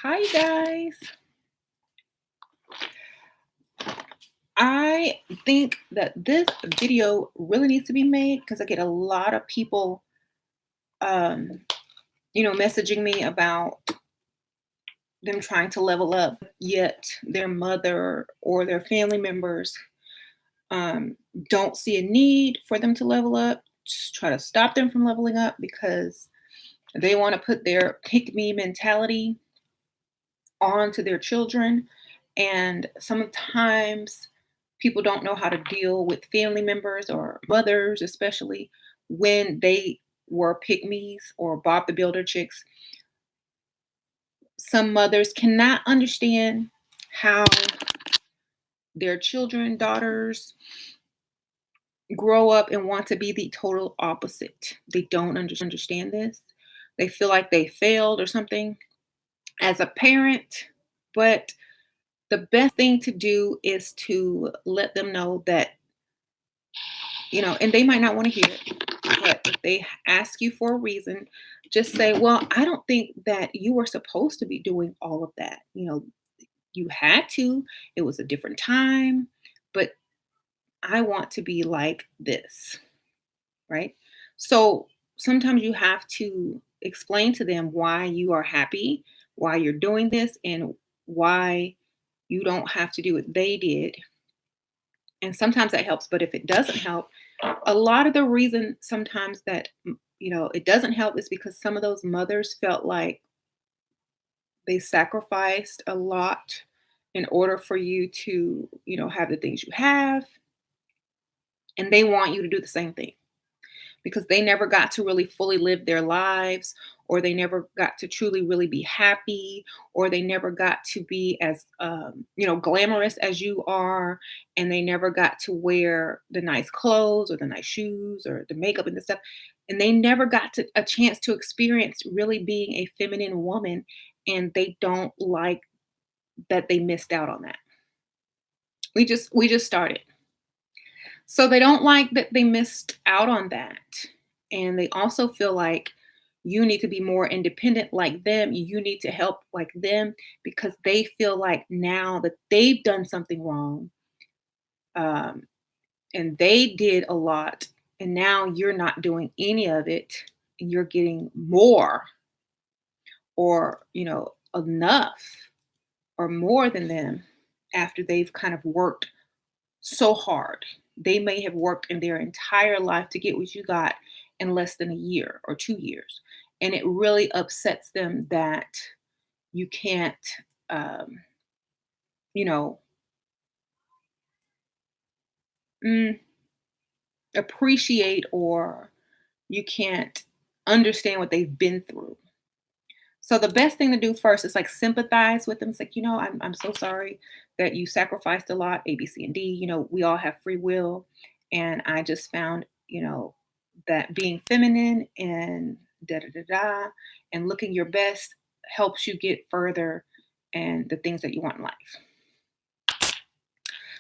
Hi guys. I think that this video really needs to be made because I get a lot of people um messaging me about them trying to level up, yet their mother or their family members um don't see a need for them to level up, just try to stop them from leveling up because they want to put their pick me mentality onto their children. And sometimes people don't know how to deal with family members or mothers, especially when they were pygmies or Bob the Builder chicks. Some mothers cannot understand how their children, daughters, grow up and want to be the total opposite. They don't understand this. They feel like they failed or something as a parent, but the best thing to do is to let them know that, and they might not want to hear it, but if they ask you for a reason, just say, well, I don't think that you were supposed to be doing all of that. You had to, it was a different time, but I want to be like this, right? So sometimes you have to explain to them why you are happy, why you're doing this, and why you don't have to do what they did. And sometimes that helps, but if it doesn't help, a lot of the reason sometimes that it doesn't help is because some of those mothers felt like they sacrificed a lot in order for you to have the things you have, and they want you to do the same thing because they never got to really fully live their lives, or they never got to truly really be happy, or they never got to be as glamorous as you are, and they never got to wear the nice clothes or the nice shoes or the makeup and the stuff, and they never got to a chance to experience really being a feminine woman, and they don't like that they missed out on that. We just started. So they don't like that they missed out on that. And they also feel like you need to be more independent like them. You need to help like them because they feel like now that they've done something wrong, um, and they did a lot, and now you're not doing any of it, and you're getting more or, enough or more than them after they've kind of worked so hard. They may have worked in their entire life to get what you got in less than a year or 2 years. And it really upsets them that you can't, um, you know, mm, appreciate, or you can't understand what they've been through. So the best thing to do first is like sympathize with them. It's like, I'm so sorry that you sacrificed a lot, A, B, C, and D. We all have free will. And I just found, that being feminine and da da da da and looking your best helps you get further and the things that you want in life.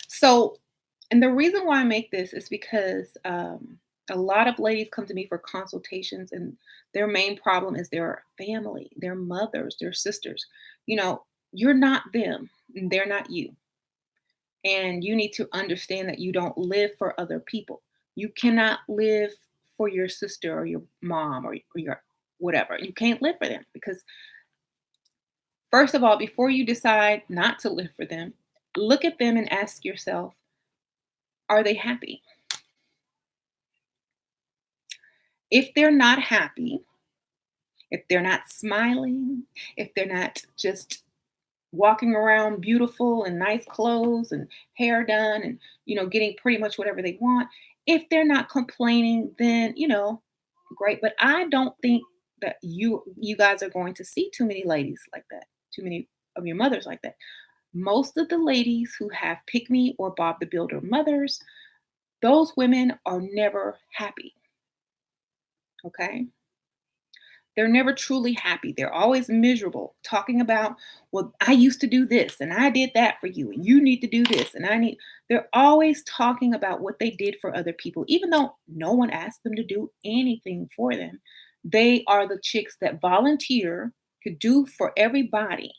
So, and the reason why I make this is because a lot of ladies come to me for consultations, and their main problem is their family, their mothers, their sisters. You're not them, and they're not you. And you need to understand that you don't live for other people. You cannot live for your sister or your mom or your whatever. You can't live for them because, first of all, before you decide not to live for them, look at them and ask yourself, are they happy? If they're not happy, if they're not smiling, if they're not just walking around beautiful and nice clothes and hair done and getting pretty much whatever they want, if they're not complaining, then great. But I don't think that you guys are going to see too many ladies like that, too many of your mothers like that. Most of the ladies who have pick me or Bob the Builder mothers, those women are never happy. Okay. They're never truly happy. They're always miserable, talking about, well, I used to do this and I did that for you, and you need to do this. And they're always talking about what they did for other people, even though no one asked them to do anything for them. They are the chicks that volunteer to do for everybody.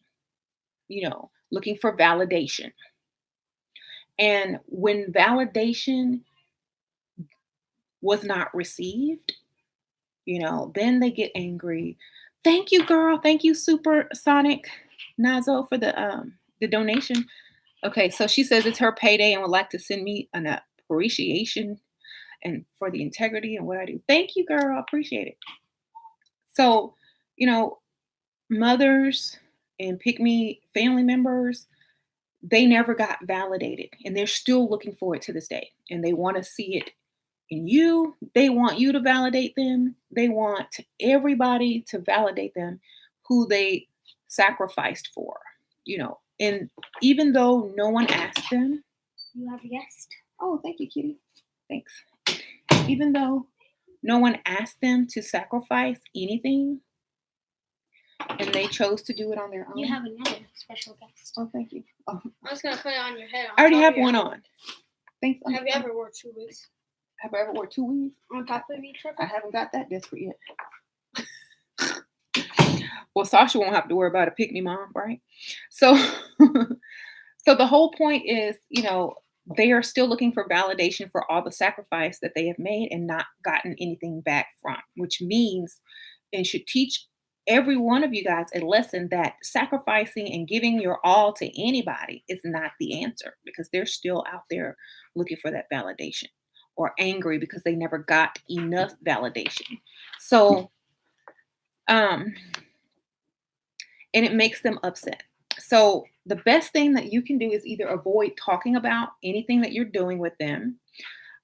looking for validation. And when validation was not received, then they get angry. Thank you, girl. Thank you, Supersonic Nazo, for the donation. Okay, so she says it's her payday and would like to send me an appreciation and for the integrity and what I do. Thank you, girl. I appreciate it. So, you know, mothers and pick me family members, they never got validated and they're still looking for it to this day. And they want to see it in you. They want you to validate them. They want everybody to validate them who they sacrificed for, And even though no one asked them, you have a guest. Oh, thank you, Kitty. Thanks. Even though no one asked them to sacrifice anything and they chose to do it on their own. You have another special guest. Oh, thank you. Oh. I was going to put it on your head. I already have one on. Thanks. Have you ever wore 2 weeks? Have I ever wore 2 weeks? On top of each other? I haven't got that desperate yet. Well, Sasha won't have to worry about a pick me mom, right? So, so the whole point is, they are still looking for validation for all the sacrifice that they have made and not gotten anything back from, which means and should teach every one of you guys a lesson that sacrificing and giving your all to anybody is not the answer, because they're still out there looking for that validation, or angry because they never got enough validation. So, and it makes them upset. So the best thing that you can do is either avoid talking about anything that you're doing with them,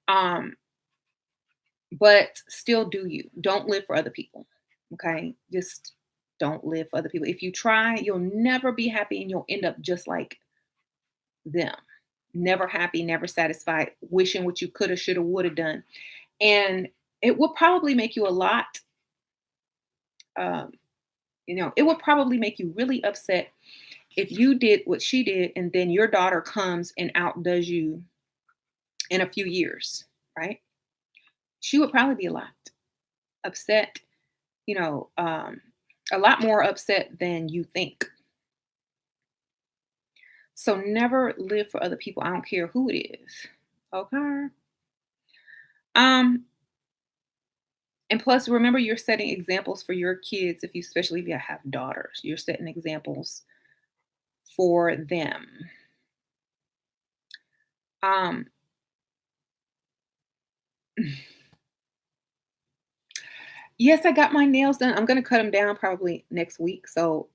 but still do you. Don't live for other people. Okay? Just don't live for other people. If you try, you'll never be happy and you'll end up just like them. Never happy, never satisfied, wishing what you could have, should have, would have done. And it will probably make you a lot, it would probably make you really upset if you did what she did and then your daughter comes and outdoes you in a few years, right? She would probably be a lot upset, a lot more upset than you think. So never live for other people. I don't care who it is. Okay. And plus, remember, you're setting examples for your kids. Especially if you have daughters, you're setting examples for them. Yes, I got my nails done. I'm going to cut them down probably next week. So,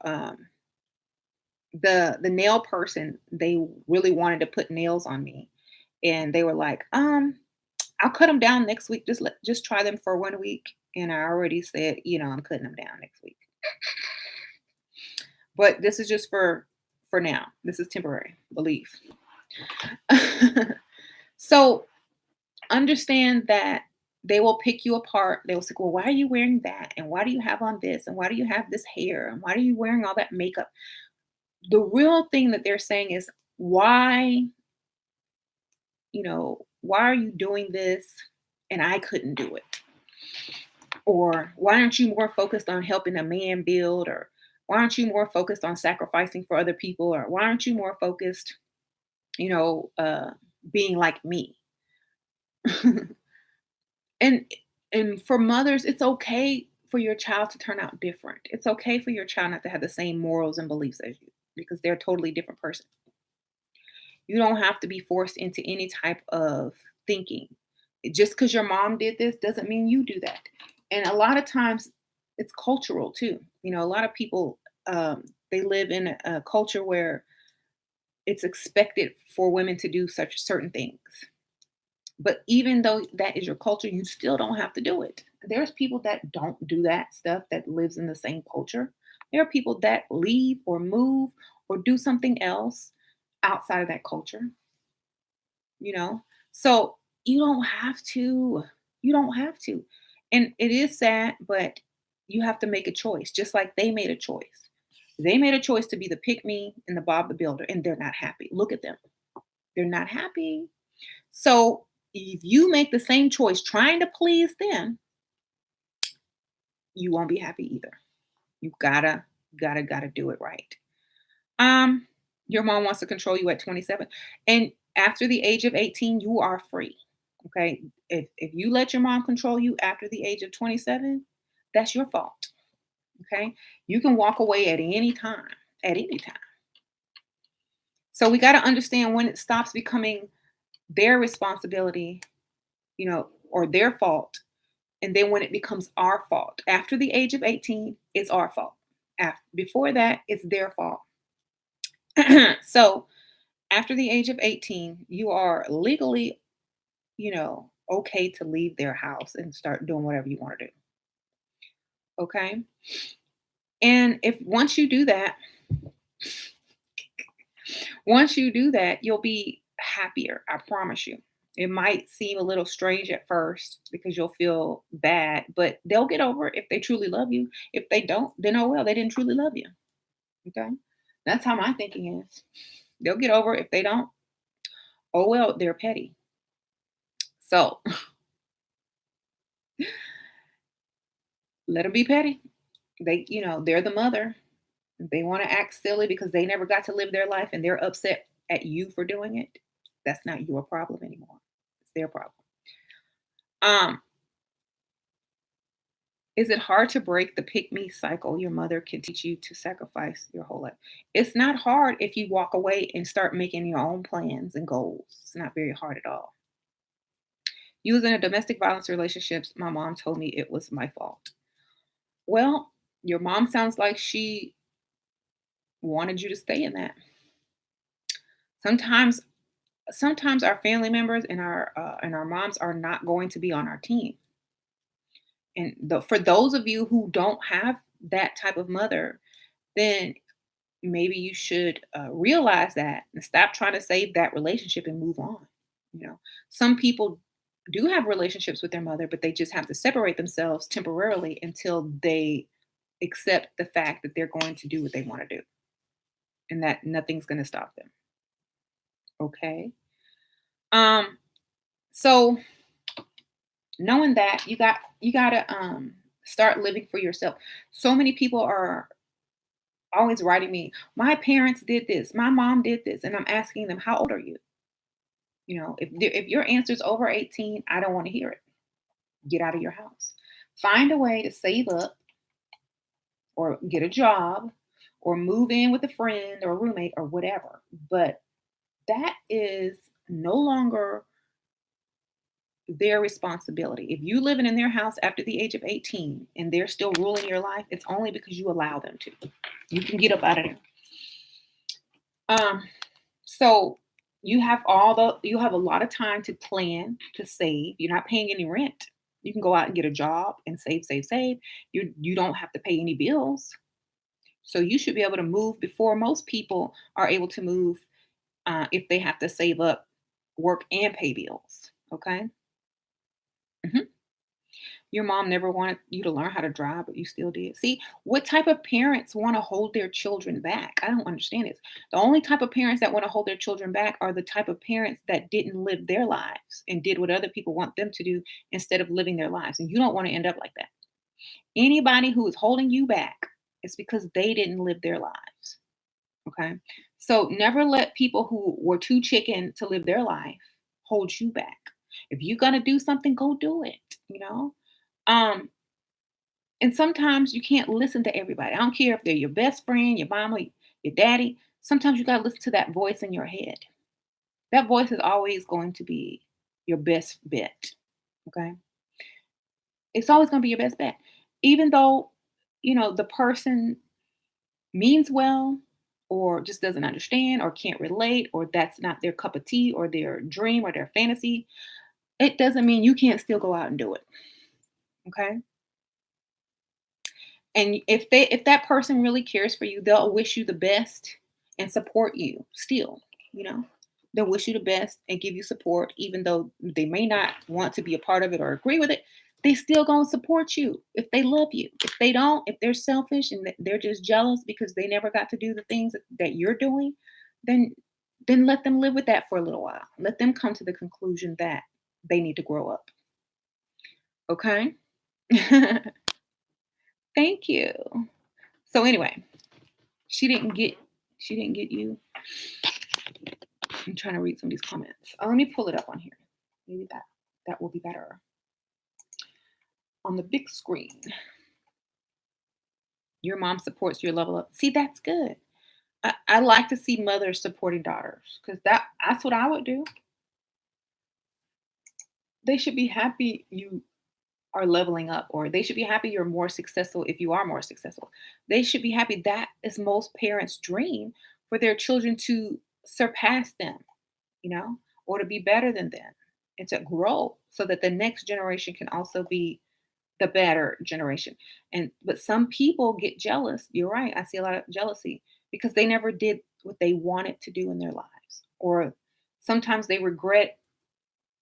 the nail person, they really wanted to put nails on me, and they were like, I'll cut them down next week. Just try them for 1 week. And I already said, I'm cutting them down next week. But this is just for now. This is temporary, believe. So understand that they will pick you apart. They will say, well, why are you wearing that? And why do you have on this? And why do you have this hair? And why are you wearing all that makeup? The real thing that they're saying is, why are you doing this and I couldn't do it? Or why aren't you more focused on helping a man build? Or why aren't you more focused on sacrificing for other people? Or why aren't you more focused, being like me? And for mothers, it's okay for your child to turn out different. It's okay for your child not to have the same morals and beliefs as you, because they're a totally different person. You don't have to be forced into any type of thinking. Just because your mom did this doesn't mean you do that. And a lot of times it's cultural too. A lot of people, they live in a culture where it's expected for women to do such certain things. But even though that is your culture, you still don't have to do it. There's people that don't do that stuff that lives in the same culture. There are people that leave or move or do something else outside of that culture. So you don't have to. You don't have to. And it is sad, but you have to make a choice, just like they made a choice. They made a choice to be the pick me and the Bob the Builder, and they're not happy. Look at them. They're not happy. So if you make the same choice trying to please them, you won't be happy either. You gotta do it right. Um, your mom wants to control you at 27. And after the age of 18, you are free. Okay. If you let your mom control you after the age of 27, that's your fault. Okay. You can walk away at any time, at any time. So we got to understand when it stops becoming their responsibility, or their fault. And then when it becomes our fault. After the age of 18, it's our fault. Before that, it's their fault. So after the age of 18, you are legally, okay to leave their house and start doing whatever you want to do. Okay. And if once you do that, you'll be happier. I promise you. It might seem a little strange at first because you'll feel bad, but they'll get over it if they truly love you. If they don't, then oh well, they didn't truly love you. Okay. That's how my thinking is. They'll get over it. If they don't, oh well, they're petty. So let them be petty. They're the mother. They want to act silly because they never got to live their life and they're upset at you for doing it. That's not your problem anymore. It's their problem. Um, is it hard to break the pick me cycle your mother can teach you to sacrifice your whole life? It's not hard if you walk away and start making your own plans and goals. It's not very hard at all. Using a domestic violence relationships, my mom told me it was my fault. Well, your mom sounds like she wanted you to stay in that. Sometimes sometimes our family members and our moms are not going to be on our team. And for those of you who don't have that type of mother, then maybe you should realize that and stop trying to save that relationship and move on. Some people do have relationships with their mother, but they just have to separate themselves temporarily until they accept the fact that they're going to do what they want to do and that nothing's going to stop them. Okay. Um, so knowing that you gotta start living for yourself. So many people are always writing me, my parents did this, my mom did this, and I'm asking them, how old are you? If your answer is over 18, I don't want to hear it. Get out of your house. Find a way to save up or get a job or move in with a friend or a roommate or whatever. But that is no longer their responsibility. If you living in their house after the age of 18 and they're still ruling your life, it's only because you allow them to. You can get up out of there. Um, so you have a lot of time to plan, to save. You're not paying any rent. You can go out and get a job and save, save, save. You don't have to pay any bills. So you should be able to move before most people are able to move if they have to save up, work, and pay bills. Okay. Mhm. Your mom never wanted you to learn how to drive, but you still did. See, what type of parents want to hold their children back? I don't understand it. The only type of parents that want to hold their children back are the type of parents that didn't live their lives and did what other people want them to do instead of living their lives. And you don't want to end up like that. Anybody who is holding you back, it's because they didn't live their lives. Okay. So never let people who were too chicken to live their life hold you back. If you're gonna do something, go do it. You know. Um, and sometimes you can't listen to everybody. I don't care if they're your best friend, your mama, your daddy. Sometimes you gotta listen to that voice in your head. That voice is always going to be your best bet. Okay. It's always gonna be your best bet. Even though, the person means well or just doesn't understand or can't relate or that's not their cup of tea or their dream or their fantasy, it doesn't mean you can't still go out and do it. Okay. And if that person really cares for you, they'll wish you the best and support you still, you know. They'll wish you the best and give you support, even though they may not want to be a part of it or agree with it. They still gonna support you if they love you. If they don't, if they're selfish and they're just jealous because they never got to do the things that you're doing, then let them live with that for a little while. Let them come to the conclusion that they need to grow up. Okay. Thank you. So anyway, she didn't get She didn't get you. I'm trying to read some of these comments. Let me pull it up on here. Maybe that will be better on the big screen. Your mom supports your level up. See, that's good. I like to see mothers supporting daughters because that's what I would do. They should be happy you are leveling up, or they should be happy you're more successful if you are more successful. They should be happy. That is most parents' dream for their children to surpass them, you know, or to be better than them and to grow so that the next generation can also be the better generation. And but some people get jealous. You're right. I see a lot of jealousy because they never did what they wanted to do in their lives. Or sometimes they regret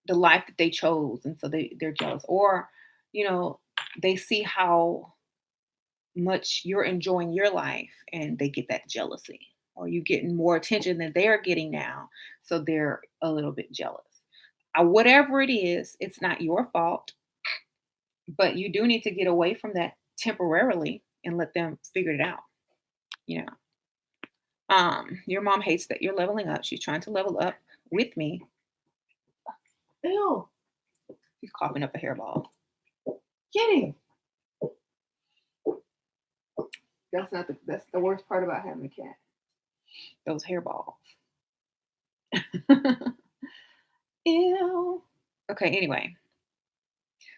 the life that they chose and so they're jealous. Or, you know, they see how much you're enjoying your life and they get that jealousy. Or you getting more attention than they're getting now. So they're a little bit jealous. Whatever it is, it's not your fault. But you do need to get away from that temporarily and let them figure it out, you know. Your mom hates that you're leveling up. She's trying to level up with me. Ew. He's coughing up a hairball. Get him. That's the worst part about having a cat. Those hairballs. Ew. Okay, anyway.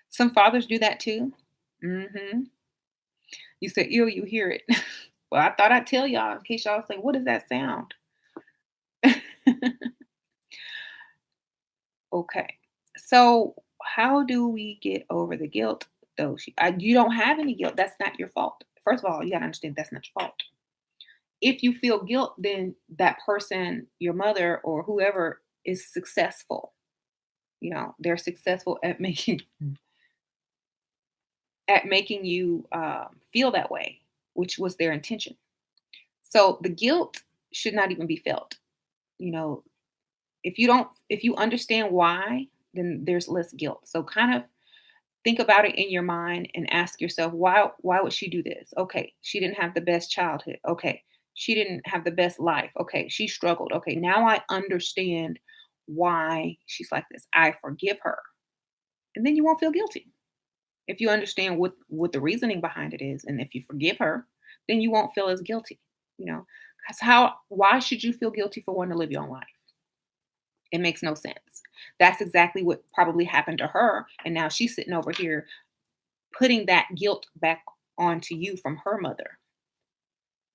Some fathers do that too. Mm-hmm. You say, ew, you hear it. Well, I thought I'd tell y'all in case y'all say, what does that sound? Okay. So, how do we get over the guilt, though? You don't have any guilt. That's not your fault. First of all, you got to understand that's not your fault. If you feel guilt, then that person, your mother or whoever, is successful. You know, they're successful at making you feel that way, which was their intention. So the guilt should not even be felt. You know, if you understand why, then there's less guilt. So kind of think about it in your mind and ask yourself, why would she do this? Okay, she didn't have the best childhood. Okay, she didn't have the best life. Okay, she struggled. Okay, now I understand why she's like this. I forgive her. And then you won't feel guilty. If you understand what the reasoning behind it is, and if you forgive her, then you won't feel as guilty. You know, because why should you feel guilty for wanting to live your own life? It makes no sense. That's exactly what probably happened to her, and now she's sitting over here putting that guilt back onto you from her mother.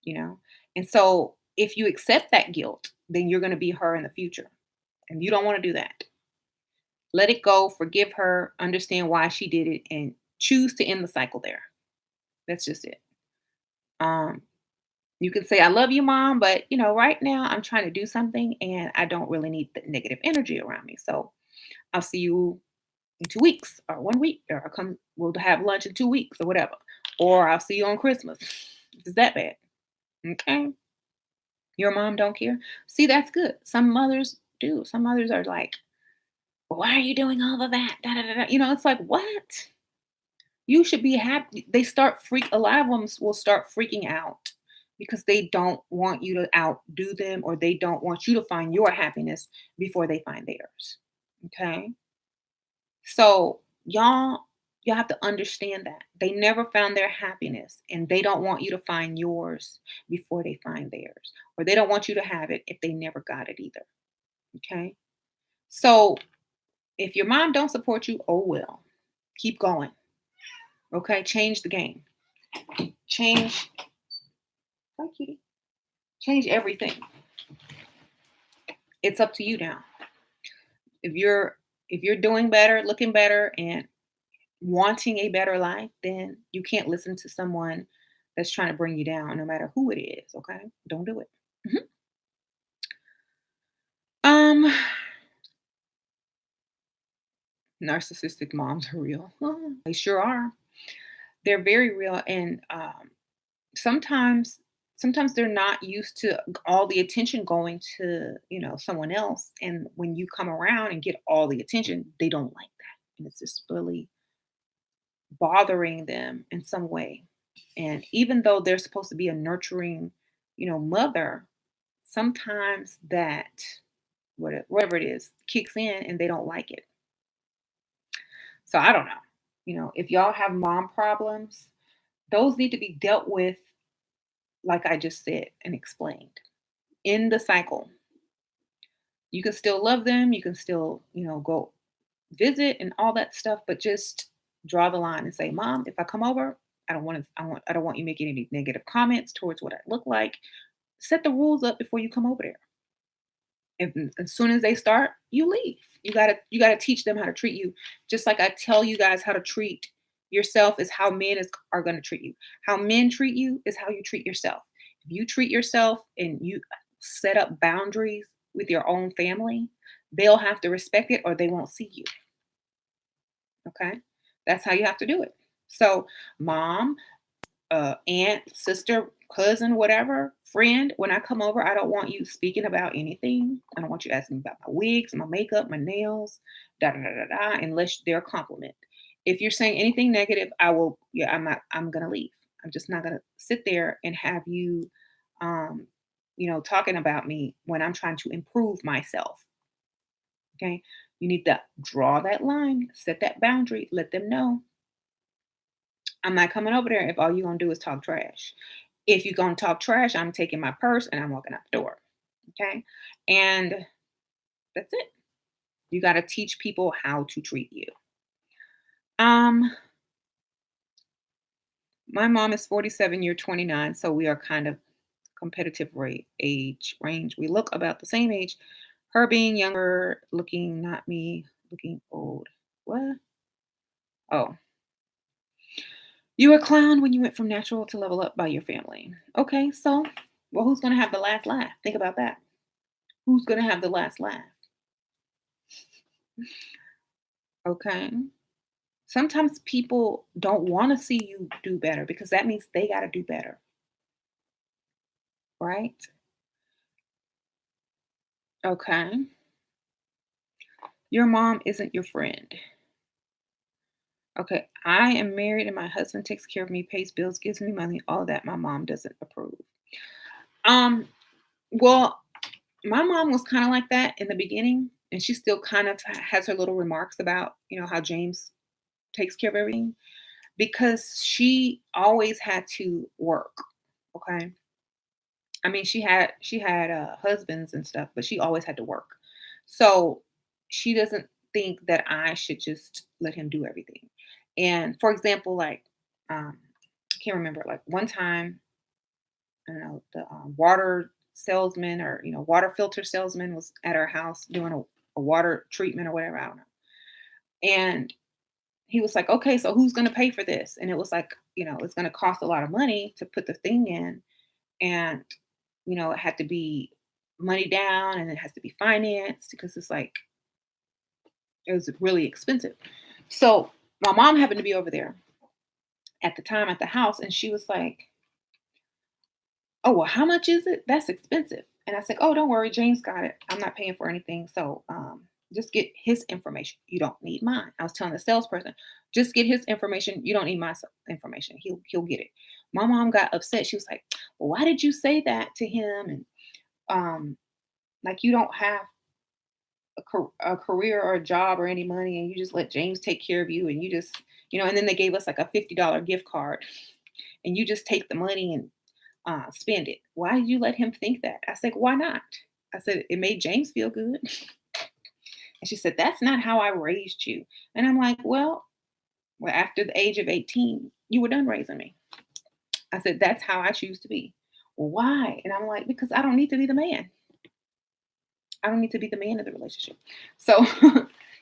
You know, and so if you accept that guilt, then you're going to be her in the future, and you don't want to do that. Let it go, forgive her, understand why she did it, and choose to end the cycle there. That's just it. Um, you can say, I love you, mom, but right now I'm trying to do something and I don't really need the negative energy around me. So I'll see you in 2 weeks or 1 week, or we'll have lunch in 2 weeks or whatever. Or I'll see you on Christmas. It's that bad. Okay. Your mom don't care. See, that's good. Some mothers do. Some mothers are like, well, why are you doing all of that? Da, da, da, da. It's like, what? You should be happy. A lot of them will start freaking out because they don't want you to outdo them, or they don't want you to find your happiness before they find theirs. Okay? So y'all have to understand that. They never found their happiness and they don't want you to find yours before they find theirs. Or they don't want you to have it if they never got it either. Okay? So if your mom don't support you, oh well. Keep going. Okay? Change the game. Change. Hi, kitty. Change everything. It's up to you now. If you're doing better, looking better, and wanting a better life, then you can't listen to someone that's trying to bring you down, no matter who it is. Okay, don't do it. Mhm. Um, narcissistic moms are real. They sure are. They're very real, and sometimes sometimes they're not used to all the attention going to someone else, and when you come around and get all the attention, they don't like that, and it's just really bothering them in some way. And even though they're supposed to be a nurturing mother, sometimes that whatever it is kicks in and they don't like it. So I don't know. If y'all have mom problems, those need to be dealt with, like I just said and explained, in the cycle. You can still love them, you can still, go visit and all that stuff, but just draw the line and say, "Mom, if I come over, I don't want you making any negative comments towards what I look like. Set the rules up before you come over there. If as soon as they start, you leave. You gotta teach them how to treat you, just like I tell you guys how to treat yourself is how are gonna treat you. How men treat you is how you treat yourself. If you treat yourself and you set up boundaries with your own family, they'll have to respect it or they won't see you. Okay, that's how you have to do it. So, mom, aunt, sister, cousin, whatever, friend, when I come over, I don't want you speaking about anything. I don't want you asking about my wigs, my makeup, my nails, da da da da da, unless they're a compliment. If you're saying anything negative, I will, yeah, I'm gonna leave. I'm just not gonna sit there and have you, um, talking about me when I'm trying to improve myself. Okay. You need to draw that line, set that boundary, let them know I'm not coming over there if all you're gonna do is talk trash. If you're gonna talk trash, I'm taking my purse and I'm walking out the door. Okay. And that's it. You gotta teach people how to treat you. Um, my mom is 47, you're 29, so we are kind of competitive rate age range. We look about the same age. Her being younger, looking not me, looking old. What? Oh, you were a clown when you went from natural to level up by your family. Okay, so well, who's gonna have the last laugh? Think about that. Who's gonna have the last laugh? Okay. Sometimes people don't want to see you do better because that means they got to do better, right? Okay. Your mom isn't your friend. Okay. I am married and my husband takes care of me, pays bills, gives me money, all that. My mom doesn't approve. Um, well, my mom was kind of like that in the beginning, and she still kind of has her little remarks about, how James takes care of everything because she always had to work. Okay. I mean, she had husbands and stuff, but she always had to work. So she doesn't think that I should just let him do everything. And for example, like I can't remember, like one time, I don't know, the water salesman or water filter salesman was at our house doing a water treatment or whatever. I don't know. And he was like, "Okay, so who's going to pay for this?" And it was like, it's going to cost a lot of money to put the thing in, and it had to be money down and it has to be financed because it's like it was really expensive. So my mom happened to be over there at the time at the house and she was like, "Oh, well, how much is it? That's expensive." And I said, "Oh, don't worry, James got it. I'm not paying for anything. So just get his information. You don't need mine." I was telling the salesperson, "Just get his information. You don't need my information. He'll get it." My mom got upset. She was like, "Well, why did you say that to him?" And like you don't have a career or a job or any money and you just let James take care of you and you just, and then they gave us like a $50 gift card and you just take the money and spend it. Why did you let him think that? I said, "Why not?" I said, "It made James feel good." And she said, "That's not how I raised you." And I'm like, well, after the age of 18, you were done raising me. I said, "That's how I choose to be." "Well, why?" And I'm like, "Because I don't need to be the man. I don't need to be the man of the relationship." So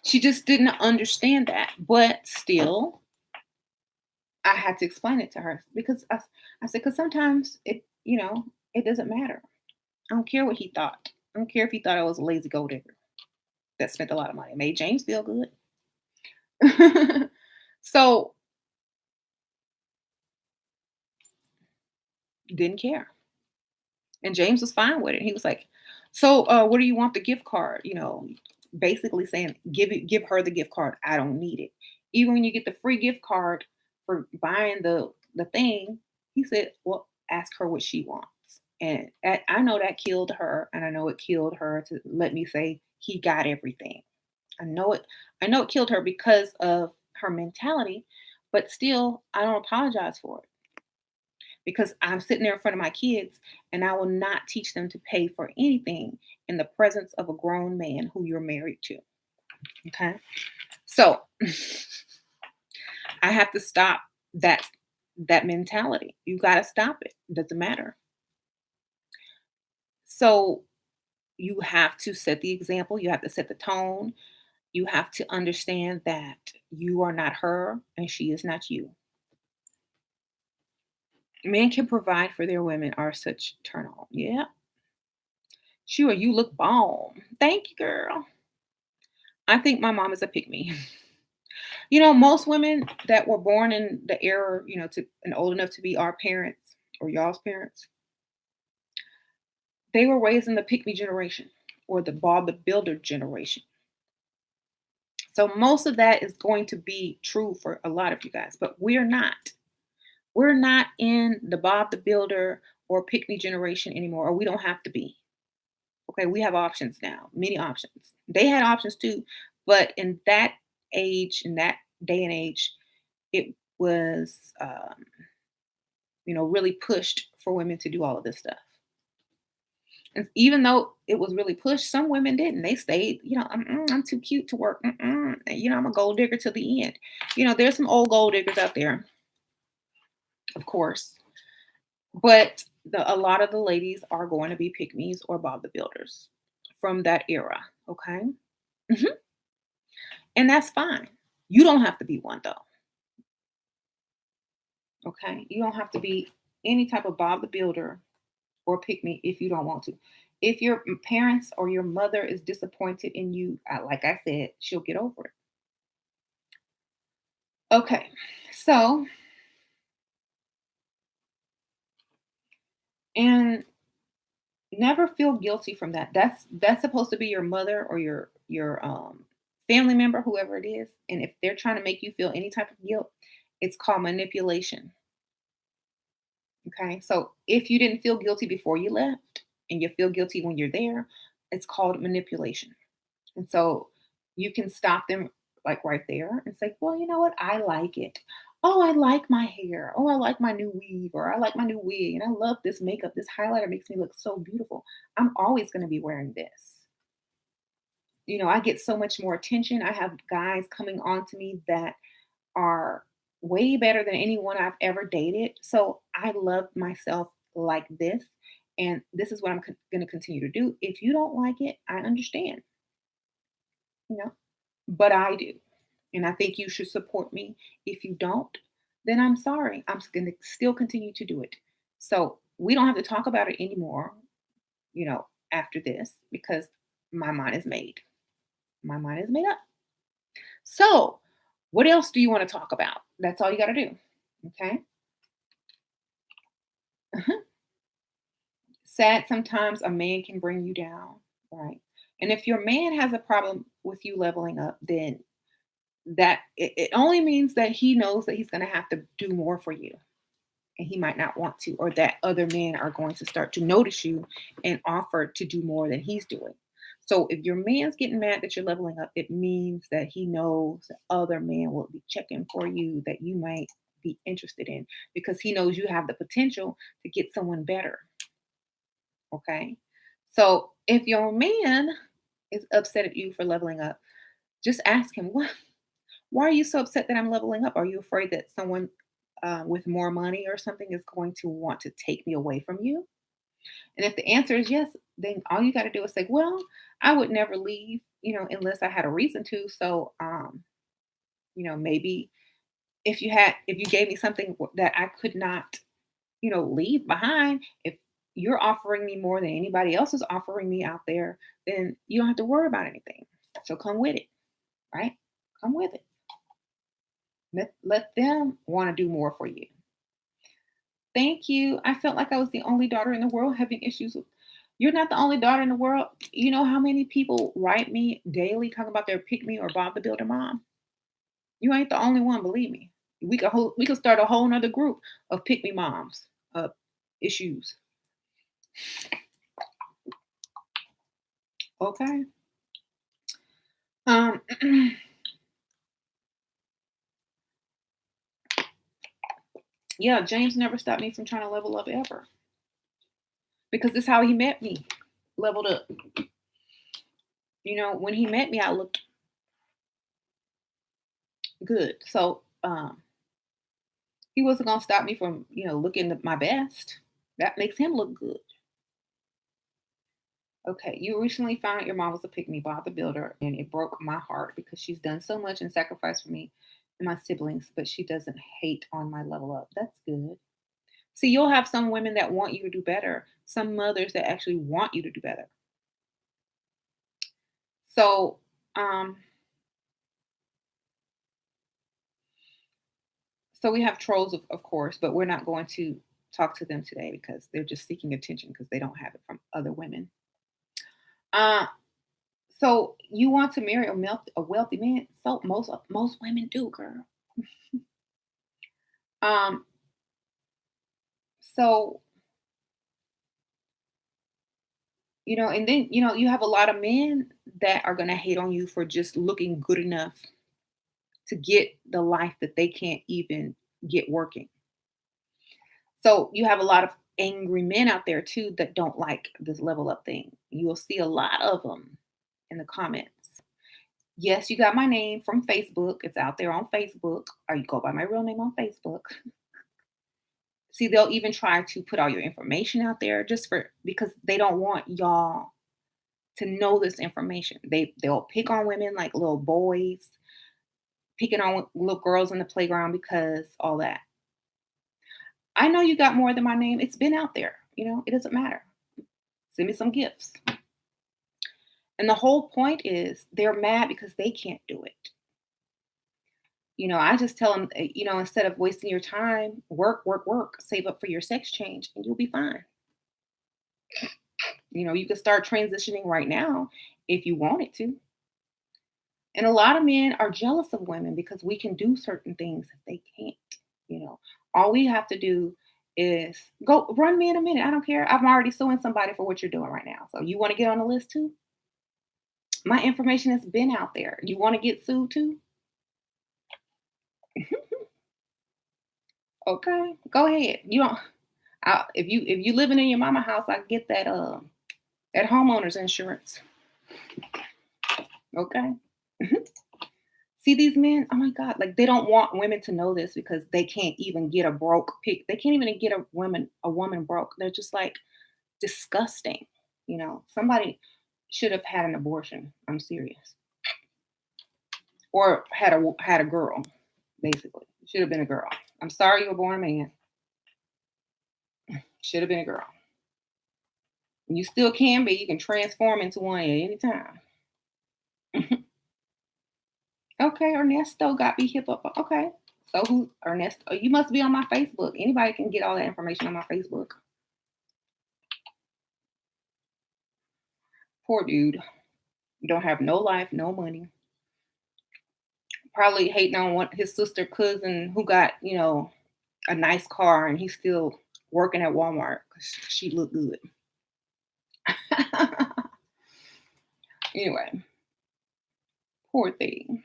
she just didn't understand that. But still, I had to explain it to her because I said, because sometimes it doesn't matter. I don't care what he thought. I don't care if he thought I was a lazy gold digger that spent a lot of money. It made James feel good. So didn't care. And James was fine with it. He was like, "So what do you want the gift card?" Basically saying, give her the gift card. I don't need it. Even when you get the free gift card for buying the thing, he said, "Well, ask her what she wants." And I know that killed her, and I know it killed her to let me say he got everything. I know it. I know it killed her because of her mentality, but still, I don't apologize for it because I'm sitting there in front of my kids, and I will not teach them to pay for anything in the presence of a grown man who you're married to. Okay, so I have to stop that mentality. You got to stop it. It doesn't matter. So you have to set the example. You have to set the tone. You have to understand that you are not her and she is not you. Men can provide for their women are such turn on. Yeah. Sure, you look bomb. Thank you, girl. I think my mom is a pygmy. Most women that were born in the era, to and old enough to be our parents or y'all's parents, they were raised in the pygmy generation or the Bob the Builder generation. So most of that is going to be true for a lot of you guys, but we're not. We're not in the Bob the Builder or pick me generation anymore, or we don't have to be. Okay, we have options now, many options. They had options too, but in that age, in that day and age, it was, really pushed for women to do all of this stuff. And even though it was really pushed, some women didn't. They stayed, I'm too cute to work. I'm a gold digger to the end. There's some old gold diggers out there, of course. But a lot of the ladies are going to be pygmies or Bob the Builders from that era. Okay. Mhm. And that's fine. You don't have to be one though. Okay. You don't have to be any type of Bob the Builder or pygmy if you don't want to. If your parents or your mother is disappointed in you, like I said, she'll get over it. Okay. So, and never feel guilty from that. That's supposed to be your mother or your family member, whoever it is. And if they're trying to make you feel any type of guilt, it's called manipulation. Okay. So if you didn't feel guilty before you left and you feel guilty when you're there, it's called manipulation. And so you can stop them like right there and say, well, you know what? I like it. Oh, I like my hair. Oh, I like my new weave or I like my new wig. And I love this makeup. This highlighter makes me look so beautiful. I'm always going to be wearing this. I get so much more attention. I have guys coming on to me that are way better than anyone I've ever dated. So I love myself like this. And this is what I'm going to continue to do. If you don't like it, I understand, you know, but I do. And I think you should support me. If you don't, then I'm sorry. I'm going to still continue to do it. So we don't have to talk about it anymore, after this because my mind is made. My mind is made up. So, what else do you want to talk about? That's all you got to do. Okay. Uh-huh. Sad sometimes a man can bring you down, right? And if your man has a problem with you leveling up, then that it only means that he knows that he's going to have to do more for you and he might not want to, or that other men are going to start to notice you and offer to do more than he's doing. So if your man's getting mad that you're leveling up, it means that he knows that other men will be checking for you that you might be interested in because he knows you have the potential to get someone better. Okay. So if your man is upset at you for leveling up, just ask him, why are you so upset that I'm leveling up? Are you afraid that someone with more money or something is going to want to take me away from you? And if the answer is yes, then all you got to do is say, well, I would never leave, unless I had a reason to. So, maybe if you gave me something that I could not, leave behind, if you're offering me more than anybody else is offering me out there, then you don't have to worry about anything. So come with it, right? Come with it. Let them want to do more for you. Thank you. I felt like I was the only daughter in the world having issues with. You're not the only daughter in the world. You know how many people write me daily talking about their pick me or Bob the Builder mom? You ain't the only one, believe me. We could start a whole nother group of pick me moms issues. Okay. Um, yeah, James never stopped me from trying to level up ever because this is how he met me, leveled up. When he met me, I looked good. So he wasn't gonna stop me from, looking my best. That makes him look good. Okay, you recently found out your mom was a pick me bodybuilder, and it broke my heart because she's done so much and sacrificed for me and my siblings, but she doesn't hate on my level up. That's good. See, you'll have some women that want you to do better, some mothers that actually want you to do better. So, um, so we have trolls, of course, but we're not going to talk to them today because they're just seeking attention because they don't have it from other women. Uh, so you want to marry a wealthy man? So most women do, girl. Um, so and then you have a lot of men that are gonna hate on you for just looking good enough to get the life that they can't even get working. So you have a lot of angry men out there too that don't like this level up thing. You will see a lot of them in the comments. Yes, you got my name from Facebook. It's out there on Facebook, or you go by my real name on Facebook. See, they'll even try to put all your information out there just for because they don't want y'all to know this information. They'll pick on women like little boys, picking on little girls in the playground because all that. I know you got more than my name. It's been out there. It doesn't matter. Send me some gifts. And the whole point is they're mad because they can't do it. I just tell them, instead of wasting your time, work, work, work, save up for your sex change, and you'll be fine. You can start transitioning right now if you wanted to. And a lot of men are jealous of women because we can do certain things that they can't. All we have to do is go run me in a minute. I don't care. I'm already suing somebody for what you're doing right now. So you want to get on the list too? My information has been out there. You want to get sued too? Okay, go ahead. You don't. If you living in your mama house, I get that homeowner's insurance. Okay. See these men? Oh my God! Like they don't want women to know this because they can't even get a broke pick. They can't even get a woman broke. They're just like disgusting. Somebody should have had an abortion. I'm serious, or had a girl. Basically, should have been a girl. I'm sorry you were born a man. Should have been a girl. You still can be. You can transform into one at any time. Okay, Ernesto got me hip up. Okay. So who Ernest? Oh, you must be on my Facebook. Anybody can get all that information on my Facebook. Poor dude. Don't have no life, no money. Probably hating on his sister cousin who got, a nice car and he's still working at Walmart because she looked good. Anyway, poor thing.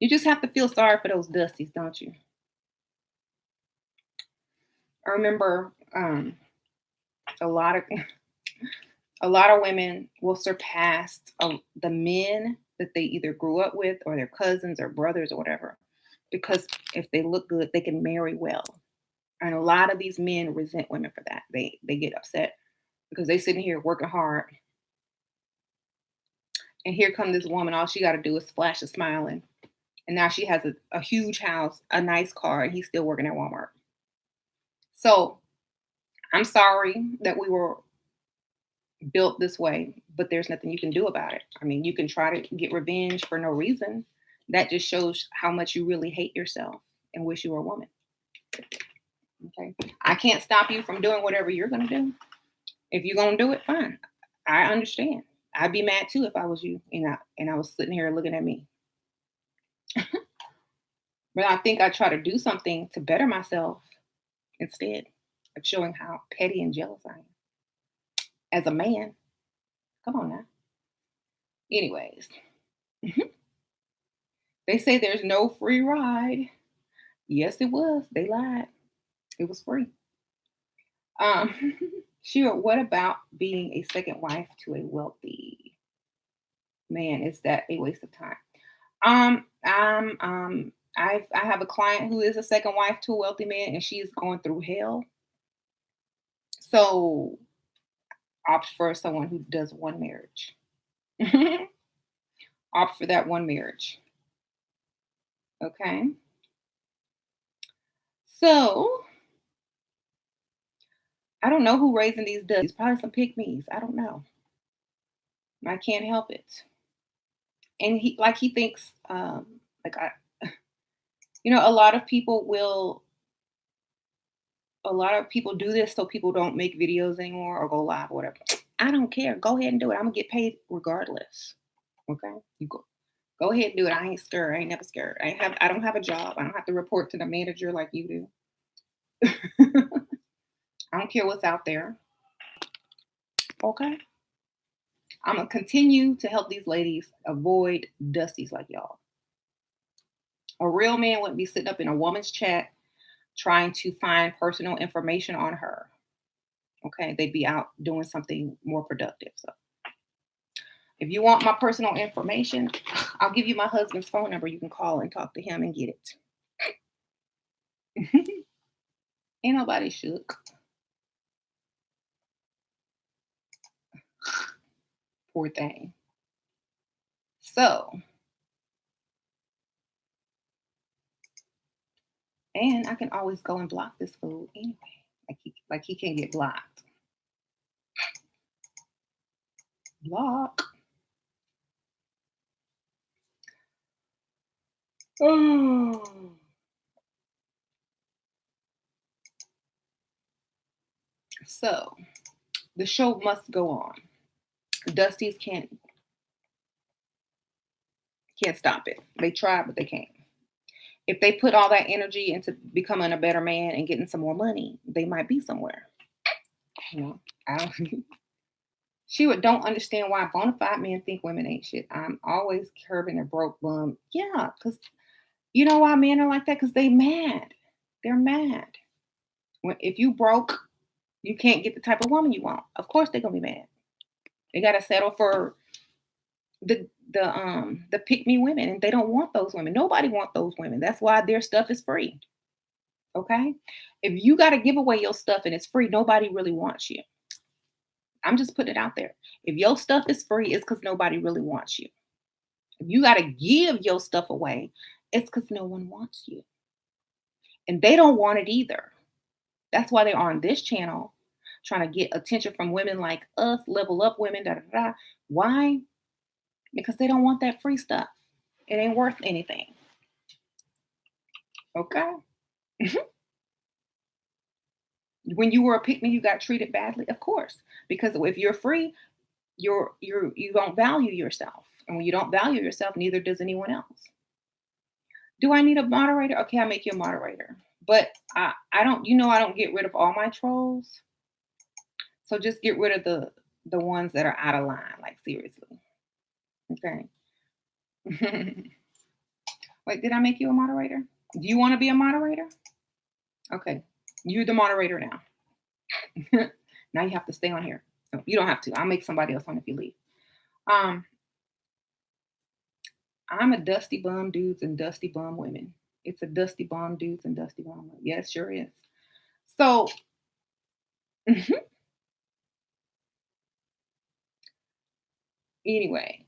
You just have to feel sorry for those dusties, don't you? I remember a lot of a lot of women will surpass the men that they either grew up with or their cousins or brothers or whatever because if they look good they can marry well, and a lot of these men resent women for that. They get upset because they sitting here working hard, and here come this woman, all she got to do is flash a smile, and now she has a huge house, a nice car, and he's still working at Walmart. So I'm sorry that we were built this way, but there's nothing you can do about it. I mean, you can try to get revenge for no reason. That just shows how much you really hate yourself and wish you were a woman. Okay. I can't stop you from doing whatever you're going to do. If you're going to do it, fine. I understand. I'd be mad too if I was you and I was sitting here looking at me. But I think I try to do something to better myself instead of showing how petty and jealous I am. as a man. Come on now. Anyways, they say there's no free ride. Yes, it was. They lied. It was free. Um, sure. What about being a second wife to a wealthy man? Is that a waste of time? I have a client who is a second wife to a wealthy man, and she is going through hell. So opt for someone who does one marriage. Opt for that one marriage. Okay. So I don't know who raising these ducks. Probably some pygmies. I don't know. I can't help it. And he thinks like I a lot of people will a lot of people do this so people don't make videos anymore or go live or whatever. I don't care. Go ahead and do it. I'm gonna get paid regardless. Okay. You go ahead and do it. I ain't scared. I ain't never scared. I don't have a job. I don't have to report to the manager like you do. I don't care what's out there. Okay. I'm gonna continue to help these ladies avoid dusties like y'all. A real man wouldn't be sitting up in a woman's chat trying to find personal information on her. Okay, they'd be out doing something more productive. So, if you want my personal information, I'll give you my husband's phone number. You can call and talk to him and get it. Ain't nobody shook. Poor thing. So, and I can always go and block this fool anyway. Like he can get blocked. Block. Oh. So the show must go on. Dusties can't stop it. They try, but they can't. If they put all that energy into becoming a better man and getting some more money, they might be somewhere. You know, I don't. She would don't understand why bona fide men think women ain't shit. I'm always curbing a broke bum. Yeah, because you know why men are like that? Because they mad. They're mad. If you broke, you can't get the type of woman you want. Of course they're gonna be mad. They gotta settle for the pick me women, and they don't want those women. Nobody want those women. That's why their stuff is free. Okay, if you got to give away your stuff and it's free, nobody really wants you. I'm just putting it out there. If your stuff is free, it's because nobody really wants you. If you got to give your stuff away, it's because no one wants you, and they don't want it either. That's why they're on this channel trying to get attention from women like us, level up women. Da, da, da. Why? Because they don't want that free stuff. It ain't worth anything. Okay. When you were a pick me, you got treated badly, of course. Because if you're free, you don't value yourself, and when you don't value yourself, neither does anyone else. Do I need a moderator? Okay, I'll make you a moderator. But I don't. I don't get rid of all my trolls. So just get rid of the ones that are out of line. Like seriously. Okay. Wait, did I make you a moderator? Do you want to be a moderator? Okay, you're the moderator now. Now you have to stay on here. No, you don't have to. I'll make somebody else on if you leave. Um, I'm a dusty bum dudes and dusty bum women. It's a dusty bum dudes and dusty bum women. Yes, sure is. So anyway,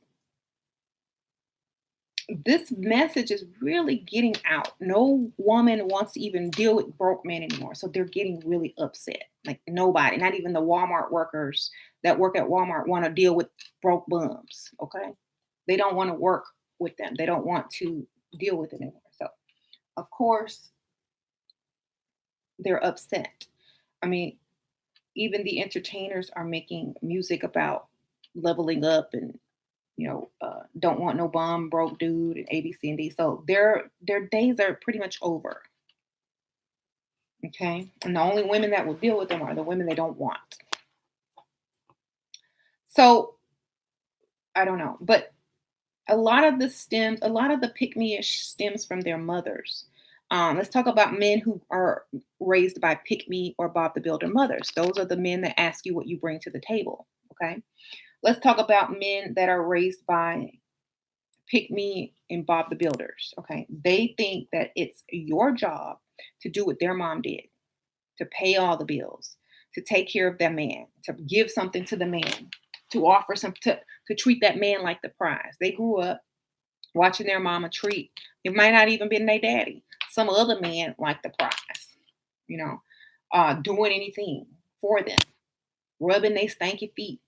this message is really getting out. No woman wants to even deal with broke men anymore. So they're getting really upset. Like nobody, not even the Walmart workers that work at Walmart want to deal with broke bums. Okay. They don't want to work with them. They don't want to deal with it anymore. So of course they're upset. I mean, even the entertainers are making music about leveling up and don't want no bum broke dude and A, B, C, and D. So their days are pretty much over. Okay. And the only women that will deal with them are the women they don't want. So I don't know, but a lot of the pick me ish stems from their mothers. Let's talk about men who are raised by pick me or Bob the Builder mothers. Those are the men that ask you what you bring to the table. Okay. Let's talk about men that are raised by pick me and Bob the Builders. Okay. They think that it's your job to do what their mom did, to pay all the bills, to take care of that man, to give something to the man, to offer some to treat that man like the prize. They grew up watching their mama treat. It might not even been their daddy. Some other man like the prize, you know, doing anything for them, rubbing their stanky feet,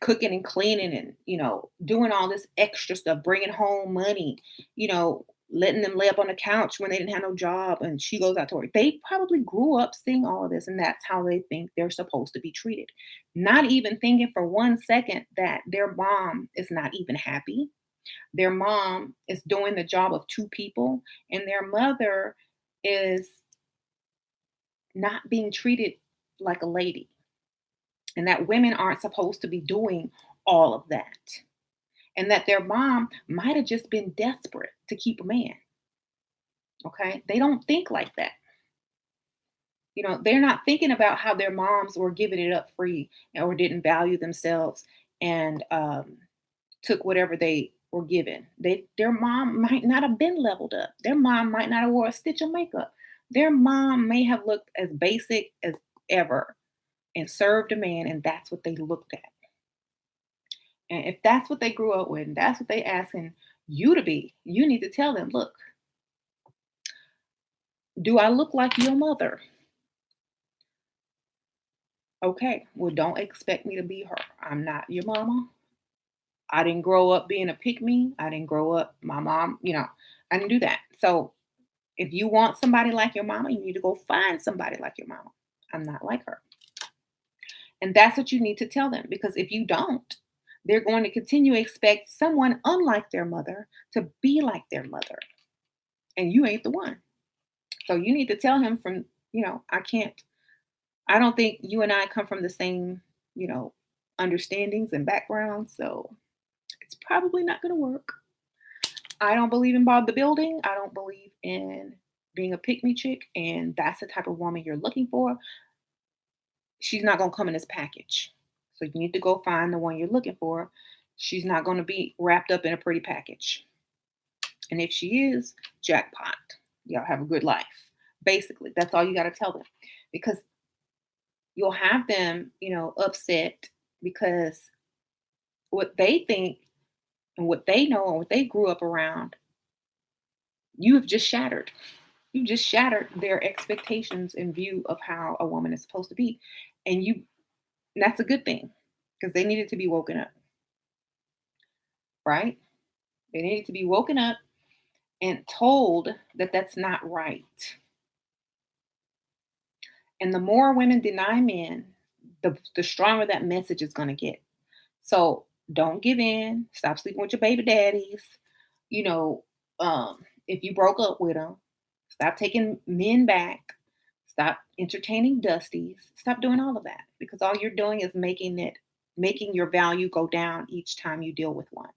cooking and cleaning and, doing all this extra stuff, bringing home money, letting them lay up on the couch when they didn't have no job and she goes out to work. They probably grew up seeing all of this and that's how they think they're supposed to be treated. Not even thinking for 1 second that their mom is not even happy, their mom is doing the job of two people, and their mother is not being treated like a lady, and that women aren't supposed to be doing all of that, and that their mom might have just been desperate to keep a man. Okay. They don't think like that. They're not thinking about how their moms were giving it up free or didn't value themselves and took whatever they were given. Their mom might not have been leveled up. Their mom might not have wore a stitch of makeup. Their mom may have looked as basic as ever and served a man, and that's what they looked at. And if that's what they grew up with, and that's what they asking you to be, you need to tell them, look, do I look like your mother? Okay, well, don't expect me to be her. I'm not your mama. I didn't grow up being a pick me. I didn't grow up, my mom, I didn't do that. So if you want somebody like your mama, you need to go find somebody like your mama. I'm not like her. And that's what you need to tell them because if you don't, they're going to continue to expect someone unlike their mother to be like their mother. And you ain't the one. So you need to tell him I don't think you and I come from the same, you know, understandings and backgrounds. So it's probably not going to work. I don't believe in Bob the Building. I don't believe in being a pick me chick. And that's the type of woman you're looking for. She's not going to come in this package. So you need to go find the one you're looking for. She's not going to be wrapped up in a pretty package. And if she is, jackpot. Y'all have a good life. Basically, that's all you got to tell them. Because you'll have them, upset because what they think and what they know and what they grew up around, you have just shattered. You just shattered their expectations in view of how a woman is supposed to be. And that's a good thing because they needed to be woken up, right? They needed to be woken up and told that that's not right. And the more women deny men, the stronger that message is going to get. So don't give in. Stop sleeping with your baby daddies. You know, if you broke up with them, stop taking men back. Stop entertaining dusties. Stop doing all of that because all you're doing is making your value go down each time you deal with one.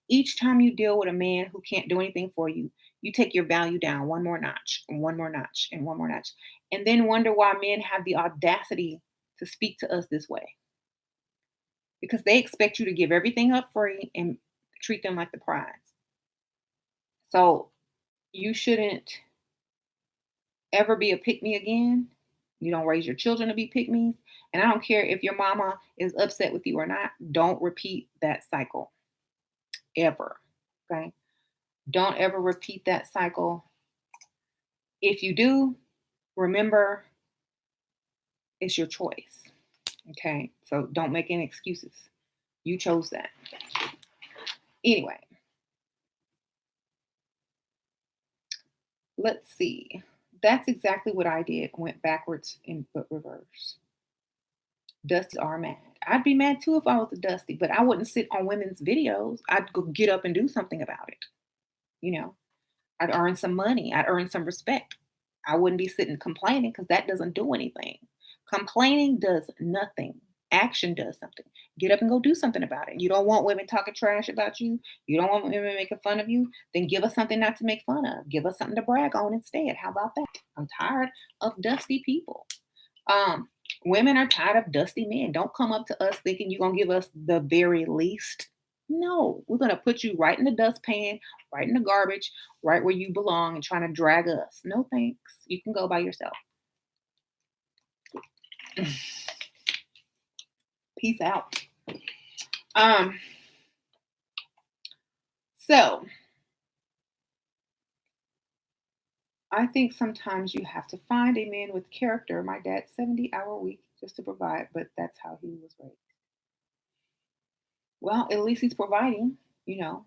Each time you deal with a man who can't do anything for you, you take your value down one more notch and one more notch and one more notch. And then wonder why men have the audacity to speak to us this way because they expect you to give everything up free and treat them like the prize. So you shouldn't ever be a pick me again. You don't raise your children to be pick me's. And I don't care if your mama is upset with you or not. Don't repeat that cycle ever. Okay. Don't ever repeat that cycle. If you do, remember it's your choice. Okay. So don't make any excuses. You chose that. Anyway, let's see. That's exactly what I did. Went backwards and but reverse. Dusties are mad. I'd be mad too if I was a dusty, but I wouldn't sit on women's videos. I'd go get up and do something about it. You know, I'd earn some money. I'd earn some respect. I wouldn't be sitting complaining because that doesn't do anything. Complaining does nothing. Action does something. Get up and go do something about it. You don't want women talking trash about you. You don't want women making fun of you. Then give us something not to make fun of. Give us something to brag on instead. How about that? I'm tired of dusty people. Um, Women are tired of dusty men. Don't come up to us thinking you're gonna give us the very least. No, we're gonna put you right in the dustpan, right in the garbage, right where you belong, and trying to drag us. No thanks. You can go by yourself. Peace out. Um, so I think sometimes you have to find a man with character. My dad's 70-hour week just to provide, but that's how he was raised. Well, at least he's providing, you know.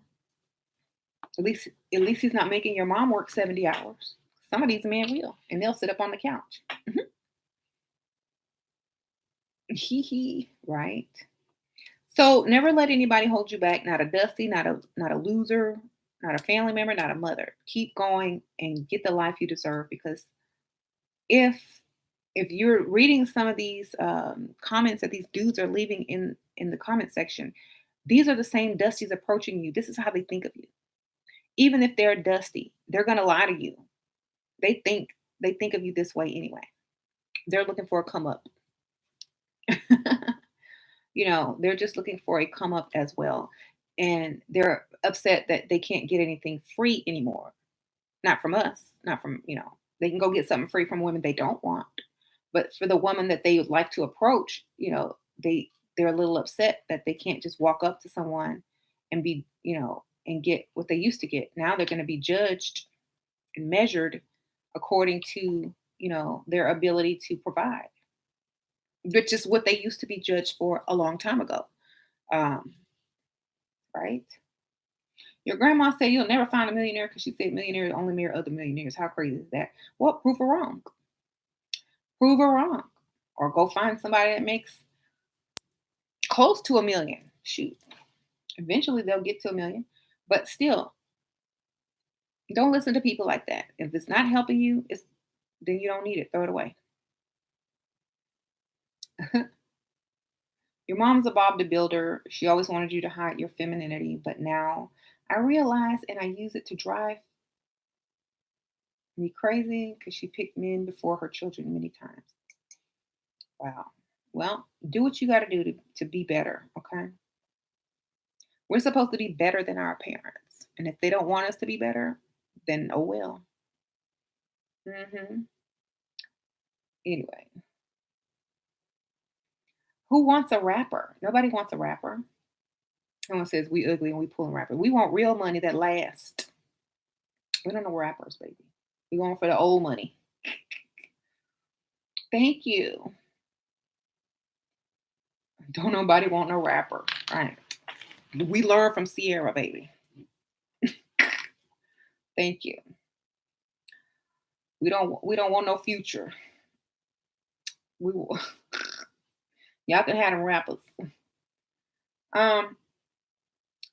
At least he's not making your mom work 70 hours. Some of these men will, and they'll sit up on the couch. Hee hee, right? So never let anybody hold you back. Not a dusty, not a loser, not a family member, not a mother. Keep going and get the life you deserve. Because if if you're reading some of these comments that these dudes are leaving in the comment section, these are the same dusties approaching you. This is how they think of you. Even if they're dusty, they're gonna lie to you. They think of you this way anyway. They're looking for a come up. They're just looking for a come up as well. And they're upset that they can't get anything free anymore. Not from us, not from, they can go get something free from women they don't want. But for the woman that they would like to approach, they're a little upset that they can't just walk up to someone and be, and get what they used to get. Now they're going to be judged and measured according to, their ability to provide, which is what they used to be judged for a long time ago. Um, right? Your grandma said you'll never find a millionaire because she said millionaires only marry other millionaires. How crazy is that? Well, prove her wrong. Prove her wrong. Or go find somebody that makes close to a million. Shoot. Eventually they'll get to a million. But still, don't listen to people like that. If it's not helping you, then you don't need it. Throw it away. Your mom's a Bob the Builder. She always wanted you to hide your femininity, but now I realize and I use it to drive me crazy because she picked men before her children many times. Wow. Well, do what you got to do to be better, okay? We're supposed to be better than our parents. And if they don't want us to be better, then oh well. Anyway, who wants a rapper? Nobody wants a rapper. Someone says we ugly and we pulling rapper. We want real money that lasts. We don't know rappers, baby. We going for the old money. Thank you. Don't nobody want no rapper. Right. We learn from Sierra, baby. Thank you. We don't want no future. We will. Y'all can have them rappers. Um,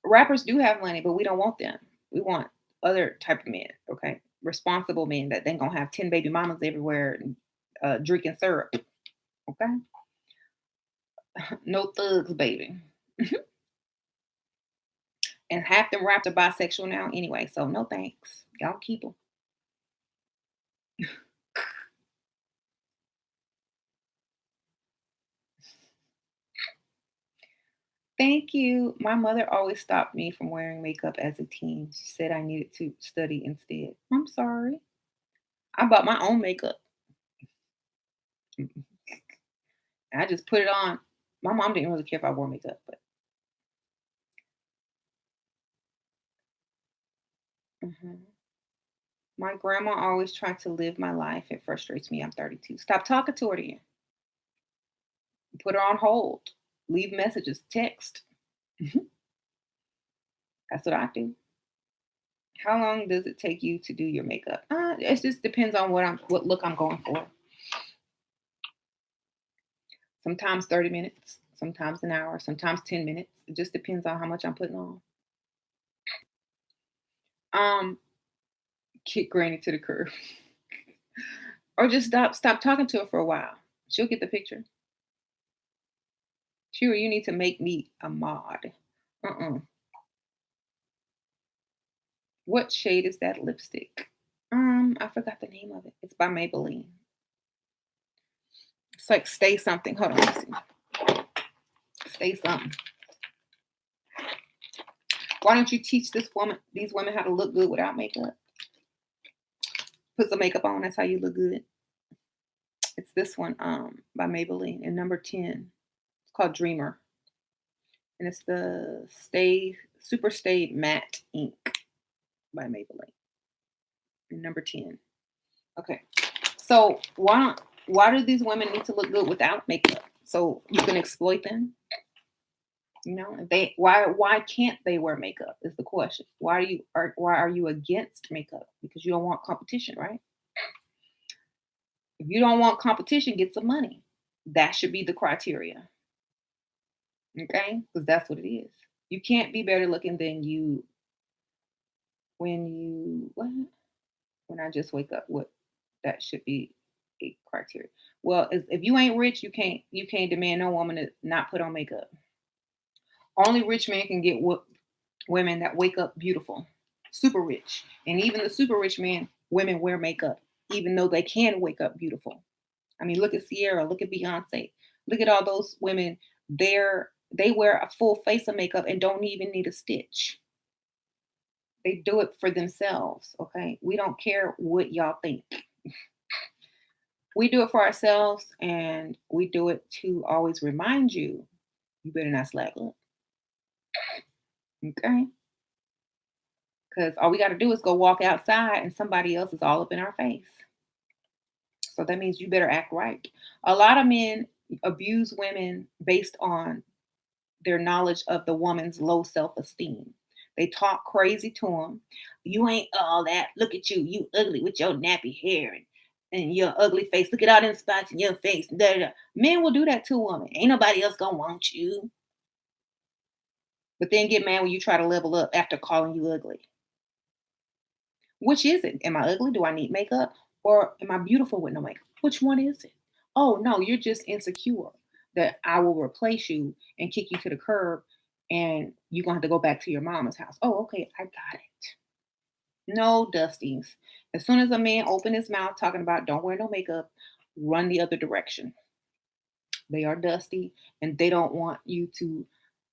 Rappers do have money, but we don't want them. We want other type of men, okay? Responsible men that then gonna have 10 baby mamas everywhere and drinking syrup. Okay? No thugs, baby. And half them rappers are bisexual now anyway, so no thanks. Y'all keep them. Thank you. My mother always stopped me from wearing makeup as a teen. She said I needed to study instead. I'm sorry. I bought my own makeup. I just put it on. My mom didn't really care if I wore makeup, but mhm. My grandma always tried to live my life. It frustrates me. I'm 32. Stop talking to her then. Put her on hold. Leave messages. Text. Mhm. That's what I do. How long does it take you to do your makeup? It just depends on what look I'm going for. Sometimes 30 minutes, sometimes an hour, sometimes 10 minutes. It just depends on how much I'm putting on. Um, Kick Granny to the curb. Or just stop talking to her for a while. She'll get the picture. Shira, you need to make me a mod. Uh-uh. What shade is that lipstick? I forgot the name of it. It's by Maybelline. It's like Stay Something. Hold on, let's see. Stay Something. Why don't you teach these women how to look good without makeup? Put some makeup on, that's how you look good. It's this one, by Maybelline in number 10. It's called Dreamer. And it's the Super Stay Matte Ink by Maybelline. In number 10. Okay. So why do these women need to look good without makeup? So you can exploit them? You know, why can't they wear makeup is the question. Why are you against makeup? Because you don't want competition, right? If you don't want competition, get some money. That should be the criteria. Okay? Because that's what it is. You can't be better looking than you what? When I just wake up. What that should be a criteria. Well, if you ain't rich, you can't demand no woman to not put on makeup. Only rich men can get women that wake up beautiful, super rich. And even the super rich men, women wear makeup, even though they can wake up beautiful. I mean, look at Sierra, look at Beyonce, look at all those women. They wear a full face of makeup and don't even need a stitch. They do it for themselves. Okay, we don't care what y'all think. We do it for ourselves, and we do it to always remind you, you better not slack up. Okay. Because all we got to do is go walk outside and somebody else is all up in our face. So that means you better act right. A lot of men abuse women based on their knowledge of the woman's low self esteem. They talk crazy to them. You ain't all that. Look at you. You ugly with your nappy hair and your ugly face. Look at all them spots in your face. Da, da, da. Men will do that to a woman. Ain't nobody else gonna want you. But then get mad when you try to level up after calling you ugly. Which is it? Am I ugly? Do I need makeup? Or am I beautiful with no makeup? Which one is it? Oh, no, you're just insecure that I will replace you and kick you to the curb and you're going to have to go back to your mama's house. Oh, okay, I got it. No, Dusties. As soon as a man open his mouth talking about don't wear no makeup, run the other direction. They are dusty and they don't want you to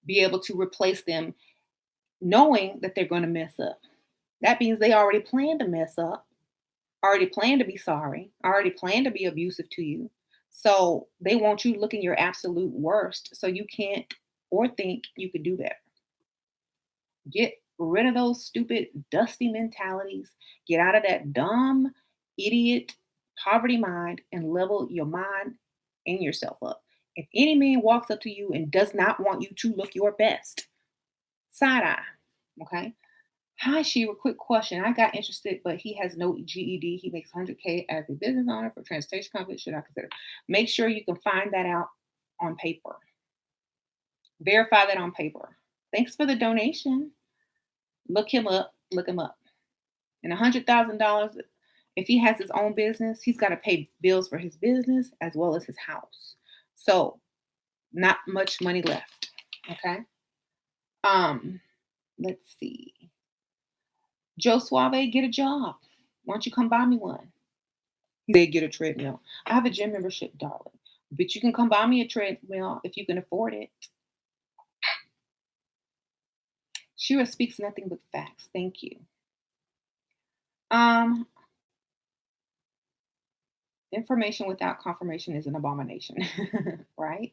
be able to replace them knowing that they're going to mess up. That means they already planned to mess up, already planned to be sorry, already planned to be abusive to you. So they want you looking your absolute worst so you can't or think you could do better. Get rid of those stupid, dusty mentalities. Get out of that dumb, idiot, poverty mind and level your mind and yourself up. If any man walks up to you and does not want you to look your best, side eye, okay? Hi, Shira. Quick question. I got interested, but he has no GED. He makes 100K as a business owner for transportation company. Should I consider? Make sure you can find that out on paper. Verify that on paper. Thanks for the donation. Look him up. Look him up. And $100,000. If he has his own business, he's got to pay bills for his business as well as his house. So, not much money left. Okay. Let's see. Joe Suave, get a job. Why don't you come buy me one? They get a treadmill. I have a gym membership, darling. But you can come buy me a treadmill if you can afford it. Shira speaks nothing but facts. Thank you. Um, Information without confirmation is an abomination, right?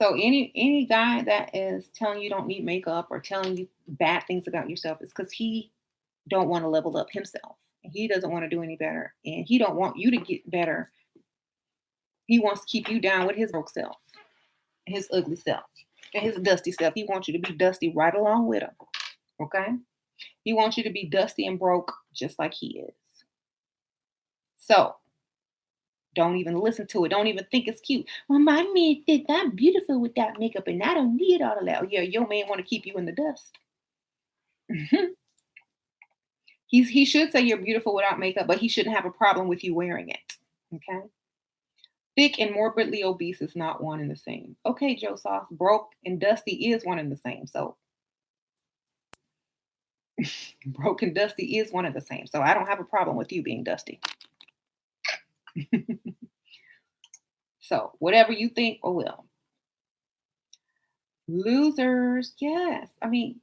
So any guy that is telling you don't need makeup or telling you bad things about yourself is because he don't want to level up himself. He doesn't want to do any better, and he don't want you to get better. He wants to keep you down with his broke self, his ugly self, and his dusty self. He wants you to be dusty right along with him. Okay? He wants you to be dusty and broke just like he is. So don't even listen to it. Don't even think it's cute. Well, my man think I'm beautiful without makeup and I don't need all of that. Oh, yeah, your man want to keep you in the dust. He should say you're beautiful without makeup, but he shouldn't have a problem with you wearing it. Okay? Thick and morbidly obese is not one and the same. Okay, Joe Sauce, broke and dusty is one and the same. So broke and dusty is one and the same. So I don't have a problem with you being dusty. So whatever you think or will. Losers, yes. I mean,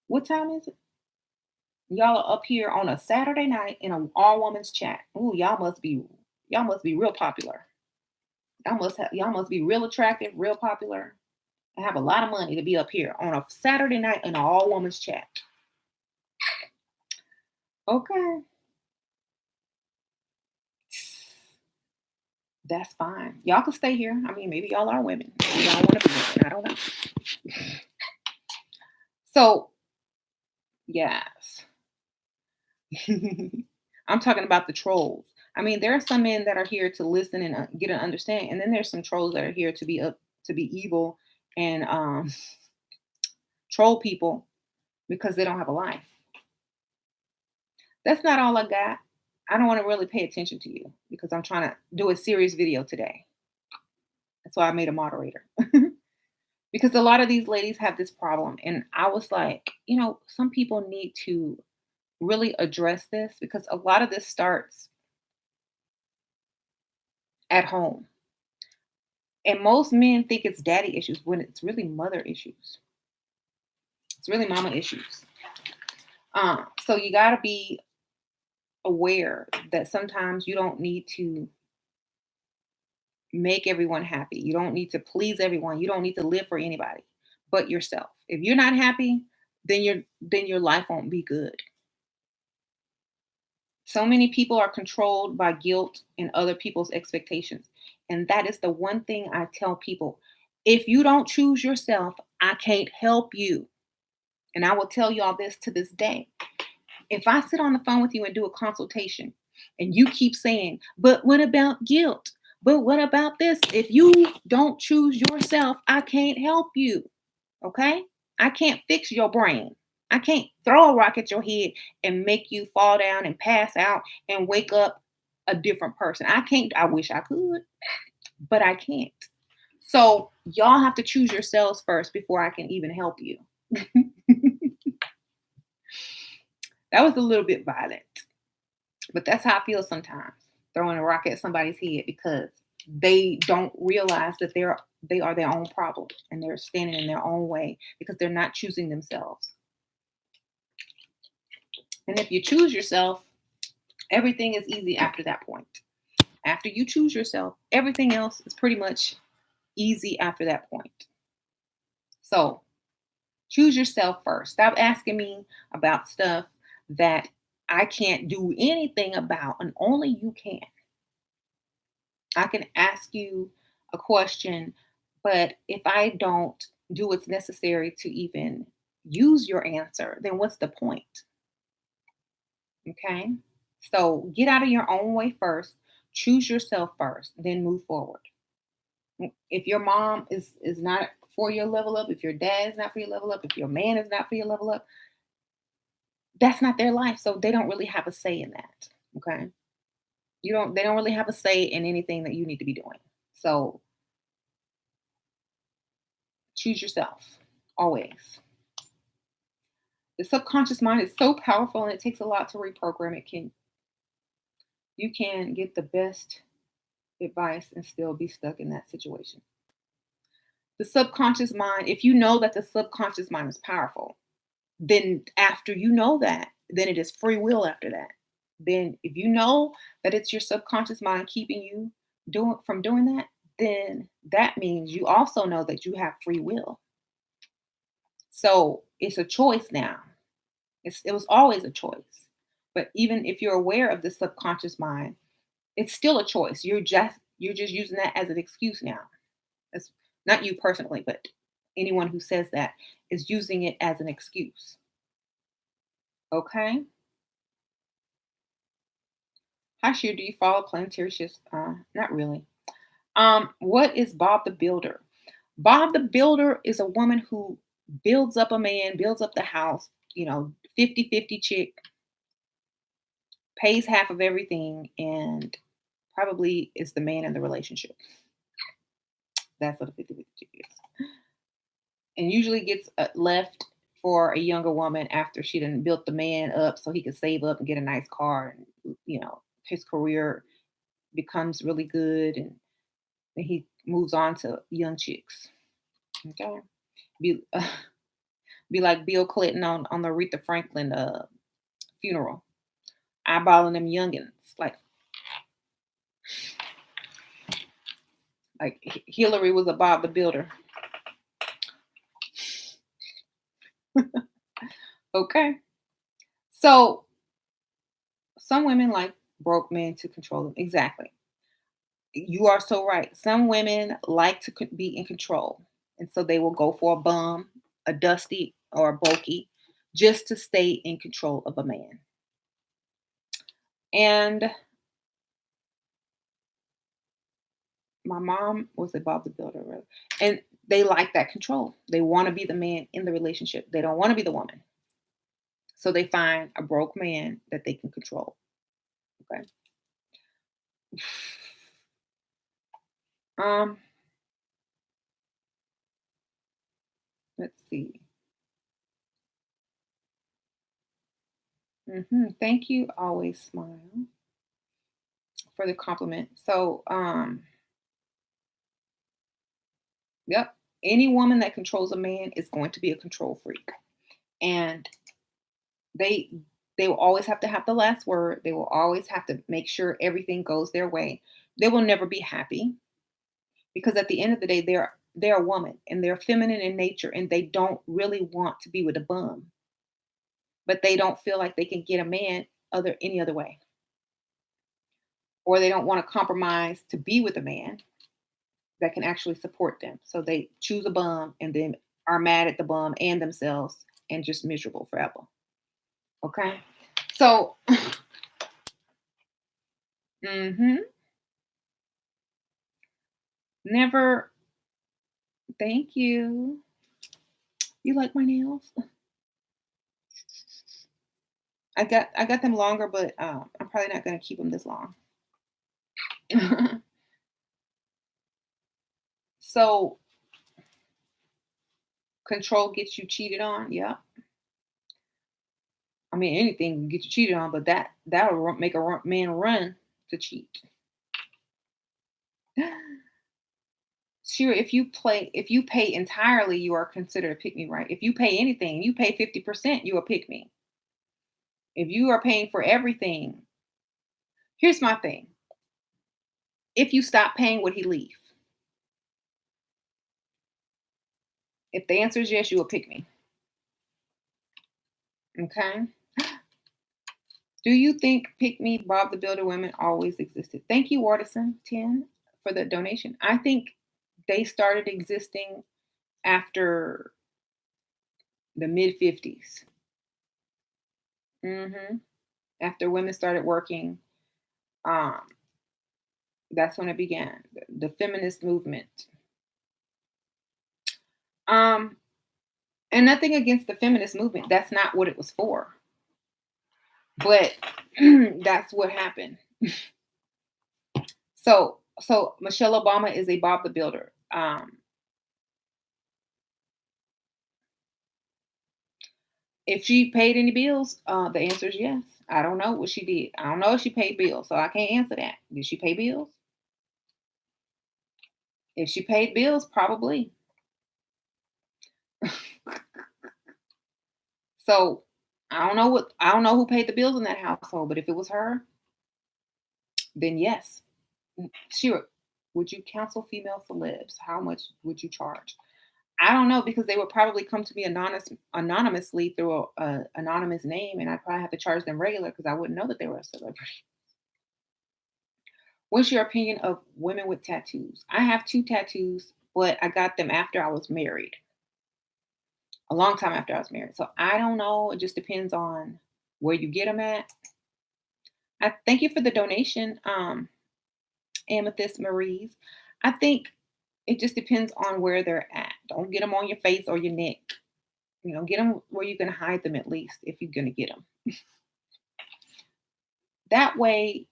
what time is it? Y'all are up here on a Saturday night in an all woman's chat. Ooh, y'all must be real popular. Y'all must be real attractive, real popular, and have a lot of money to be up here on a Saturday night in an all woman's chat. Okay. That's fine. Y'all can stay here. I mean, maybe y'all are women. Maybe y'all want to be women. I don't know. So, yes. I'm talking about the trolls. I mean, there are some men that are here to listen and get an understanding, and then there's some trolls that are here to be evil and troll people because they don't have a life. That's not all I got. I don't want to really pay attention to you because I'm trying to do a serious video today. That's why I made a moderator. Because a lot of these ladies have this problem. And I was like, some people need to really address this because a lot of this starts at home. And most men think it's daddy issues when it's really mother issues. It's really mama issues. So you got to be aware that sometimes you don't need to make everyone happy. You don't need to please everyone. You don't need to live for anybody but yourself. If you're not happy, then your life won't be good. So many people are controlled by guilt and other people's expectations. And that is the one thing I tell people. If you don't choose yourself, I can't help you. And I will tell y'all this to this day. If I sit on the phone with you and do a consultation and you keep saying, but what about guilt? But what about this? If you don't choose yourself, I can't help you. Okay? I can't fix your brain. I can't throw a rock at your head and make you fall down and pass out and wake up a different person. I can't. I wish I could, but I can't. So y'all have to choose yourselves first before I can even help you. That was a little bit violent, but that's how I feel sometimes, throwing a rock at somebody's head because they don't realize that they are their own problem and they're standing in their own way because they're not choosing themselves. And if you choose yourself, everything is easy after that point. After you choose yourself, everything else is pretty much easy after that point. So choose yourself first. Stop asking me about stuff that I can't do anything about, and only you can. I can ask you a question, but if I don't do what's necessary to even use your answer, then what's the point? Okay? So get out of your own way first, choose yourself first, then move forward. If your mom is not for your level up, if your dad is not for your level up, if your man is not for your level up, that's not their life. So they don't really have a say in that. Okay? They don't really have a say in anything that you need to be doing. So choose yourself always. The subconscious mind is so powerful and it takes a lot to reprogram it. You can get the best advice and still be stuck in that situation. The subconscious mind, if you know that the subconscious mind is powerful, then after you know that, then it is free will after that. Then if you know that it's your subconscious mind keeping you from doing that, then that means you also know that you have free will. So it's a choice now. It was always a choice. But even if you're aware of the subconscious mind, it's still a choice. You're just using that as an excuse now. It's not you personally, but anyone who says that is using it as an excuse. Okay? Hi, Sheer. Do you follow planetary shifts? Not really. What is Bob the Builder? Bob the Builder is a woman who builds up a man, builds up the house, 50-50 chick, pays half of everything, and probably is the man in the relationship. That's what a 50-50 is. And usually gets left for a younger woman after she done built the man up so he could save up and get a nice car, and his career becomes really good, and then he moves on to young chicks. Okay, be be like Bill Clinton on the Aretha Franklin funeral, eyeballing them youngins like Hillary was a Bob the Builder. Okay, so some women like broke men to control them. Exactly. You are so right. Some women like to be in control. And so they will go for a bum, a dusty, or a bulky just to stay in control of a man. And my mom was a Bob the Builder, really. And they like that control. They want to be the man in the relationship. They don't want to be the woman. So they find a broke man that they can control. Okay. Um, let's see. Thank you. Always smile for the compliment. So, yep, any woman that controls a man is going to be a control freak, and they they will always have to have the last word. They will always have to make sure everything goes their way. They will never be happy because at the end of the day, they're a woman and they're feminine in nature, and they don't really want to be with a bum, but they don't feel like they can get a man any other way, or they don't want to compromise to be with a man that can actually support them. So they choose a bum and then are mad at the bum and themselves and just miserable forever. Okay. So, hmm never, thank you. You like my nails? I got them longer, but I'm probably not going to keep them this long. So, control gets you cheated on. Yeah. I mean, anything can get you cheated on, but that'll make a man run to cheat. Sure, if you pay entirely, you are considered a pick me, right? If you pay anything, you pay 50%, you a pick me. If you are paying for everything, here's my thing. If you stop paying, would he leave? If the answer is yes, you will pick me. Okay. Do you think pick me Bob the Builder women always existed? Thank you, Wartison 10 for the donation. I think they started existing after the mid 50s. hmm After women started working, um, that's when it began. The feminist movement. Um, and nothing against the feminist movement. That's not what it was for. But that's what happened. So Michelle Obama is a Bob the Builder. If she paid any bills, the answer is yes. I don't know what she did. I don't know if she paid bills, so I can't answer that. Did she pay bills? If she paid bills, probably. So I don't know who paid the bills in that household, but if it was her, then yes. Sure. Would you counsel female celebs? How much would you charge? I don't know because they would probably come to me anonymously through a anonymous name, and I'd probably have to charge them regular because I wouldn't know that they were a celebrity. What's your opinion of women with tattoos? I have two tattoos, but I got them after I was married, a long time after I was married. So I don't know. It just depends on where you get them at. I thank you for the donation, Amethyst Marie's. I think it just depends on where they're at. Don't get them on your face or your neck. Get them where you can hide them at least if you're gonna get them. That way,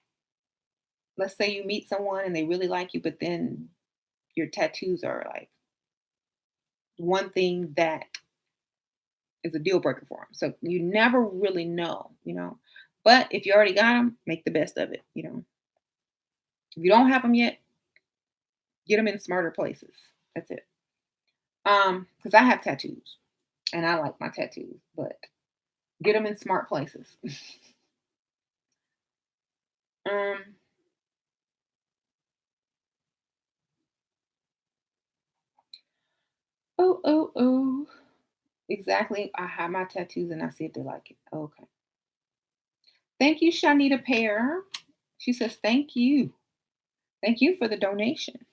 let's say you meet someone and they really like you, but then your tattoos are like one thing that is a deal breaker for them. So you never really know. But if you already got them, make the best of it. If you don't have them yet, get them in smarter places. That's it. Because I have tattoos and I like my tattoos, but get them in smart places. um, oh. Exactly. I have my tattoos and I see if they like it. Okay. Thank you, Shanita Pear. She says, thank you. Thank you for the donation.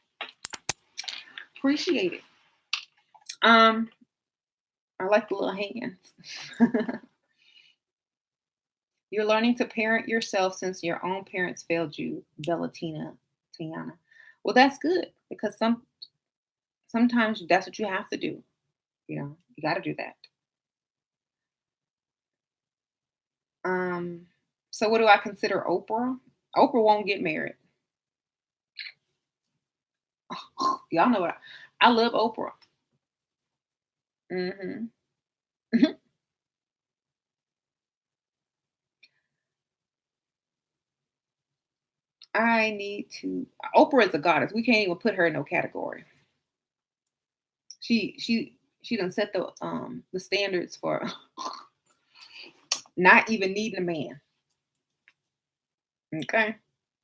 Appreciate it. Um, I like the little hands. You're learning to parent yourself since your own parents failed you, Bellatina Tiana. Well, that's good because sometimes that's what you have to do. You got to do that. Um, so what do I consider Oprah? Oprah won't get married. Y'all know what I love Oprah. Hmm. I need to. Oprah is a goddess. We can't even put her in no category. She done set the standards for not even needing a man. Okay,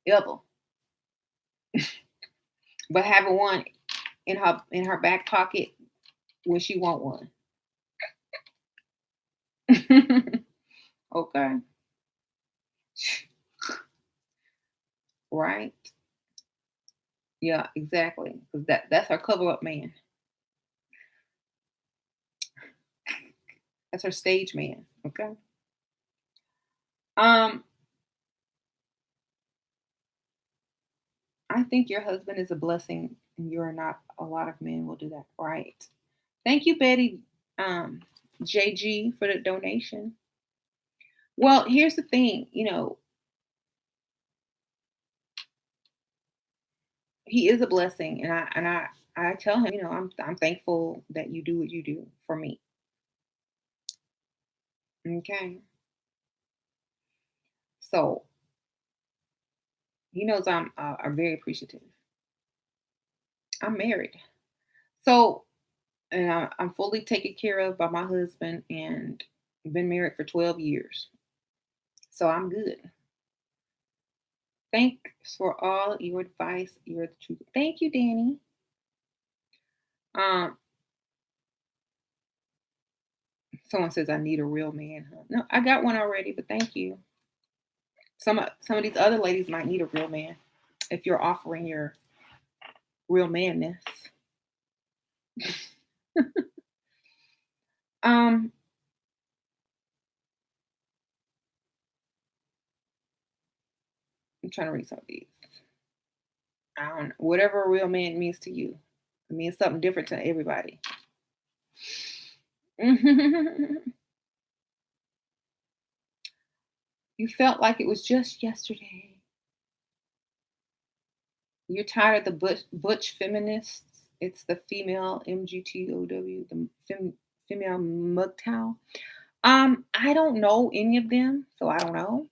ever, but having one in her back pocket when she want one. Okay, right? Yeah, exactly. Because that's her cover up man. That's her stage man. Okay. Um, I think your husband is a blessing, and you're not. A lot of men will do that. Right. Thank you, Betty um, JG, for the donation. Well, here's the thing. He is a blessing, and I tell him, I'm thankful that you do what you do for me. Okay. So he knows I'm very appreciative. I'm married. So, and I'm fully taken care of by my husband, and been married for 12 years. So I'm good. Thanks for all your advice. You're the truth. Thank you, Danny. Um, Someone says I need a real man. Huh? No, I got one already, but thank you. Some of these other ladies might need a real man if you're offering your real manness. um, I'm trying to read some of these. I don't know. Whatever a real man means to you, it means something different to everybody. You felt like it was just yesterday. You're tired of the butch feminists. It's the female MGTOW, the female MGTOW. I don't know any of them, so I don't know.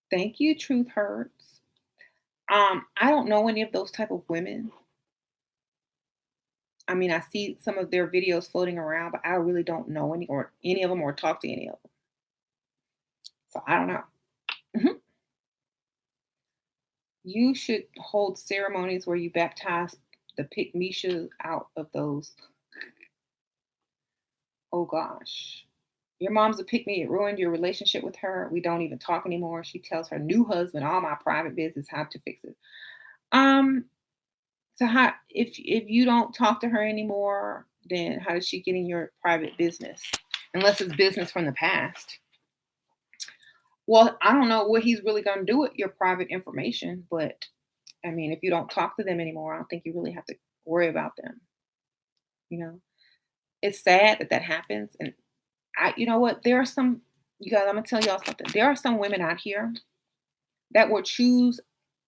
Thank you, Truth Hurts. I don't know any of those type of women. I mean, I see some of their videos floating around, but I really don't know any of them or talk to any of them. So I don't know. Mhm. You should hold ceremonies where you baptize the pygmy out of those. Oh gosh. Your mom's a pygmy. It ruined your relationship with her. We don't even talk anymore. She tells her new husband all my private business, how to fix it. Um, so how if you don't talk to her anymore, then how does she get in your private business? Unless it's business from the past. Well, I don't know what he's really gonna do with your private information, but I mean, if you don't talk to them anymore, I don't think you really have to worry about them. You know, it's sad that that happens, and you know what? There are some. You guys, I'm gonna tell y'all something. There are some women out here that will choose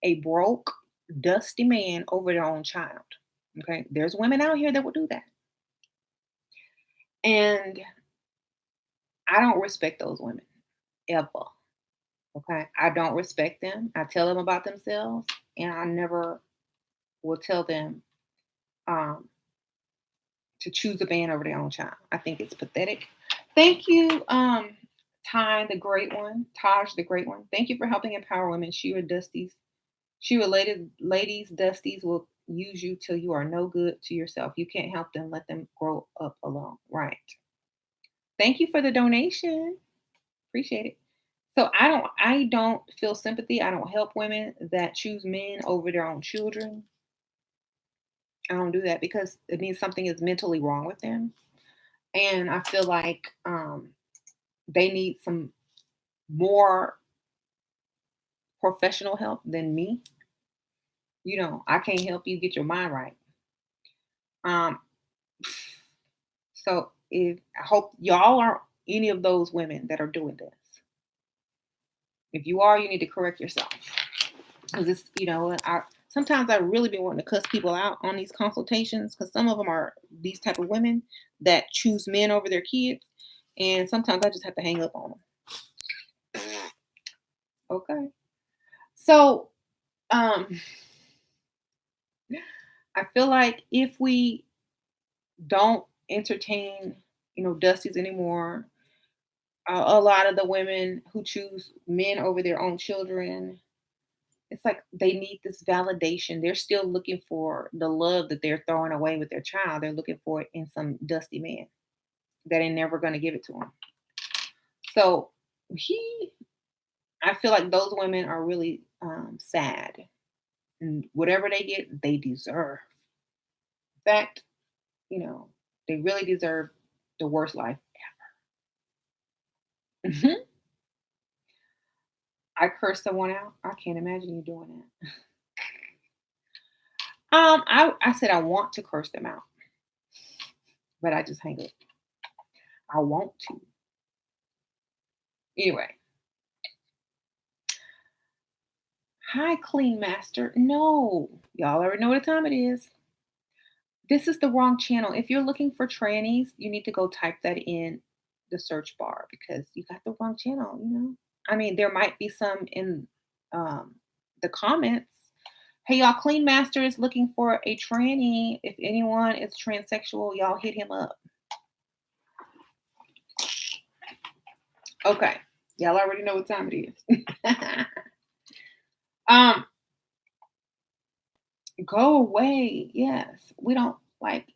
a broke, dusty man over their own child. Okay. There's women out here that will do that. And I don't respect those women ever. Okay. I don't respect them. I tell them about themselves and I never will tell them um, to choose a man over their own child. I think it's pathetic. Thank you, Ty the Great One, Taj the Great One. Thank you for helping empower women. She related ladies, Dusties will use you till you are no good to yourself. You can't help them. Let them grow up alone. Right. Thank you for the donation. Appreciate it. So I don't feel sympathy. I don't help women that choose men over their own children. I don't do that because it means something is mentally wrong with them. And I feel like they need some more professional help than me. I can't help you get your mind right. Um, so if I hope y'all are any of those women that are doing this. If you are, you need to correct yourself because I sometimes I really been wanting to cuss people out on these consultations because some of them are these type of women that choose men over their kids, and sometimes I just have to hang up on them. Okay, so um, I feel like if we don't entertain, Dusties anymore, a lot of the women who choose men over their own children, it's like they need this validation. They're still looking for the love that they're throwing away with their child. They're looking for it in some dusty man that ain't never going to give it to them. So I feel like those women are really sad, and whatever they get, they deserve. In fact, they really deserve the worst life ever. I curse someone out. I can't imagine you doing that. I said I want to curse them out, but I just hang up. I want to. Anyway, hi, Clean Master. No, y'all already know what time it is. This is the wrong channel. If you're looking for trannies, you need to go type that in the search bar because you got the wrong channel. I mean, there might be some in um, the comments. Hey, y'all, Clean Master is looking for a tranny. If anyone is transsexual, y'all hit him up. Okay. Y'all already know what time it is. Go away. Yes. We don't like,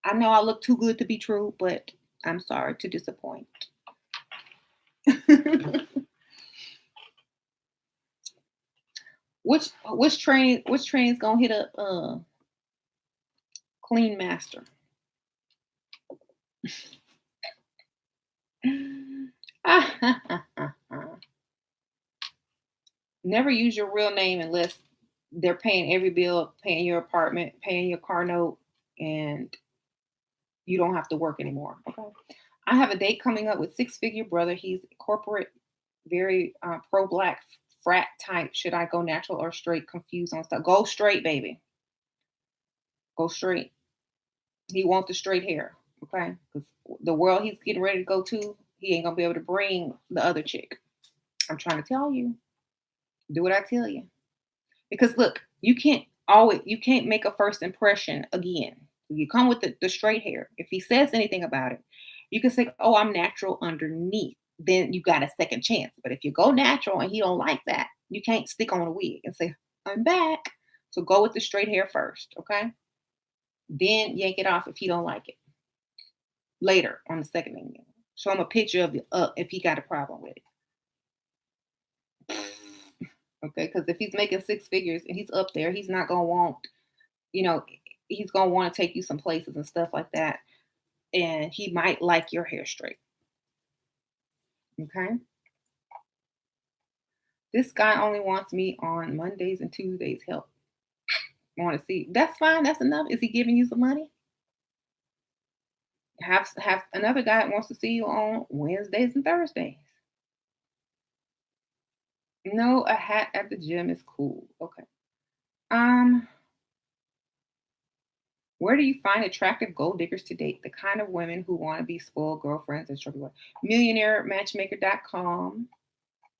I know I look too good to be true, but I'm sorry to disappoint. which train's gonna hit a Clean Master? Never use your real name unless they're paying every bill, paying your apartment, paying your car note, and you don't have to work anymore. Okay. I have a date coming up with six-figure brother. He's corporate, very pro-black frat type. Should I go natural or straight? Confused on stuff. Go straight, baby. Go straight. He wants the straight hair. Okay. Because the world he's getting ready to go to, he ain't gonna be able to bring the other chick. I'm trying to tell you. Do what I tell you. Because look, you can't make a first impression again. You come with the straight hair. If he says anything about it, you can say, "Oh, I'm natural underneath." Then you got a second chance. But if you go natural and he don't like that, you can't stick on a wig and say, "I'm back." So go with the straight hair first, okay? Then yank it off if he don't like it. Later on the second thing, show him a picture of the if he got a problem with it. Okay, because if he's making six figures and he's up there, he's not gonna want, you know, he's gonna want to take you some places and stuff like that. And he might like your hair straight. Okay. This guy only wants me on Mondays and Tuesdays help. I want to see. That's fine. That's enough. Is he giving you some money? Have another guy that wants to see you on Wednesdays and Thursdays. No, a hat at the gym is cool. Okay. Um, where do you find attractive gold diggers to date? The kind of women who want to be spoiled girlfriends and trophy wives. Millionaire matchmaker.com.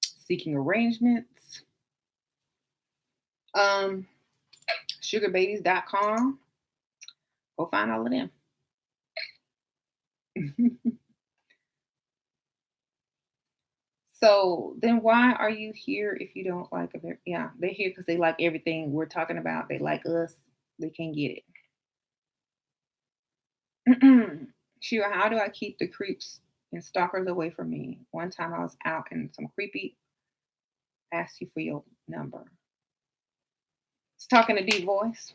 Seeking arrangements. Um, sugarbabies.com. Go find all of them. So then why are you here if you don't like it? Yeah, they're here because they like everything we're talking about. They like us. They can't get it. Sure, how do I keep the creeps and stalkers away from me? One time I was out and some creepy asked you for your number. It's talking a deep voice.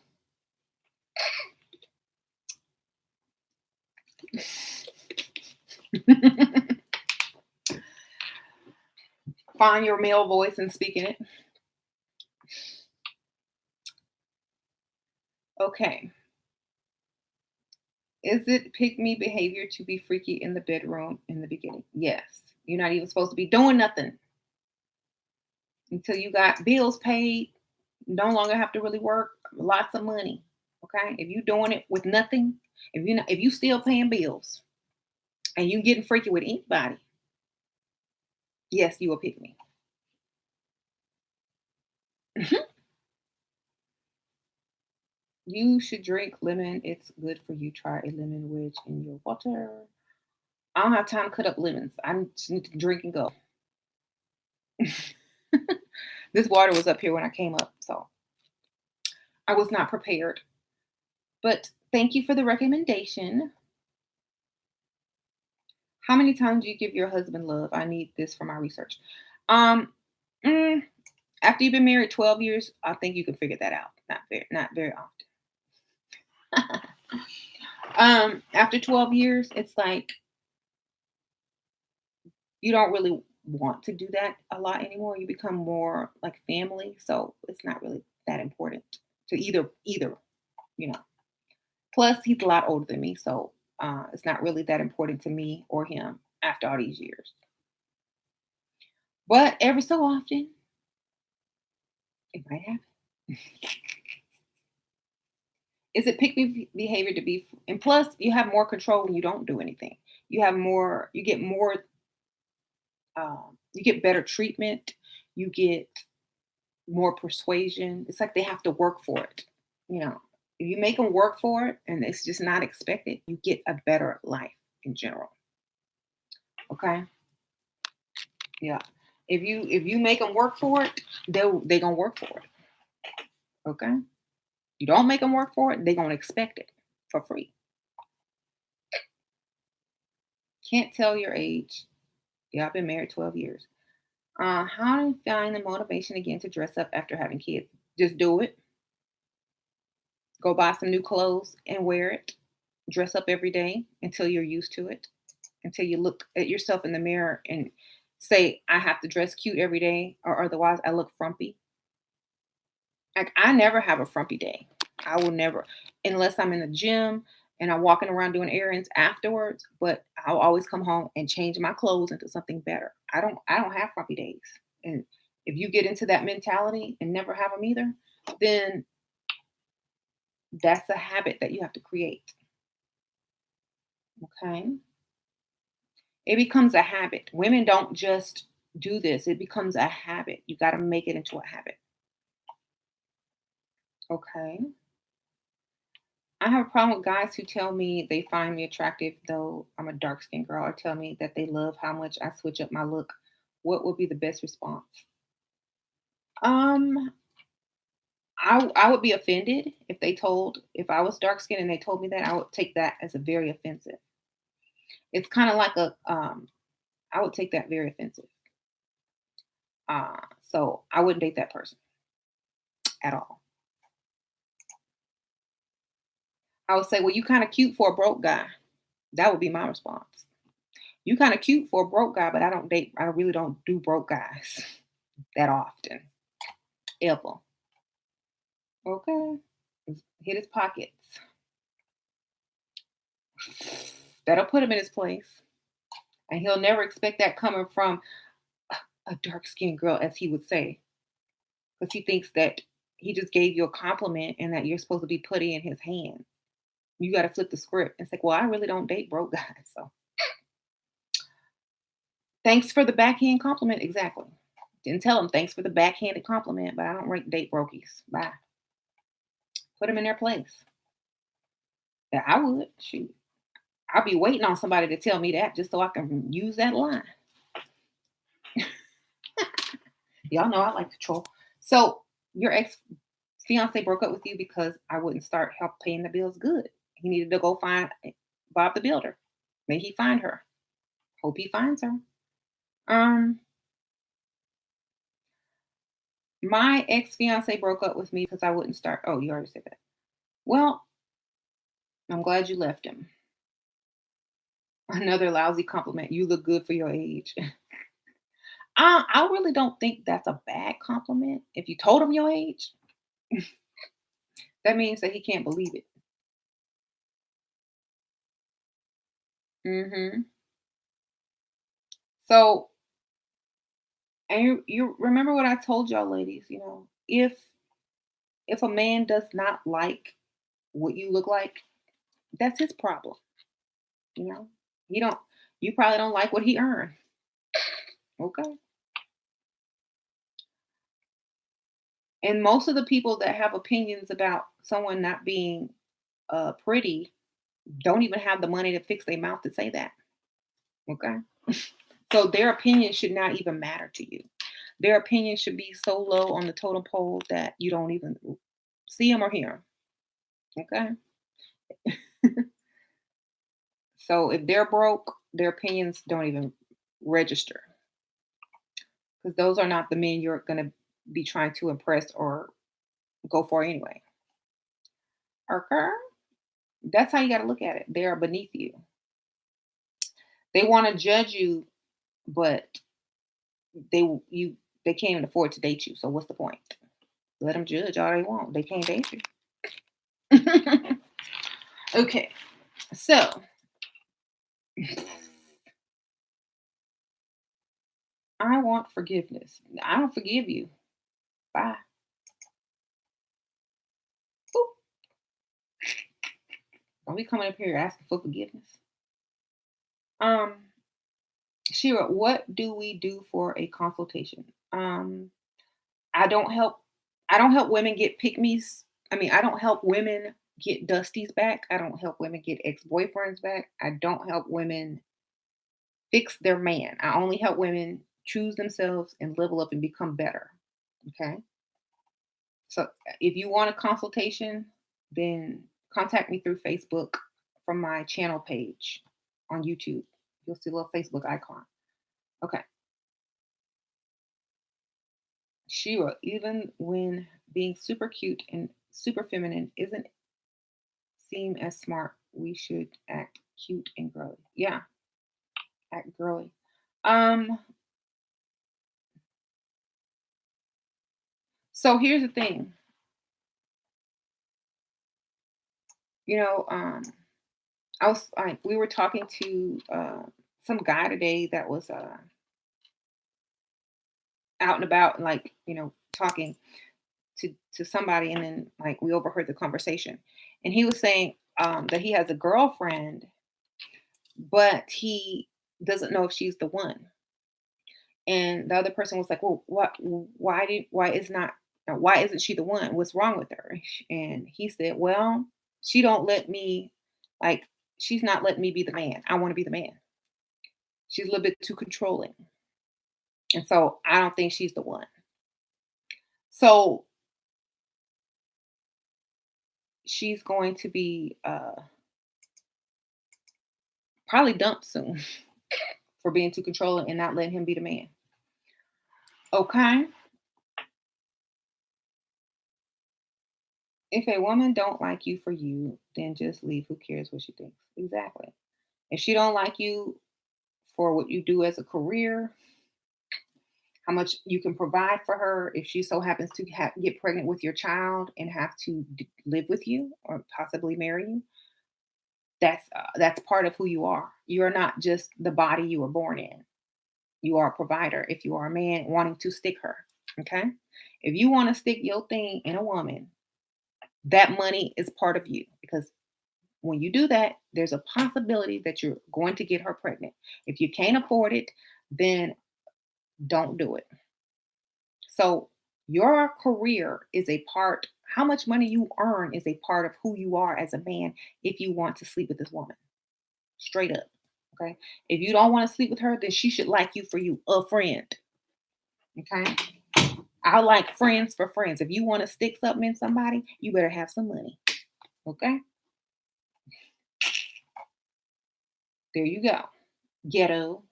Find your male voice and speak in it. Okay. Is it pick me behavior to be freaky in the bedroom in the beginning? Yes. You're not even supposed to be doing nothing until you got bills paid. No longer have to really work. Lots of money. Okay. If you doing it with nothing, if you still paying bills and you getting freaky with anybody, yes, you will pick me. You should drink lemon. It's good for you. Try a lemon wedge in your water. I don't have time to cut up lemons. I just need to drink and go. This water was up here when I came up, so I was not prepared. But thank you for the recommendation. How many times do you give your husband love? I need this for my research. Um, mm, after you've been married 12 years, I think you can figure that out. Not very often. After 12 years, it's like you don't really want to do that a lot anymore. You become more like family, so it's not really that important to either, you know. Plus, he's a lot older than me, so it's not really that important to me or him after all these years. But every so often, it might happen. Is it pick me behavior to be? And plus, you have more control when you don't do anything. You have more. You get more. You get better treatment. You get more persuasion. It's like they have to work for it. You know, if you make them work for it, and it's just not expected, you get a better life in general. Okay. Yeah. If you make them work for it, they gonna work for it. Okay. You don't make them work for it, they gonna expect it for free. Can't tell your age. Yeah, I've been married 12 years. How to find the motivation again to dress up after having kids? Just do it. Go buy some new clothes and wear it. Dress up every day until you're used to it. Until you look at yourself in the mirror and say, I have to dress cute every day, or otherwise I look frumpy. Like I never have a frumpy day. I will never, unless I'm in the gym and I'm walking around doing errands afterwards. But I'll always come home and change my clothes into something better. I don't have frumpy days. And if you get into that mentality and never have them either, then that's a habit that you have to create. Okay, it becomes a habit. Women don't just do this; it becomes a habit. You got to make it into a habit. Okay. I have a problem with guys who tell me they find me attractive, though I'm a dark skinned girl, or tell me that they love how much I switch up my look. What would be the best response? Um, I would be offended if I was dark skinned and they told me that. I would take that as a very offensive. It's kind of like I would take that very offensive. So I wouldn't date that person at all. I would say, well, you kind of cute for a broke guy. That would be my response. You kind of cute for a broke guy, but I really don't do broke guys that often. Ever. Okay. Hit his pockets. That'll put him in his place. And he'll never expect that coming from a dark skinned girl, as he would say, because he thinks that he just gave you a compliment and that you're supposed to be putting in his hand. You got to flip the script and say, well, I really don't date broke guys. So thanks for the backhand compliment. Exactly. Didn't tell him thanks for the backhanded compliment, but I don't date brokies. Bye. Put them in their place. Yeah, I would. Shoot. I'll be waiting on somebody to tell me that just so I can use that line. Y'all know I like to troll. So your ex fiance broke up with you because I wouldn't start help paying the bills good. He needed to go find Bob the Builder. May he find her. Hope he finds her. Um, my ex fiance broke up with me because I wouldn't start. Oh, you already said that. Well, I'm glad you left him. Another lousy compliment. You look good for your age. I really don't think that's a bad compliment. If you told him your age, that means that he can't believe it. Hmm. So, and you remember what I told y'all, ladies? If a man does not like what you look like, that's his problem. You know, you don't. You probably don't like what he earned. Okay. And most of the people that have opinions about someone not being pretty don't even have the money to fix their mouth to say that. Okay. So their opinion should not even matter to you. Their opinion should be so low on the totem pole that you don't even see them or hear them. Okay. So if they're broke, their opinions don't even register because those are not the men you're going to be trying to impress or go for anyway. Okay. That's how you got to look at it. They are beneath you. They want to judge you, but you they can't even afford to date you. So what's the point? Let them judge all they want. They can't date you. Okay. So I want forgiveness. I don't forgive you. Bye. Boop. Don't be coming up here asking for forgiveness. Um, Shira, what do we do for a consultation? I don't help. I don't help women get pygmies. I mean, I don't help women get dusties back. I don't help women get ex boyfriends back. I don't help women fix their man. I only help women choose themselves and level up and become better. Okay. So if you want a consultation, then contact me through Facebook from my channel page on YouTube. You'll see a little Facebook icon. Okay. Shira, even when being super cute and super feminine isn't seem as smart, we should act cute and girly. Yeah, act girly. Um, so here's the thing. You know, I was like, we were talking to some guy today that was out and about, and like, talking to somebody, and then like we overheard the conversation, and he was saying that he has a girlfriend, but he doesn't know if she's the one. And the other person was like, "Well, why isn't she the one? What's wrong with her?" And he said, "Well, she don't let me, like, she's not letting me be the man. I want to be the man. She's a little bit too controlling, and so I don't think she's the one. So she's going to be probably dumped soon for being too controlling and not letting him be the man." Okay. If a woman don't like you for you, then just leave. Who cares what she thinks? Exactly. If she don't like you for what you do as a career, how much you can provide for her, if she so happens to get pregnant with your child and have to live with you or possibly marry you, That's part of who you are. You're not just the body you were born in. You are a provider. If you are a man wanting to stick her, okay? If you want to stick your thing in a woman, that money is part of you because when you do that, there's a possibility that you're going to get her pregnant. If you can't afford it, then don't do it. So your career is a part, how much money you earn is a part of who you are as a man if you want to sleep with this woman. Straight up. Okay. If you don't want to sleep with her, then she should like you for you, a friend. Okay. I like friends for friends. If you want to stick something in somebody, you better have some money. Okay. There you go. Ghetto.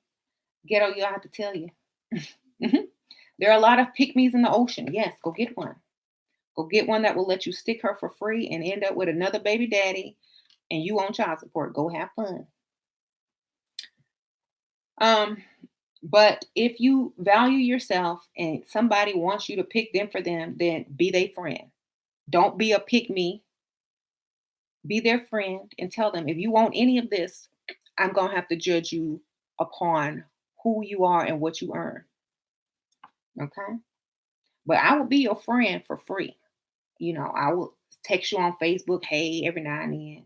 Ghetto, you have to tell you. Mhm. There are a lot of pygmies in the ocean. Yes, go get one. Go get one that will let you stick her for free and end up with another baby daddy and you on child support. Go have fun. Um, but if you value yourself and somebody wants you to pick them for them, then be their friend. Don't be a pick me. Be their friend and tell them if you want any of this, I'm gonna have to judge you upon who you are and what you earn. Okay. But I will be your friend for free. I will text you on Facebook, hey, every now and then.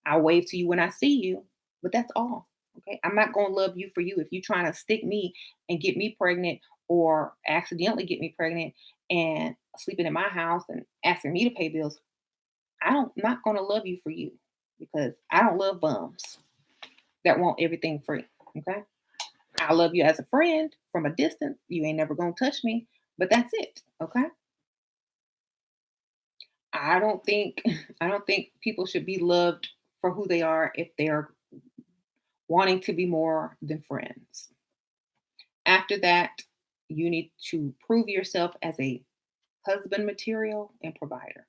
I'll wave to you when I see you, but that's all. Okay. I'm not going to love you for you if you're trying to stick me and get me pregnant or accidentally get me pregnant and sleeping in my house and asking me to pay bills. Not going to love you for you because I don't love bums that want everything free. Okay. I love you as a friend from a distance. You ain't never going to touch me, but that's it. Okay. I don't think I don't think people should be loved for who they are if they're wanting to be more than friends. After that, you need to prove yourself as a husband material and provider.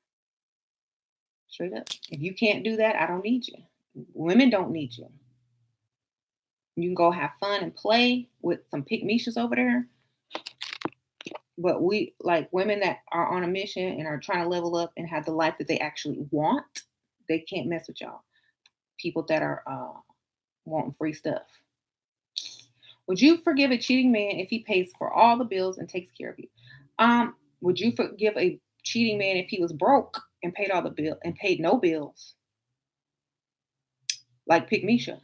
Straight up. If you can't do that, I don't need you. Women don't need you. You can go have fun and play with some pick over there. But we like women that are on a mission and are trying to level up and have the life that they actually want. They can't mess with y'all. People that are wanting free stuff. Would you forgive a cheating man if he pays for all the bills and takes care of you? Would you forgive a cheating man if he was broke and paid all the bill and paid no bills, like Pygmisha?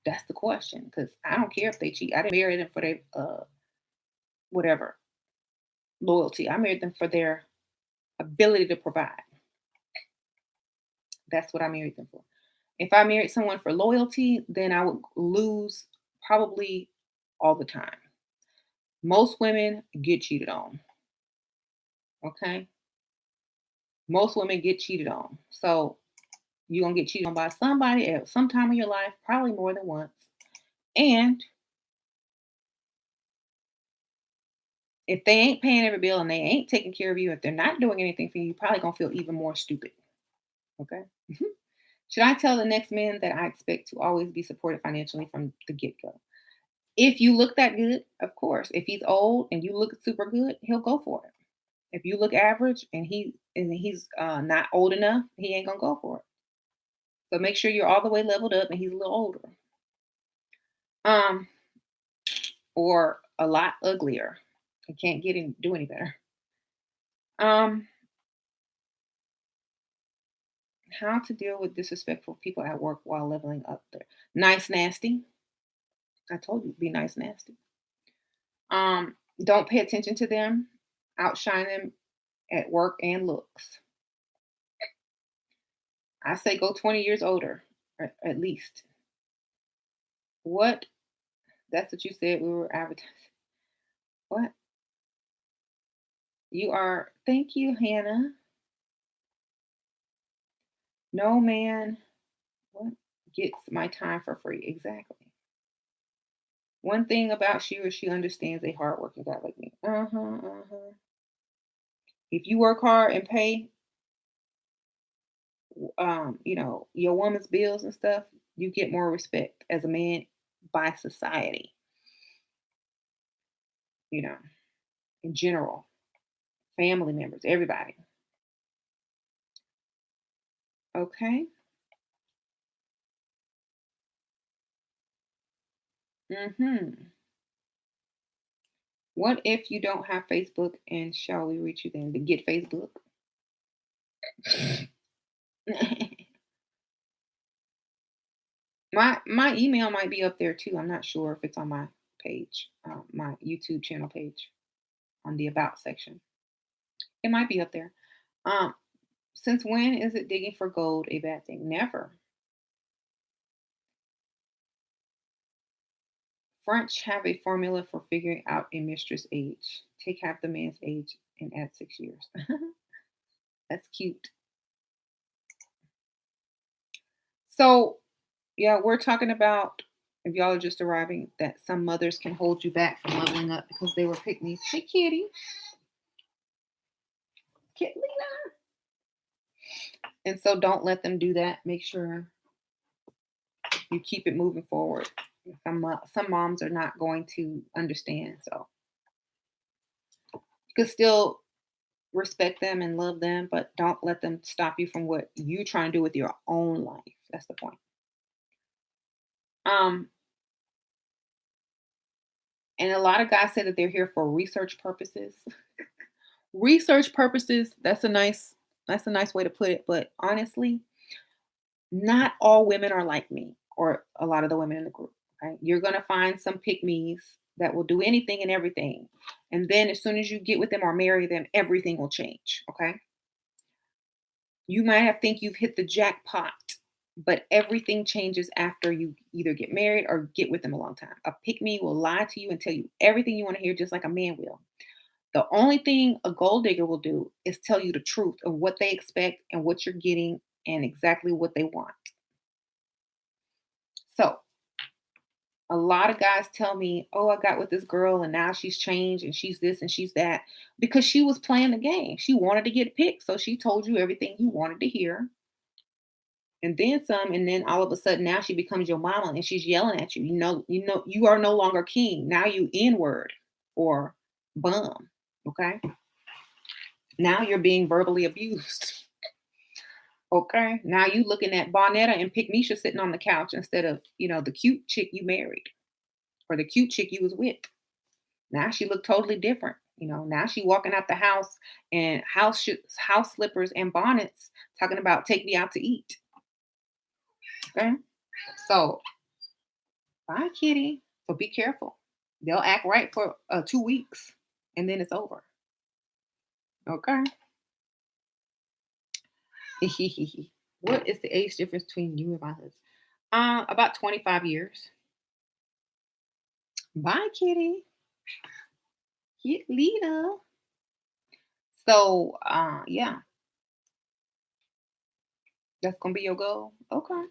That's the question. Because I don't care if they cheat. I didn't marry them for their whatever loyalty. I married them for their ability to provide. That's what I married them for. If I married someone for loyalty, then I would lose probably all the time. Most women get cheated on. Okay. Most women get cheated on. So you're gonna get cheated on by somebody at some time in your life, probably more than once. And if they ain't paying every bill and they ain't taking care of you, if they're not doing anything for you, you're probably gonna feel even more stupid. Okay. Mhm. Should I tell the next man that I expect to always be supported financially from the get go? If you look that good, of course. If he's old and you look super good, he'll go for it. If you look average and he's not old enough, he ain't gonna go for it. So make sure you're all the way leveled up and he's a little older. Um, or a lot uglier. I can't do any better. Um, how to deal with disrespectful people at work while leveling up there. Nice nasty. I told you, be nice nasty. Don't pay attention to them. Outshine them at work and looks. I say go 20 years older, at least. What? That's what you said we were advertising. What? You are, thank you, Hannah. No man, what gets my time for free? Exactly. One thing about she is she understands a hardworking guy like me. Uh-huh. If you work hard and pay, your woman's bills and stuff, you get more respect as a man by society, you know, in general, family members, everybody. Okay. Mhm. What if you don't have Facebook and shall we reach you then to get Facebook? My email might be up there too. I'm not sure if it's on my page, my YouTube channel page on the about section. It might be up there. Um, since when is it digging for gold a bad thing? Never. French have a formula for figuring out a mistress' age. Take half the man's age and add 6 years. That's cute. So, yeah, we're talking about if y'all are just arriving, that some mothers can hold you back from leveling up because they were pygmies. Hey, kitty, Kit Lena. And so, don't let them do that. Make sure you keep it moving forward. Some moms are not going to understand, so you can still respect them and love them, but don't let them stop you from what you trying to do with your own life. That's the point. Um, and a lot of guys say that they're here for research purposes. Research purposes, that's a nice way to put it, but honestly, not all women are like me or a lot of the women in the group. Okay? You're gonna find some pick me's that will do anything and everything. And then as soon as you get with them or marry them, everything will change. Okay. You might have think you've hit the jackpot, but everything changes after you either get married or get with them a long time. A pick me will lie to you and tell you everything you want to hear, just like a man will. The only thing a gold digger will do is tell you the truth of what they expect and what you're getting and exactly what they want. So, a lot of guys tell me, "Oh, I got with this girl and now she's changed and she's this and she's that," because she was playing the game. She wanted to get picked, so she told you everything you wanted to hear and then some, and then all of a sudden now she becomes your mama and she's yelling at you. You know you are no longer king. Now you N-word or bum. Okay? Now you're being verbally abused. Okay. Now you looking at Bonetta and Pick Misha sitting on the couch instead of, the cute chick you married or the cute chick you was with. Now she looked totally different. Now she walking out the house and house slippers and bonnets talking about take me out to eat. Okay. So bye, kitty. So be careful. They'll act right for 2 weeks and then it's over. Okay. What is the age difference between you and my husband? About 25 years. Bye, kitty. Get Lita. So, yeah, that's gonna be your goal. Okay.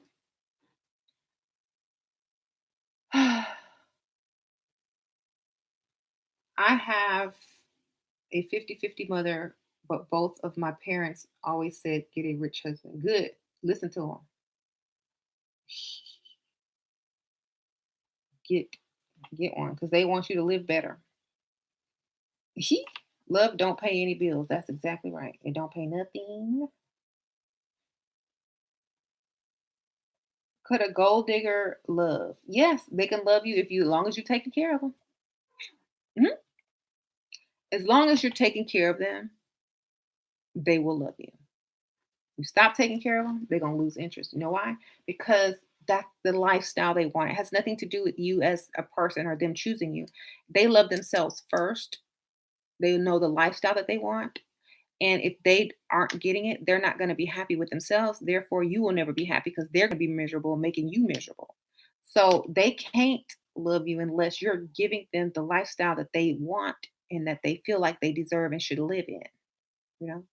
I have a 50-50 mother, but both of my parents always said, get a rich husband. Good. Listen to them. Get get one because they want you to live better. Love don't pay any bills. That's exactly right. It don't pay nothing. Could a gold digger love? Yes, they can love you as long as you're taking care of them. Mhm. As long as you're taking care of them, they will love you. You stop taking care of them, they're gonna lose interest. You know why? Because that's the lifestyle they want. It has nothing to do with you as a person or them choosing you. They love themselves first. They know the lifestyle that they want. And if they aren't getting it, they're not going to be happy with themselves. Therefore, you will never be happy because they're going to be miserable, making you miserable. So they can't love you unless you're giving them the lifestyle that they want and that they feel like they deserve and should live in, you know?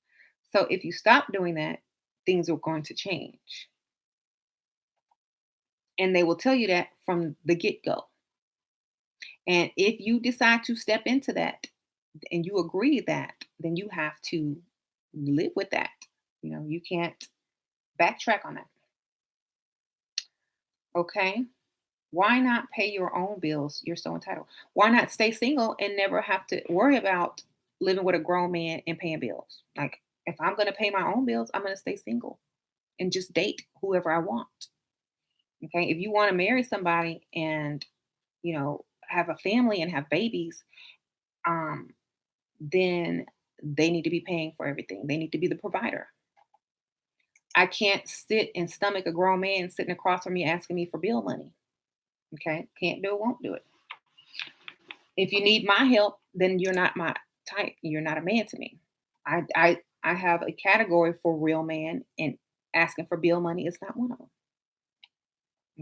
So if you stop doing that, things are going to change. And they will tell you that from the get go. And if you decide to step into that and you agree to that, then you have to live with that. You can't backtrack on that. Okay. Why not pay your own bills? You're so entitled. Why not stay single and never have to worry about living with a grown man and paying bills? Like, if I'm going to pay my own bills, I'm going to stay single. and just date whoever I want. Okay. If you want to marry somebody and, have a family and have babies, um, then they need to be paying for everything. They need to be the provider. I can't sit and stomach a grown man sitting across from me asking me for bill money. Okay. Can't do it, won't do it. If you need my help, then you're not my type. You're not a man to me. I have a category for real man, and asking for bill money is not one of them.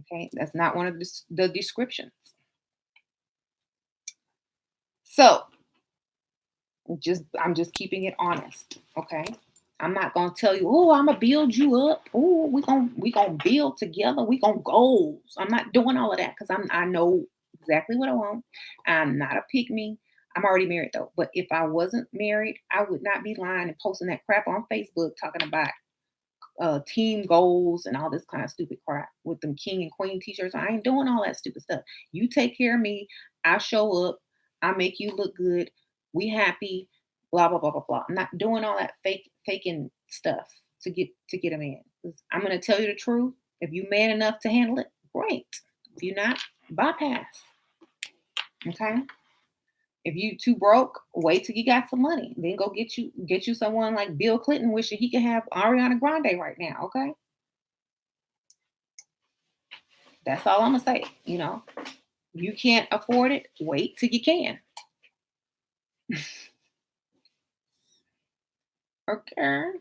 Okay. That's not one of the descriptions. So I'm just keeping it honest. Okay. I'm not gonna tell you, oh, I'm gonna build you up. Oh, we gonna build together. We gonna goals. I'm not doing all of that because I know exactly what I want. I'm not a pygmy. I'm already married though. But if I wasn't married, I would not be lying and posting that crap on Facebook talking about team goals and all this kind of stupid crap with them king and queen t-shirts. I ain't doing all that stupid stuff. You take care of me. I show up. I make you look good. We happy. Blah blah blah blah blah. I'm not doing all that faking stuff to get a man. 'Cause I'm gonna tell you the truth. If you man enough to handle it, great. If you're not, bypass. Okay. If you too broke, wait till you got some money. Then go get you someone like Bill Clinton wishing he could have Ariana Grande right now. Okay. That's all I'm gonna say. You can't afford it, wait till you can. Okay.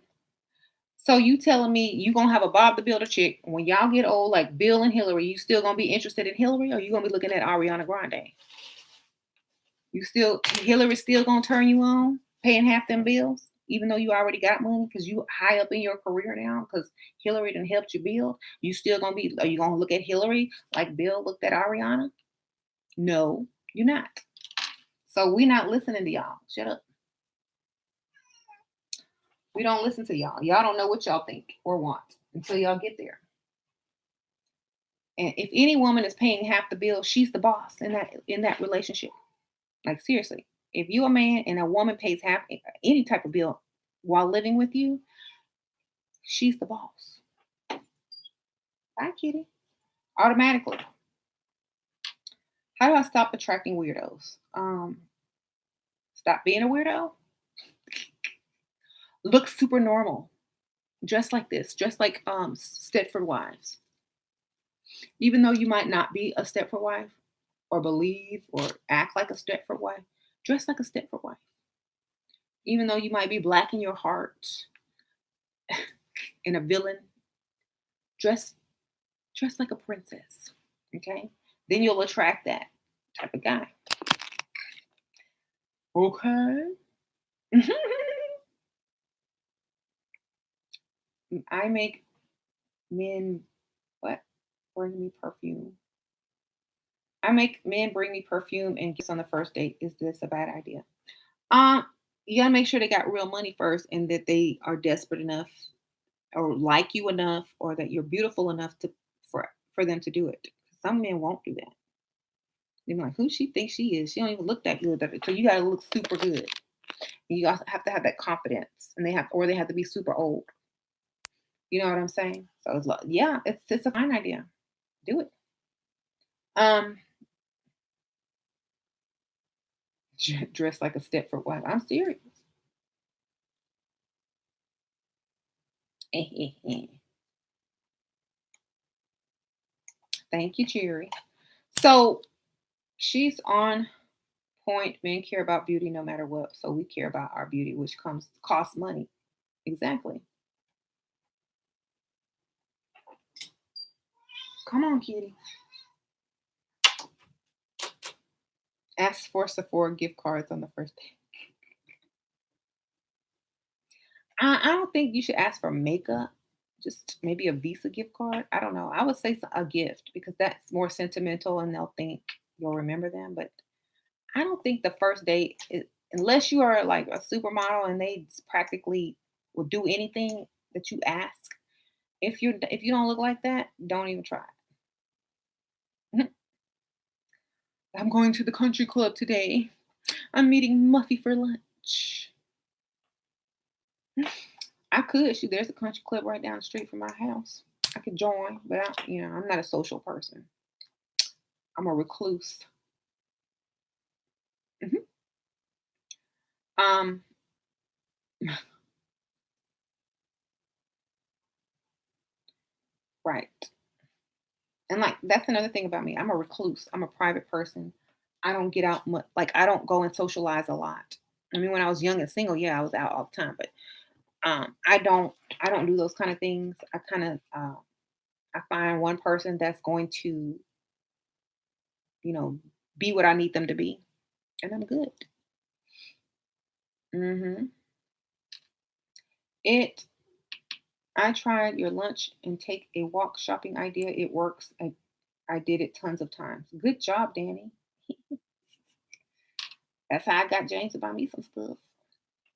So you telling me you gonna have a Bob the Builder chick when y'all get old, like Bill and Hillary, you still gonna be interested in Hillary, or you gonna be looking at Ariana Grande? Hillary still gonna turn you on, paying half them bills, even though you already got money because you high up in your career now, because Hillary done helped you build. Are you gonna look at Hillary like Bill looked at Ariana? No, you're not. So we not listening to y'all. Shut up. We don't listen to y'all. Y'all don't know what y'all think or want until y'all get there. And if any woman is paying half the bill, she's the boss in that relationship. Like seriously, if you a man and a woman pays half any type of bill while living with you, she's the boss. Bye, kitty. Automatically. How do I stop attracting weirdos? Stop being a weirdo. Look super normal. Dress like this. Dress like Stepford wives. Even though you might not be a Stepford wife or believe or act like a Stepford wife, dress like a Stepford wife. Even though you might be black in your heart and a villain, dress like a princess. Okay? Then you'll attract that type of guy. Okay. I make men what? Bring me perfume. I make men bring me perfume and gifts on the first date. Is this a bad idea? Um, you gotta make sure they got real money first and that they are desperate enough or like you enough or that you're beautiful enough for them to do it. Some men won't do that. They're like, who she thinks she is? She don't even look that good. So you gotta look super good. And you also have to have that confidence, and they have to be super old. You know what I'm saying? So it's like, yeah, it's a fine idea. Do it. Um, dress like a Stepford wife. I'm serious. Thank you, Cherry. So she's on point. Men care about beauty no matter what. So we care about our beauty, which costs money. Exactly. Come on, kitty. Ask for Sephora gift cards on the first day. I don't think you should ask for makeup. Just maybe a Visa gift card. I don't know. I would say a gift because that's more sentimental and they'll think you'll remember them. But I don't think the first date, unless you are like a supermodel and they practically will do anything that you ask. If you don't look like that, don't even try. I'm going to the country club today. I'm meeting Muffy for lunch. I could. Shoot, there's a country club right down the street from my house. I could join, but I'm not a social person. I'm a recluse. Mhm. Um, right. And like that's another thing about me. I'm a recluse. I'm a private person. I don't get out much. Like I don't go and socialize a lot. I mean, when I was young and single, yeah, I was out all the time. But I don't do those kind of things. I find one person that's going to you know be what I need them to be, and I'm good. Hmm. It. I tried your lunch and take a walk shopping idea. It works. I did it tons of times. Good job, Danny. That's how I got James to buy me some stuff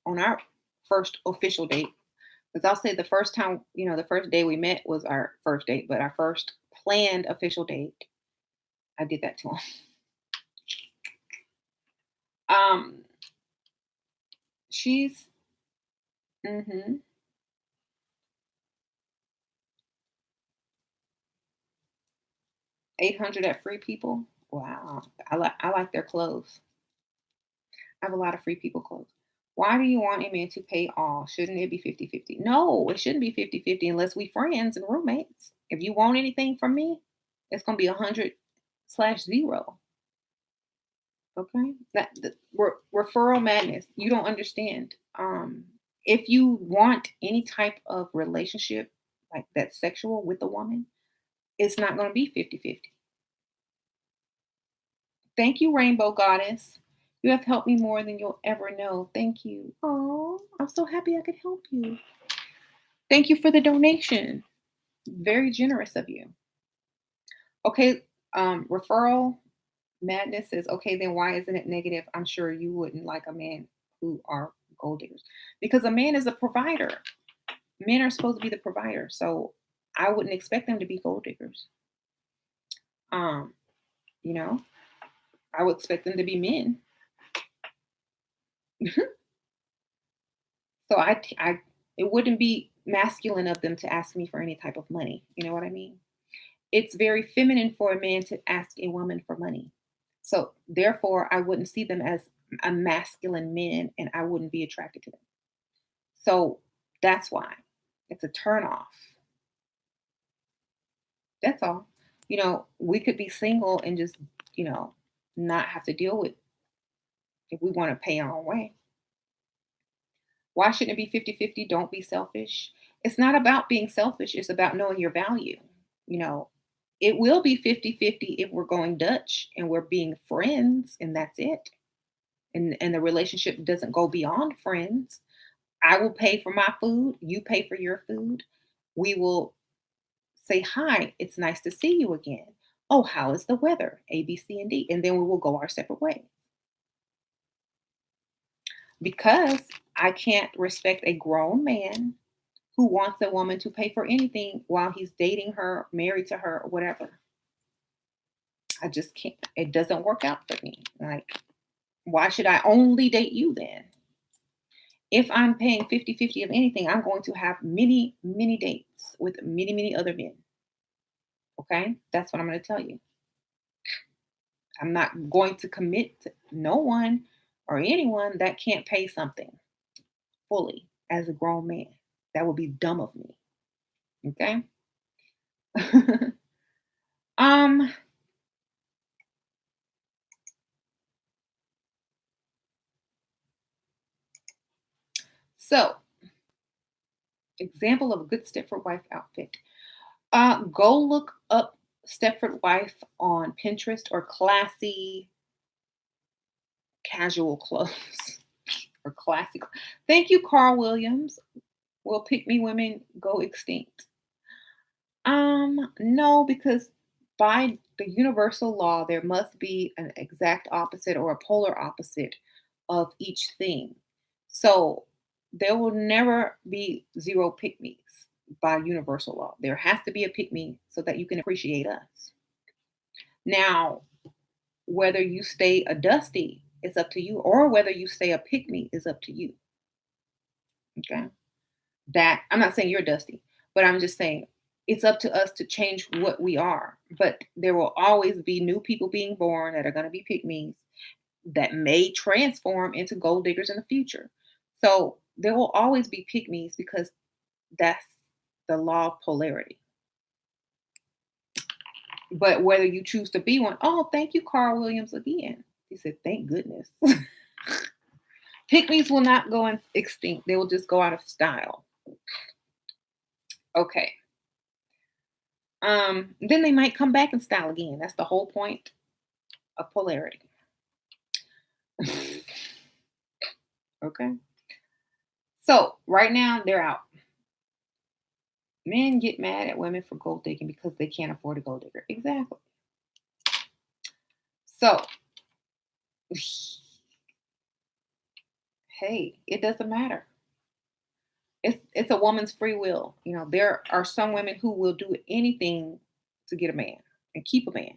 on our first official date. Because I'll say the first time, the first day we met was our first date, but our first planned official date, I did that to him. Um, she's hmm 800 at Free People. Wow, I like their clothes. I have a lot of Free People clothes. Why do you want a man to pay all? Shouldn't it be 50-50? No, it shouldn't be 50-50 unless we friends and roommates. If you want anything from me, it's gonna be 100/0. Okay, referral madness. You don't understand. If you want any type of relationship like that, sexual with a woman, it's not going to be 50-50. Thank you, Rainbow Goddess. You have helped me more than you'll ever know. Thank you. Oh, I'm so happy I could help you. Thank you for the donation. Very generous of you. Okay, referral madness is okay, then why isn't it negative? I'm sure you wouldn't like a man who are gold diggers because a man is a provider. Men are supposed to be the provider, so I wouldn't expect them to be gold diggers. Um, you know, I would expect them to be men. So it wouldn't be masculine of them to ask me for any type of money. You know what I mean? It's very feminine for a man to ask a woman for money. So therefore, I wouldn't see them as a masculine men, and I wouldn't be attracted to them. So that's why it's a turn off. That's all. We could be single and just, you know, not have to deal with if we want to pay our own way. Why shouldn't it be 50-50? Don't be selfish. It's not about being selfish, it's about knowing your value. You know, it will be 50-50 if we're going Dutch and we're being friends and that's it. And the relationship doesn't go beyond friends. I will pay for my food, you pay for your food. We will say hi, it's nice to see you again. Oh, how is the weather? A, B, C, and D. And then we will go our separate ways. Because I can't respect a grown man who wants a woman to pay for anything while he's dating her, married to her, or whatever. I just can't. It doesn't work out for me. Like, why should I only date you then? If I'm paying 50-50 of anything, I'm going to have many, many dates with many, many other men. Okay? That's what I'm going to tell you. I'm not going to commit to no one or anyone that can't pay something fully as a grown man. That would be dumb of me. Okay? um, so example of a good Stepford wife outfit. Go look up Stepford wife on Pinterest or classy casual clothes or classic. Thank you, Carl Williams. Will pick me women go extinct? No, because by the universal law, there must be an exact opposite or a polar opposite of each thing. So there will never be zero pygmies by universal law. There has to be a pygmy so that you can appreciate us. Now, whether you stay a dusty is up to you, or whether you stay a pygmy is up to you. Okay. That I'm not saying you're dusty, but I'm just saying it's up to us to change what we are. But there will always be new people being born that are going to be pygmies that may transform into gold diggers in the future. So there will always be pygmies because that's the law of polarity. But whether you choose to be one, oh, thank you, Carl Williams again. He said, thank goodness. Pygmies will not go extinct. They will just go out of style. Okay. Then they might come back in style again. That's the whole point of polarity. Okay. So right now they're out. Men get mad at women for gold digging because they can't afford a gold digger. Exactly. So hey, it doesn't matter. It's a woman's free will. You know, there are some women who will do anything to get a man and keep a man.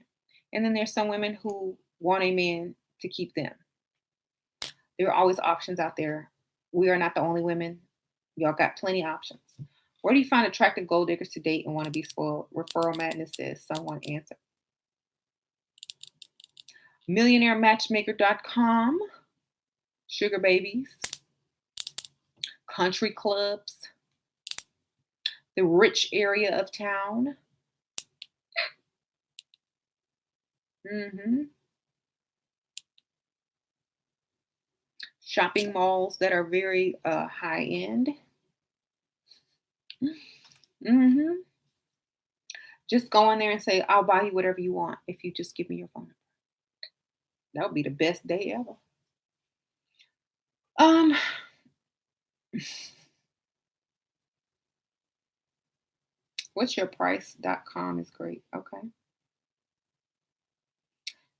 And then there's some women who want a man to keep them. There are always options out there. We are not the only women. Y'all got plenty of options. Where do you find attractive gold diggers to date and want to be spoiled? Referral Madness says someone answer. MillionaireMatchmaker.com, sugar babies, country clubs, the rich area of town. hmm Shopping malls that are very high end. hmm Just go in there and say, I'll buy you whatever you want if you just give me your phone number. That would be the best day ever. Um, what's your price.com is great. Okay.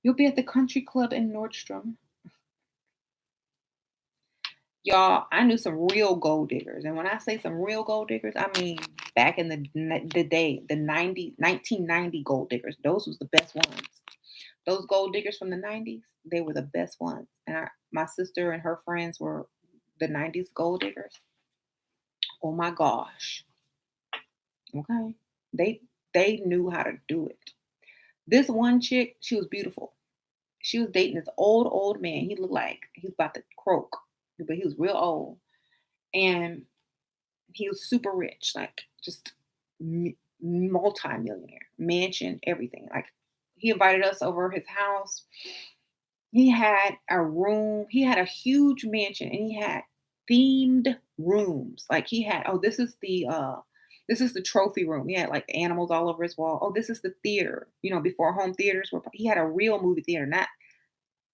You'll be at the country club in Nordstrom. Y'all, I knew some real gold diggers. And when I say some real gold diggers, I mean back in the day, the 1990 gold diggers. Those was the best ones. Those gold diggers from the 90s, they were the best ones. And my sister and her friends were the 90s gold diggers. Oh my gosh. Okay. They they knew how to do it. This one chick, she was beautiful. She was dating this old man. He looked like he was about to croak, but he was real old. And he was super rich, like just multi-millionaire, mansion, everything. Like he invited us over his house. He had a room. He had a huge mansion, and he had themed rooms. Like he had, oh, this is the trophy room. He had like animals all over his wall. Oh, this is the theater. You know, before home theaters were. He had a real movie theater, not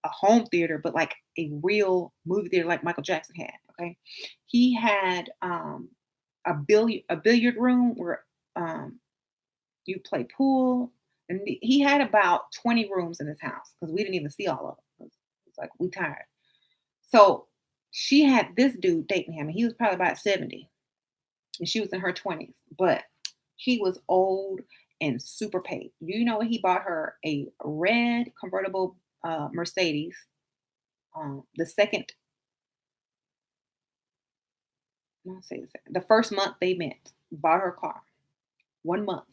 a home theater, but like a real movie theater, like Michael Jackson had. Okay, he had a billiard room where um, you play pool, and he had about 20 rooms in his house because we didn't even see all of them. It's like we tired. So she had this dude dating him, and he was probably about 70, and she was in her 20s, but he was old and super paid. You know what? He bought her a red convertible Mercedes. The second, I'll say the first month they met, bought her a car. 1 month.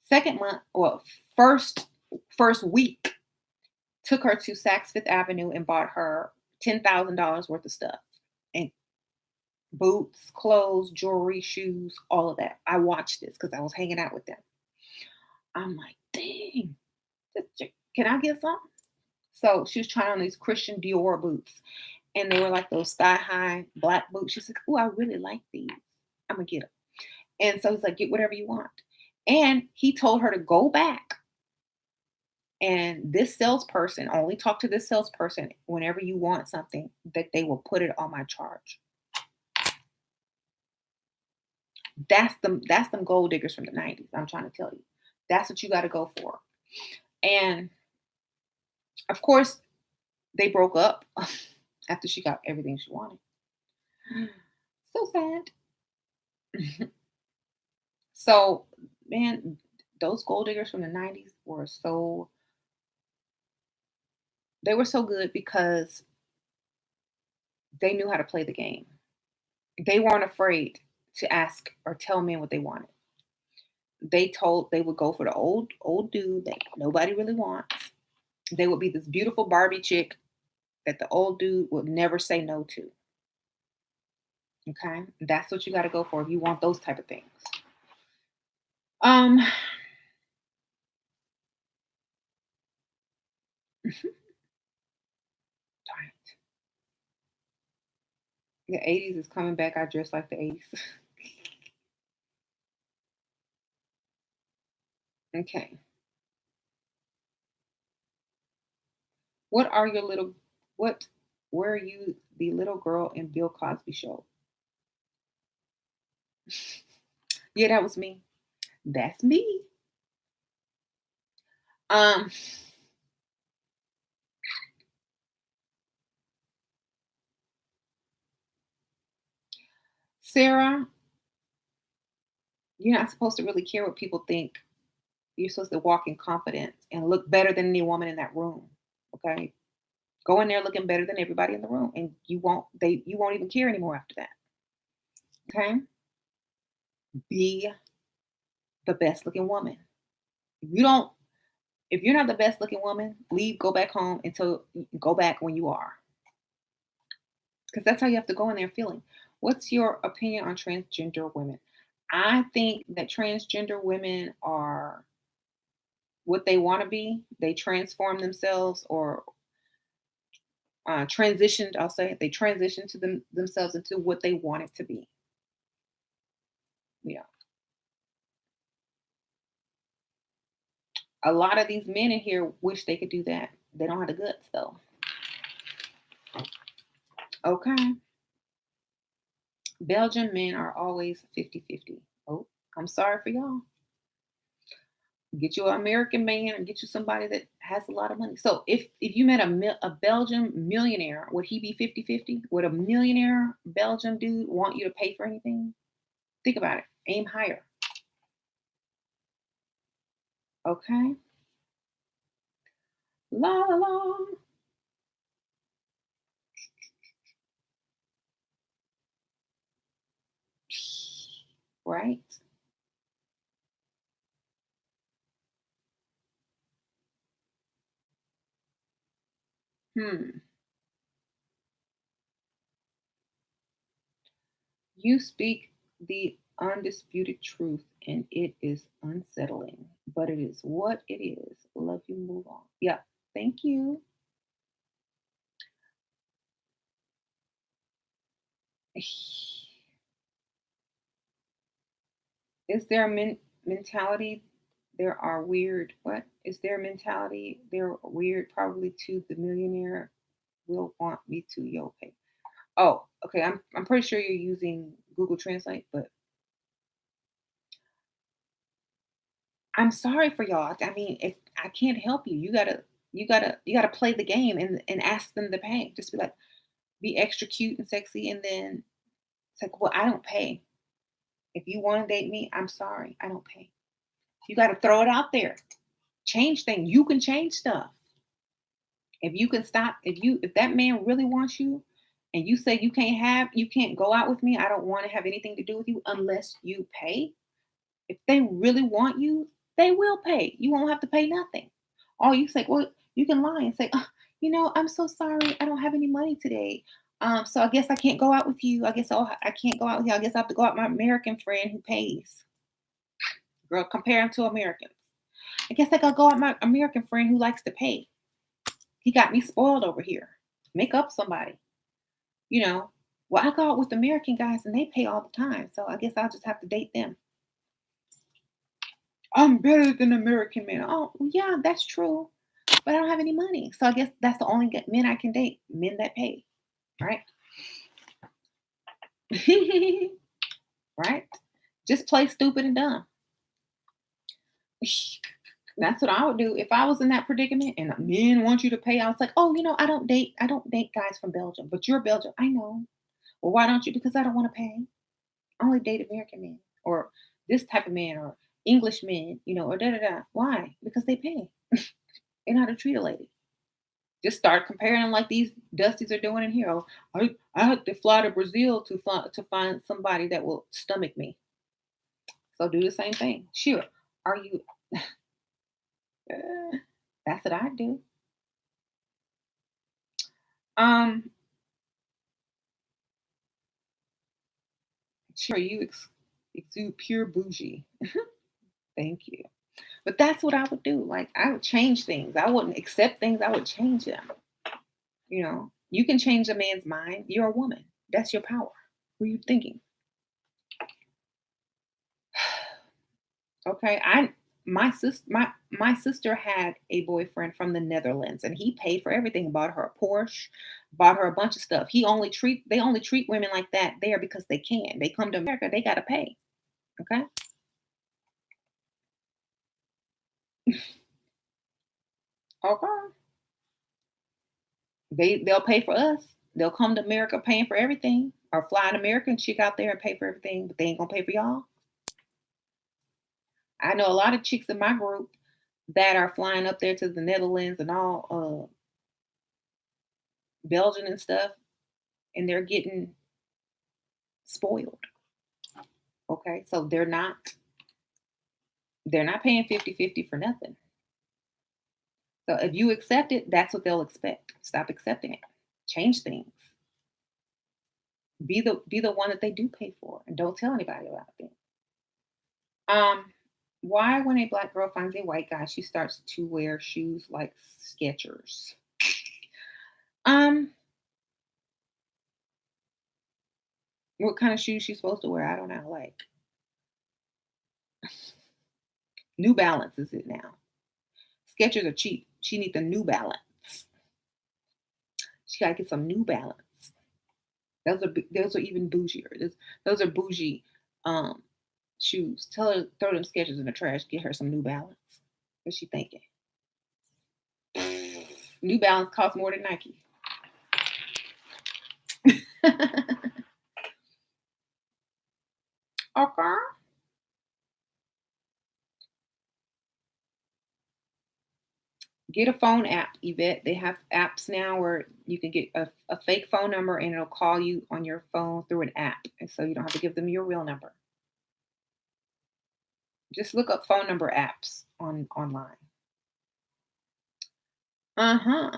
Second month, well, first week, took her to Saks Fifth Avenue and bought her $10,000 worth of stuff and boots, clothes, jewelry, shoes, all of that. I watched this because I was hanging out with them. I'm like, dang, can I get some? So she was trying on these Christian Dior boots, and they were like those thigh high black boots. She's like, oh, I really like these. I'm gonna get them. And so he's like, get whatever you want. And he told her to go back. And this salesperson, only talk to this salesperson whenever you want something, that they will put it on my charge. That's them gold diggers from the 90s. I'm trying to tell you. That's what you got to go for. And of course, they broke up after she got everything she wanted. So sad. So, man, those gold diggers from the 90s they were so good because they knew how to play the game. They weren't afraid. to ask or tell men what they wanted. They would go for the old dude that nobody really wants. They would be this beautiful Barbie chick that the old dude would never say no to. Okay, that's what you got to go for if you want those type of things. Um, darn it. The '80s is coming back. I dress like the '80s. Okay, what are your little what? Were you the little girl in Bill Cosby show? Yeah, that was me. That's me. Um, Sarah, you're not supposed to really care what people think. You're supposed to walk in confidence and look better than any woman in that room. Okay, go in there looking better than everybody in the room, and you won't even care anymore after that. Okay, be the best looking woman. If you don't, if you're not the best looking woman, leave. Go back home until go back when you are, because that's how you have to go in there feeling. What's your opinion on transgender women? I think that transgender women are what they want to be. They transform themselves or transitioned. I'll say they transitioned themselves into what they want it to be. Yeah, a lot of these men in here wish they could do that. They don't have the guts though. Okay, Belgian men are always 50-50. Oh, I'm sorry for y'all. Get you an American man or get you somebody that has a lot of money. So if you met a Belgian millionaire, would he be 50-50? Would a millionaire Belgian dude want you to pay for anything? Think about it. Aim higher. Okay. La la la. Right? Hmm. You speak the undisputed truth and it is unsettling, but it is what it is. Love you, move on. Yeah. Thank you. Is there a mentality? There are weird. What is their mentality? They're weird. Probably to the millionaire will want me to yo pay. Oh, okay. I'm pretty sure you're using Google Translate, but I'm sorry for y'all. I mean, if I can't help you, you gotta play the game and ask them to pay. Just be like, be extra cute and sexy, and then it's like, well, I don't pay. If you want to date me, I'm sorry, I don't pay. You got to throw it out there. Change things. You can change stuff. If you can stop, if that man really wants you, and you say you can't go out with me. I don't want to have anything to do with you unless you pay. If they really want you, they will pay. You won't have to pay nothing. Or you say, well, you can lie and say, "Oh, I'm so sorry. I don't have any money today. So I guess I can't go out with you. I guess I can't go out with you. I guess I have to go out with my American friend who pays." Girl, compare him to Americans. I guess I gotta go out with my American friend who likes to pay. He got me spoiled over here. Make up somebody, you know. Well, I go out with American guys and they pay all the time. So I guess I'll just have to date them. I'm better than American men. Oh, yeah, that's true. But I don't have any money. So I guess that's the only men I can date, men that pay. Right? Right? Just play stupid and dumb. That's what I would do if I was in that predicament and men want you to pay. I was like, oh, I don't date guys from Belgium, but you're Belgium. I know. Well, why don't you? Because I don't want to pay. I only date American men or this type of man or English men, or da da da. Why? Because they pay. They know how to treat a lady. Just start comparing them like these Dusties are doing in here. Oh, I had to fly to Brazil to find somebody that will stomach me. So do the same thing. Sure. Are you? Uh, that's what I do. Um, sure. You exude pure bougie. Thank you. But that's what I would do. Like I would change things. I wouldn't accept things. I would change them. You can change a man's mind. You're a woman. That's your power. What are you thinking? Okay, my sister had a boyfriend from the Netherlands, and he paid for everything. Bought her a Porsche, bought her a bunch of stuff. They only treat women like that there because they can. They come to America, they gotta pay. Okay, okay. They'll pay for us. They'll come to America paying for everything, or fly an American chick out there and pay for everything, but they ain't gonna pay for y'all. I know a lot of chicks in my group that are flying up there to the Netherlands and all Belgium and stuff, and they're getting spoiled. Okay, so they're not paying 50-50 for nothing. So if you accept it, that's what they'll expect. Stop accepting it. Change things. Be the one that they do pay for, and don't tell anybody about it. Um, why when a black girl finds a white guy, she starts to wear shoes like Skechers? Um, what kind of shoes she's supposed to wear? I don't know. Like New Balance is it now? Skechers are cheap. She needs the New Balance. She gotta get some New Balance. Those are even bougier. Those are bougie um shoes. Tell her throw them Skechers in the trash. Get her some New Balance. What's she thinking? New Balance costs more than Nike. Okay. Get a phone app, Yvette. They have apps now where you can get a fake phone number and it'll call you on your phone through an app. And so you don't have to give them your real number. Just look up phone number apps online. Uh-huh.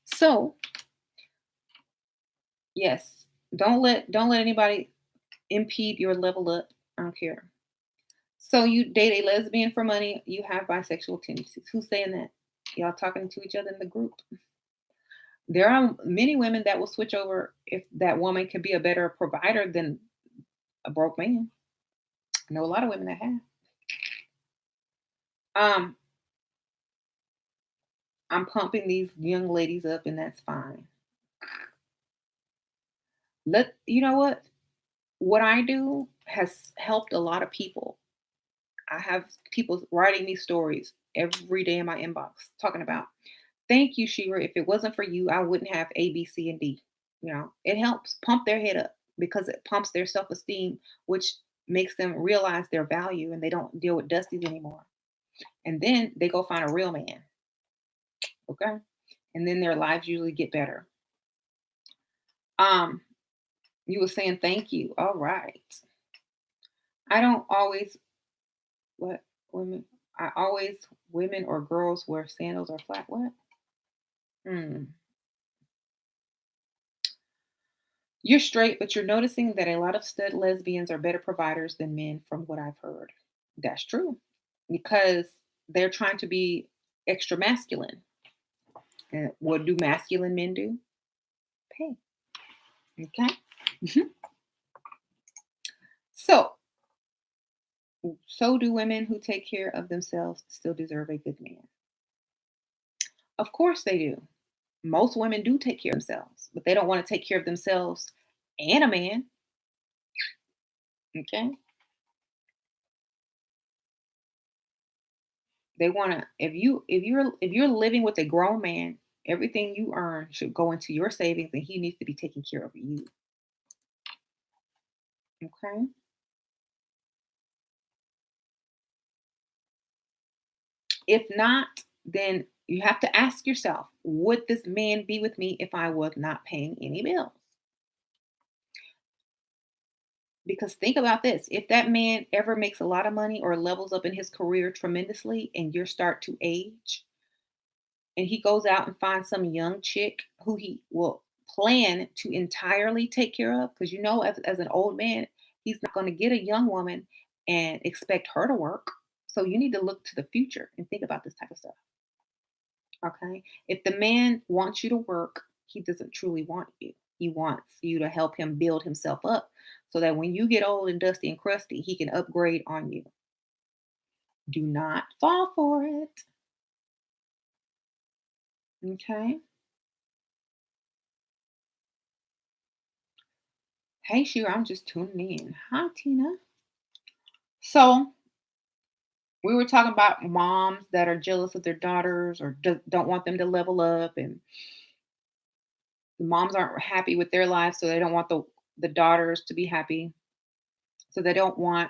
So yes, don't let anybody impede your level up. I don't care. So you date a lesbian for money, you have bisexual tendencies. Who's saying that? Y'all talking to each other in the group. There are many women that will switch over if that woman can be a better provider than a broke man. I know a lot of women that have. Um, I'm pumping these young ladies up, and that's fine. Let you know what I do has helped a lot of people. I have people writing me stories every day in my inbox talking about, thank you, Shira. If it wasn't for you, I wouldn't have A, B, C, and D. It helps pump their head up because it pumps their self esteem, which makes them realize their value and they don't deal with dusties anymore. And then they go find a real man. Okay. And then their lives usually get better. Um, you were saying thank you. All right. I don't always what women I always women or girls wear sandals or flat what? Hmm. You're straight, but you're noticing that a lot of stud lesbians are better providers than men from what I've heard. That's true. Because they're trying to be extra masculine. And what do masculine men do? Pay. Okay. Mhm. So, so do women who take care of themselves still deserve a good man? Of course they do. Most women do take care of themselves, but they don't want to take care of themselves and a man. Okay. They want to if you're living with a grown man, everything you earn should go into your savings and he needs to be taking care of you. Okay? If not, then You have to ask yourself, would this man be with me if I was not paying any bills? Because think about this, if that man ever makes a lot of money or levels up in his career tremendously and you start to age and he goes out and finds some young chick who he will plan to entirely take care of, because as an old man, he's not going to get a young woman and expect her to work. So you need to look to the future and think about this type of stuff. Okay. If the man wants you to work, he doesn't truly want you. He wants you to help him build himself up so that when you get old and dusty and crusty, he can upgrade on you. Do not fall for it. Okay. Hey, Shira, I'm just tuning in. Hi, Tina. So, we were talking about moms that are jealous of their daughters or don't want them to level up, and the moms aren't happy with their lives, so they don't want the daughters to be happy. So they don't want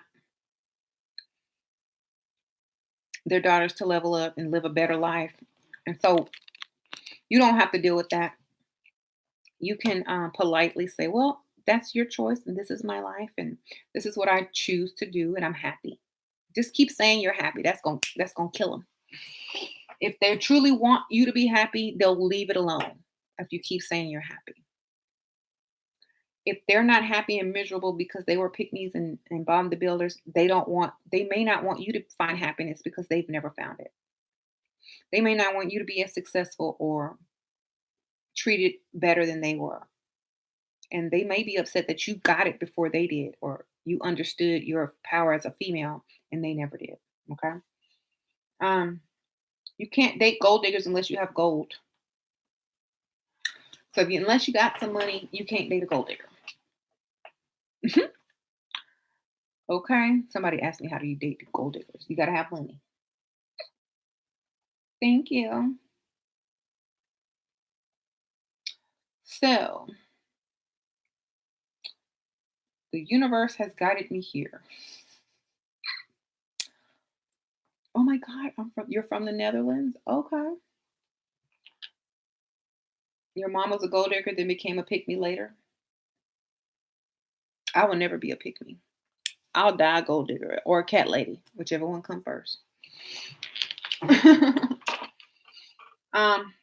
their daughters to level up and live a better life. And so you don't have to deal with that. You can politely say, well, that's your choice, and this is my life, and this is what I choose to do, and I'm happy. Just keep saying you're happy. That's gonna kill them. If they truly want you to be happy, they'll leave it alone. If you keep saying you're happy, if they're not happy and miserable because they were pygmies and bombed the builders, they may not want you to find happiness because they've never found it. They may not want you to be as successful or treated better than they were. And they may be upset that you got it before they did, or you understood your power as a female and they never did. Okay. Um, you can't date gold diggers unless you have gold. So unless you got some money, you can't date a gold digger. Okay. Somebody asked me, how do you date the gold diggers? You gotta have money. Thank you. So the universe has guided me here. Oh my God, you're from the Netherlands? Okay. Your mom was a gold digger, then became a pick me later. I will never be a pick me. I'll die a gold digger or a cat lady, whichever one come first. um,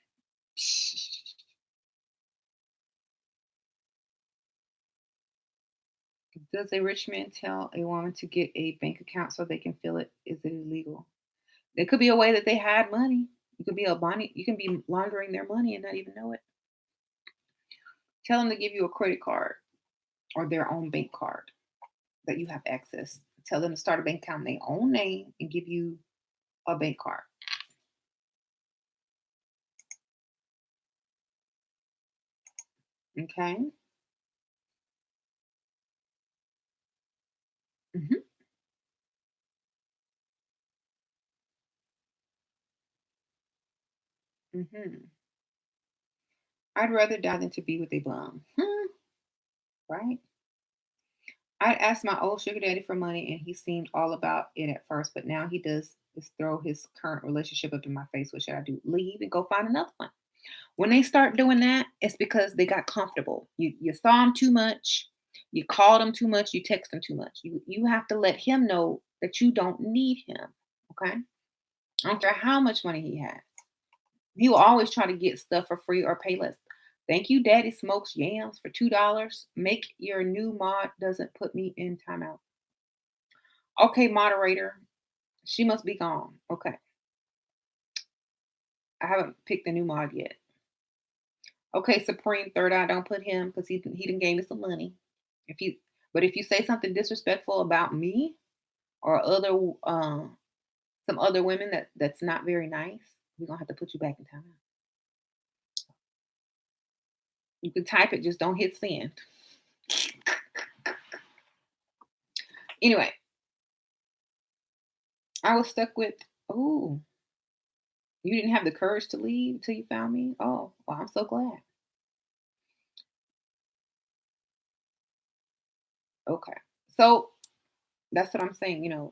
does a rich man tell a woman to get a bank account so they can fill it? Is it illegal? It could be a way that they hide money. You could be a bonnie. You can be laundering their money and not even know it. Tell them to give you a credit card or their own bank card that you have access. Tell them to start a bank account in their own name and give you a bank card. Okay. Hmm. Hmm. I'd rather die than to be with a bum. Right? I'd asked my old sugar daddy for money and he seemed all about it at first, but now he does is throw his current relationship up in my face. What should I do? Leave and go find another one. When they start doing that, it's because they got comfortable. You saw him too much, you called him too much, you text him too much. You have to let him know that you don't need him. Okay. I don't care how much money he has. He will always try to get stuff for free or pay less. Thank you, Daddy smokes yams for $2. Make your new mod doesn't put me in timeout. Okay, moderator. She must be gone. Okay. I haven't picked a new mod yet. Okay, Supreme Third Eye, don't put him because he didn't gave me some money. If you but if you say something disrespectful about me or other some other women that's not very nice, we're gonna have to put you back in timeout. You can type it, just don't hit send. Anyway, I was stuck with, oh, you didn't have the courage to leave until you found me. Oh, well, I'm so glad. Okay. So that's what I'm saying,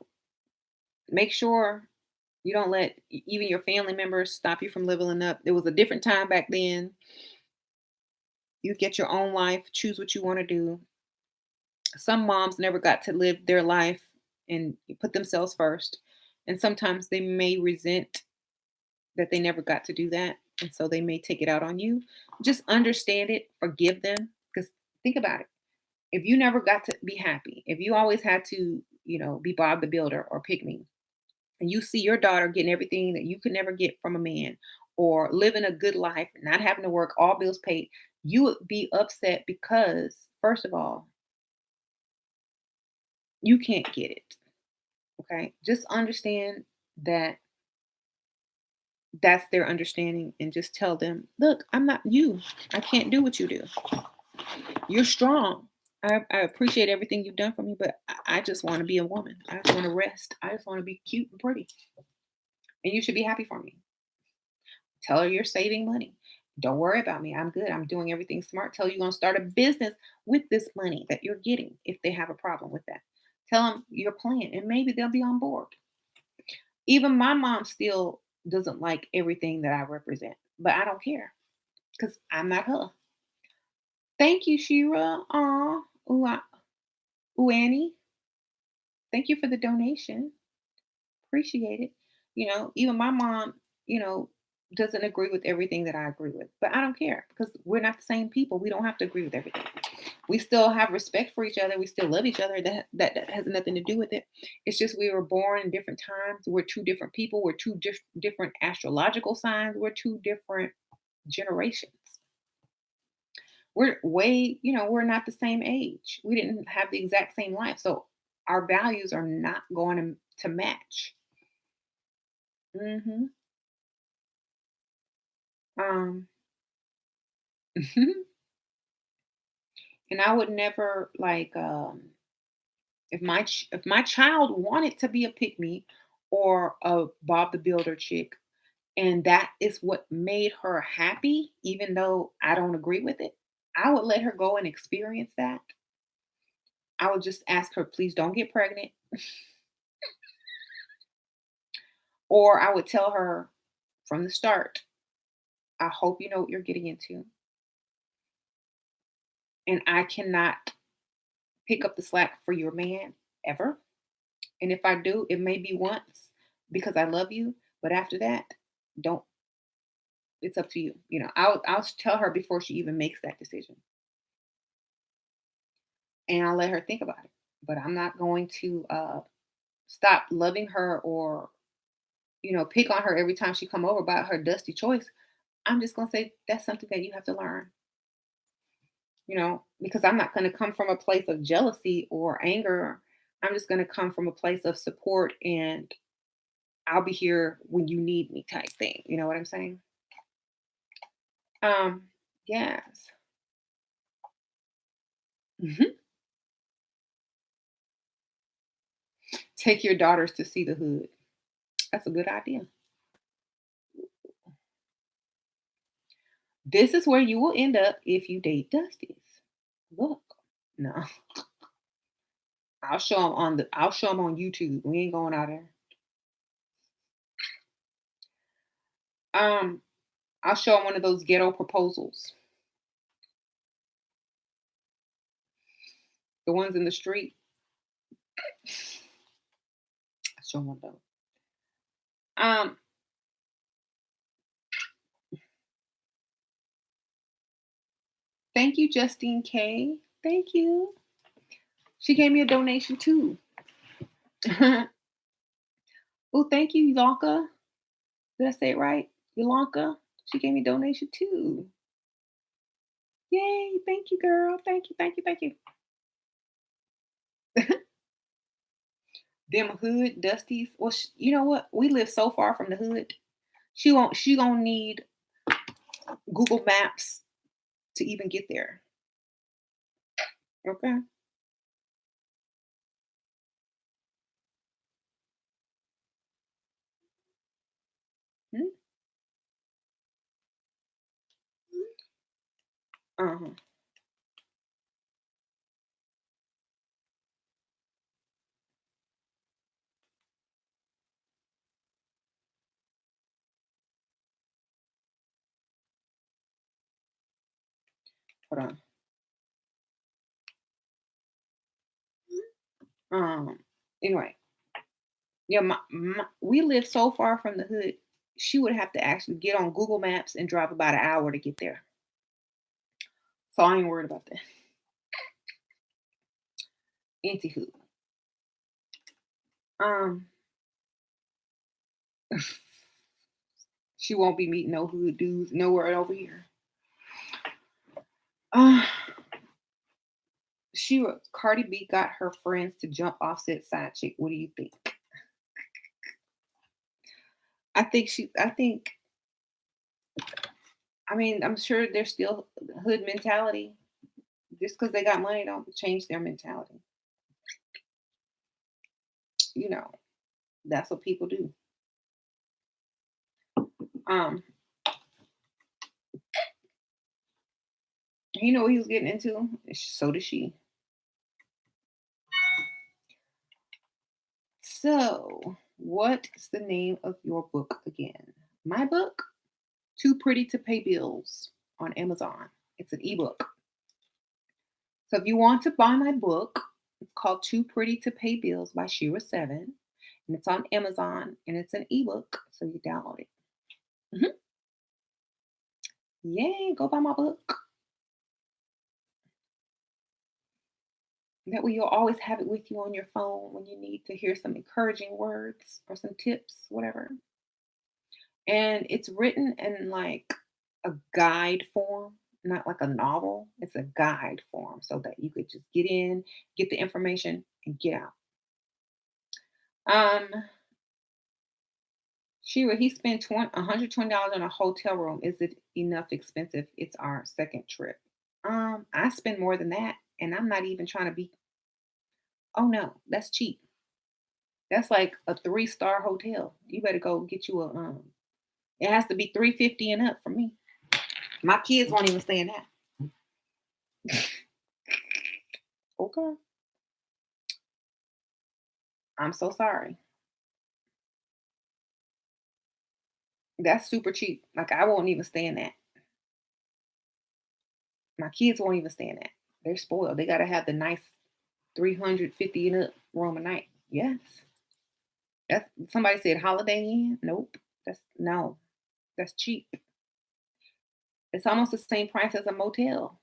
make sure You don't let even your family members stop you from leveling up. It was a different time back then. You get your own life, choose what you want to do. Some moms never got to live their life and put themselves first. And sometimes they may resent that they never got to do that. And so they may take it out on you. Just understand it, forgive them. Because think about it. If you never got to be happy, if you always had to, be Bob the Builder or Pygmy, and you see your daughter getting everything that you could never get from a man, or living a good life, not having to work, all bills paid, you would be upset because, first of all, you can't get it. Okay. Just understand that that's their understanding and just tell them, look, I'm not you. I can't do what you do. You're strong. I appreciate everything you've done for me, but I just want to be a woman. I just want to rest. I just want to be cute and pretty. And you should be happy for me. Tell her you're saving money. Don't worry about me. I'm good. I'm doing everything smart. Tell her you're going to start a business with this money that you're getting if they have a problem with that. Tell them your plan and maybe they'll be on board. Even my mom still doesn't like everything that I represent, but I don't care because I'm not her. Thank you, Shira. Aw, ooh, Annie. Thank you for the donation. Appreciate it. Even my mom, you know, doesn't agree with everything that I agree with, but I don't care because we're not the same people. We don't have to agree with everything. We still have respect for each other. We still love each other. That has nothing to do with it. It's just we were born in different times. We're two different people. We're two different astrological signs. We're two different generations. We're not the same age. We didn't have the exact same life. So our values are not going to match. Hmm. Um, and I would never like if my child wanted to be a pick me or a Bob the Builder chick, and that is what made her happy, even though I don't agree with it, I would let her go and experience that. I would just ask her, please don't get pregnant. Or I would tell her from the start, I hope you know what you're getting into. And I cannot pick up the slack for your man ever. And if I do, it may be once because I love you. But after that, don't, it's up to you. I'll tell her before she even makes that decision. And I'll let her think about it. But I'm not going to stop loving her or, pick on her every time she come over about her dusty choice. I'm just going to say that's something that you have to learn. Because I'm not going to come from a place of jealousy or anger. I'm just going to come from a place of support and I'll be here when you need me type thing. You know what I'm saying? Yes. Mhm. Take your daughters to see the hood. That's a good idea. This is where you will end up if you date Dusties. Look, no, I'll show them on YouTube. We ain't going out there. Um, I'll show them one of those ghetto proposals, the ones in the street. I'll show them one of those. Um, Thank you, Justine K. Thank you. She gave me a donation too. Oh, thank you, Yolka. Did I say it right? Yolka. She gave me a donation too. Yay! Thank you, girl. Thank you. Thank you. Thank you. Them hood dusties. Well, you know what? We live so far from the hood. She won't. She gonna need Google Maps to even get there. Okay. Hmm? Uh-huh. Hold on. Anyway, yeah, we live so far from the hood. She would have to actually get on Google Maps and drive about an hour to get there. So I ain't worried about that. Anywho, um, she won't be meeting no hood dudes nowhere over here. Uh, Cardi B got her friends to jump Offset side chick. What do you think? I mean, I'm sure there's still hood mentality. Just because they got money don't change their mentality. You know, that's what people do. Um, he know what he was getting into. So did she. So, what's the name of your book again? My book, Too Pretty to Pay Bills on Amazon. It's an ebook. So if you want to buy my book, it's called Too Pretty to Pay Bills by Shira 7. And it's on Amazon and it's an ebook. So you download it. Mhm. Yay, go buy my book. That way you'll always have it with you on your phone when you need to hear some encouraging words or some tips, whatever. And it's written in like a guide form, not like a novel. It's a guide form so that you could just get in, get the information, and get out. Um, Shira, he spent $120 on a hotel room. Is it enough expensive? It's our second trip. I spend more than that, and I'm not even trying to be. Oh no, that's cheap. That's like a 3-star hotel. You better go get you a. It has to be 350 and up for me. My kids won't even stay in that. Okay, I'm so sorry. That's super cheap. Like I won't even stay in that. My kids won't even stay in that. They're spoiled. They gotta have the nice 350 and up room a night. Yes. That's somebody said Holiday Inn. Nope. That's no. That's cheap. It's almost the same price as a motel.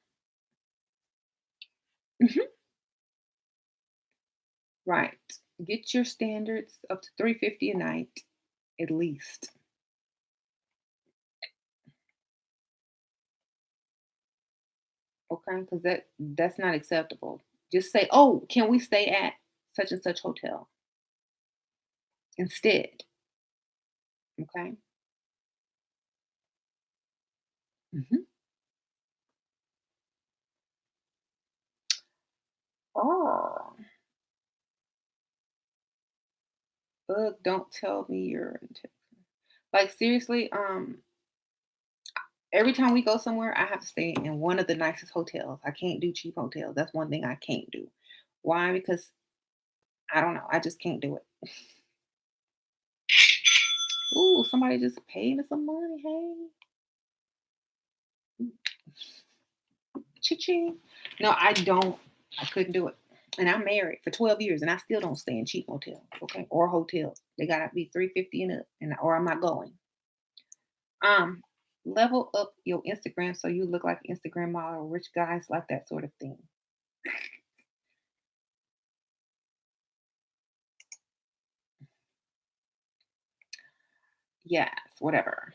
Mhm. Right. Get your standards up to 350 a night at least. Okay? Because that's not acceptable. Just say, oh, can we stay at such and such hotel instead? Okay. Mhm. Oh, ugh, don't tell me you're into like seriously, every time we go somewhere, I have to stay in one of the nicest hotels. I can't do cheap hotels. That's one thing I can't do. Why? Because I don't know. I just can't do it. Ooh, somebody just paid me some money. Hey, cha-ching. No, I don't. I couldn't do it. And I'm married for 12 years and I still don't stay in cheap hotels, okay? Or hotels. They gotta be 350 and up, and or I'm not going. Um, Level up your Instagram so you look like Instagram model, rich guys like that sort of thing. Yes, whatever.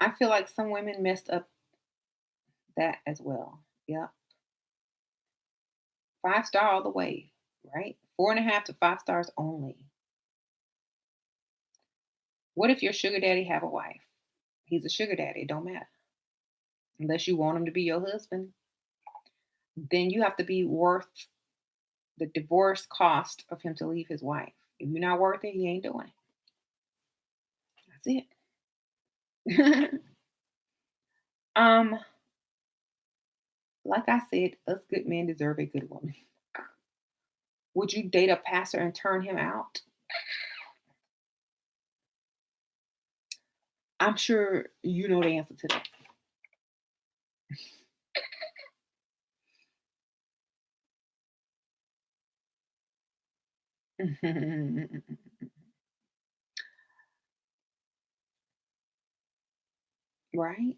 I feel like some women messed up that as well. Yeah. 5 star all the way, right? 4.5 to 5 stars only. What if your sugar daddy have a wife? He's a sugar daddy. It don't matter. Unless you want him to be your husband, then you have to be worth the divorce cost of him to leave his wife. If you're not worth it, he ain't doing it. That's it. um, like I said, us good men deserve a good woman. Would you date a pastor and turn him out? I'm sure you know the answer to that. Right?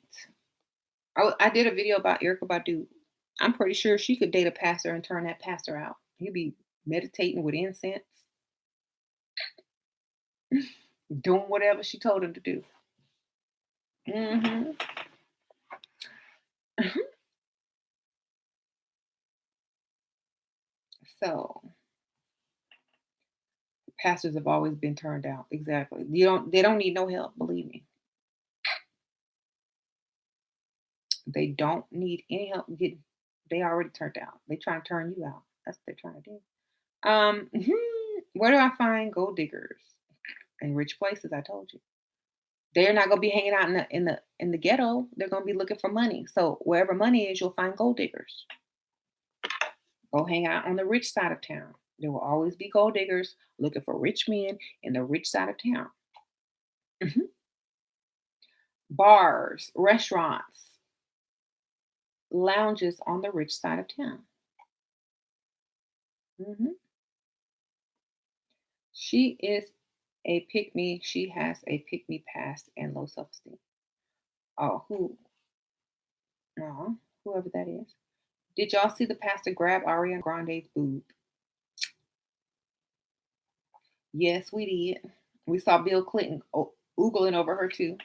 I did a video about Erica Badu. I'm pretty sure she could date a pastor and turn that pastor out. He'd be meditating with incense, doing whatever she told him to do. Hmm. So pastors have always been turned out. Exactly. They don't need no help, believe me. They don't need any help getting they already turned out. They trying to turn you out. That's what they're trying to do. Where do I find gold diggers? In rich places, I told you. They're not gonna be hanging out in the ghetto. They're gonna be looking for money. So wherever money is, you'll find gold diggers. Go hang out on the rich side of town. There will always be gold diggers looking for rich men in the rich side of town. Mhm. Bars, restaurants, lounges on the rich side of town. Mhm. She is a pick me. She has a pick me past and low self esteem. Oh, who? No, whoever that is. Did y'all see the pastor grab Ariana Grande's boob? Yes, we did. We saw Bill Clinton oogling over her too.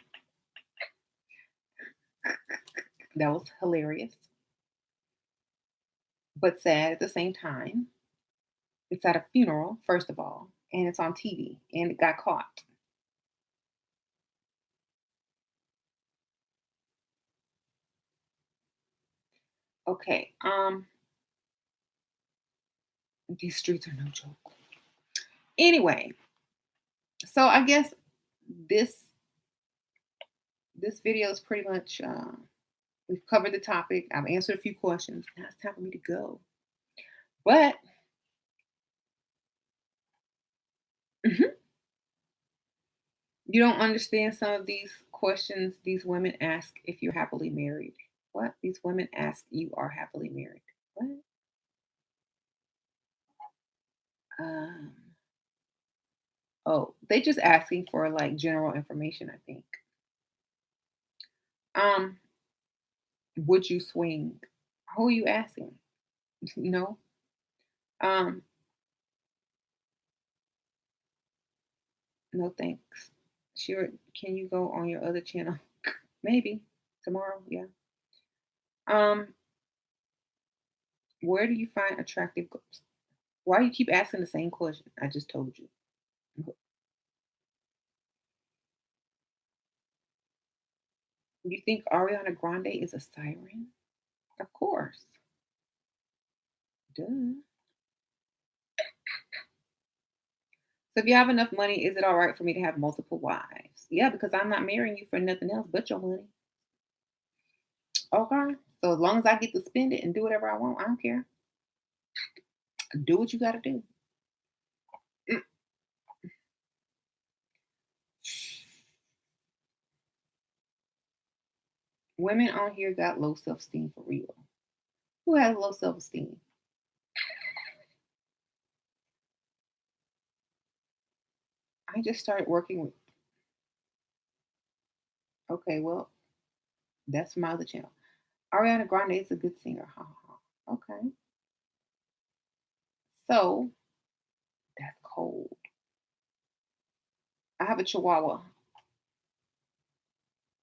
That was hilarious, but sad at the same time. It's at a funeral, first of all, and it's on TV, and it got caught. Okay, these streets are no joke. Anyway, so I guess this this video is pretty much we've covered the topic. I've answered a few questions. Now it's time for me to go. But mhm, you don't understand some of these questions these women ask if you're happily married. What? These women ask you are happily married. What? Um, oh, they just asking for like general information, I think. Um, would you swing? Who are you asking? No. Um, no thanks. Sure, can you go on your other channel? Maybe tomorrow, yeah. Um, where do you find attractive girls? Why you keep asking the same question? I just told you. You think Ariana Grande is a siren? Of course. Duh. So if you have enough money, is it all right for me to have multiple wives? Yeah, because I'm not marrying you for nothing else but your money. Okay. So as long as I get to spend it and do whatever I want, I don't care. Do what you got to do. Mm. Women on here got low self esteem for real. Who has low self esteem? I just started working with. Okay, well, that's my other channel. Ariana Grande is a good singer. Ha ha ha. Okay, so that's cold. I have a Chihuahua.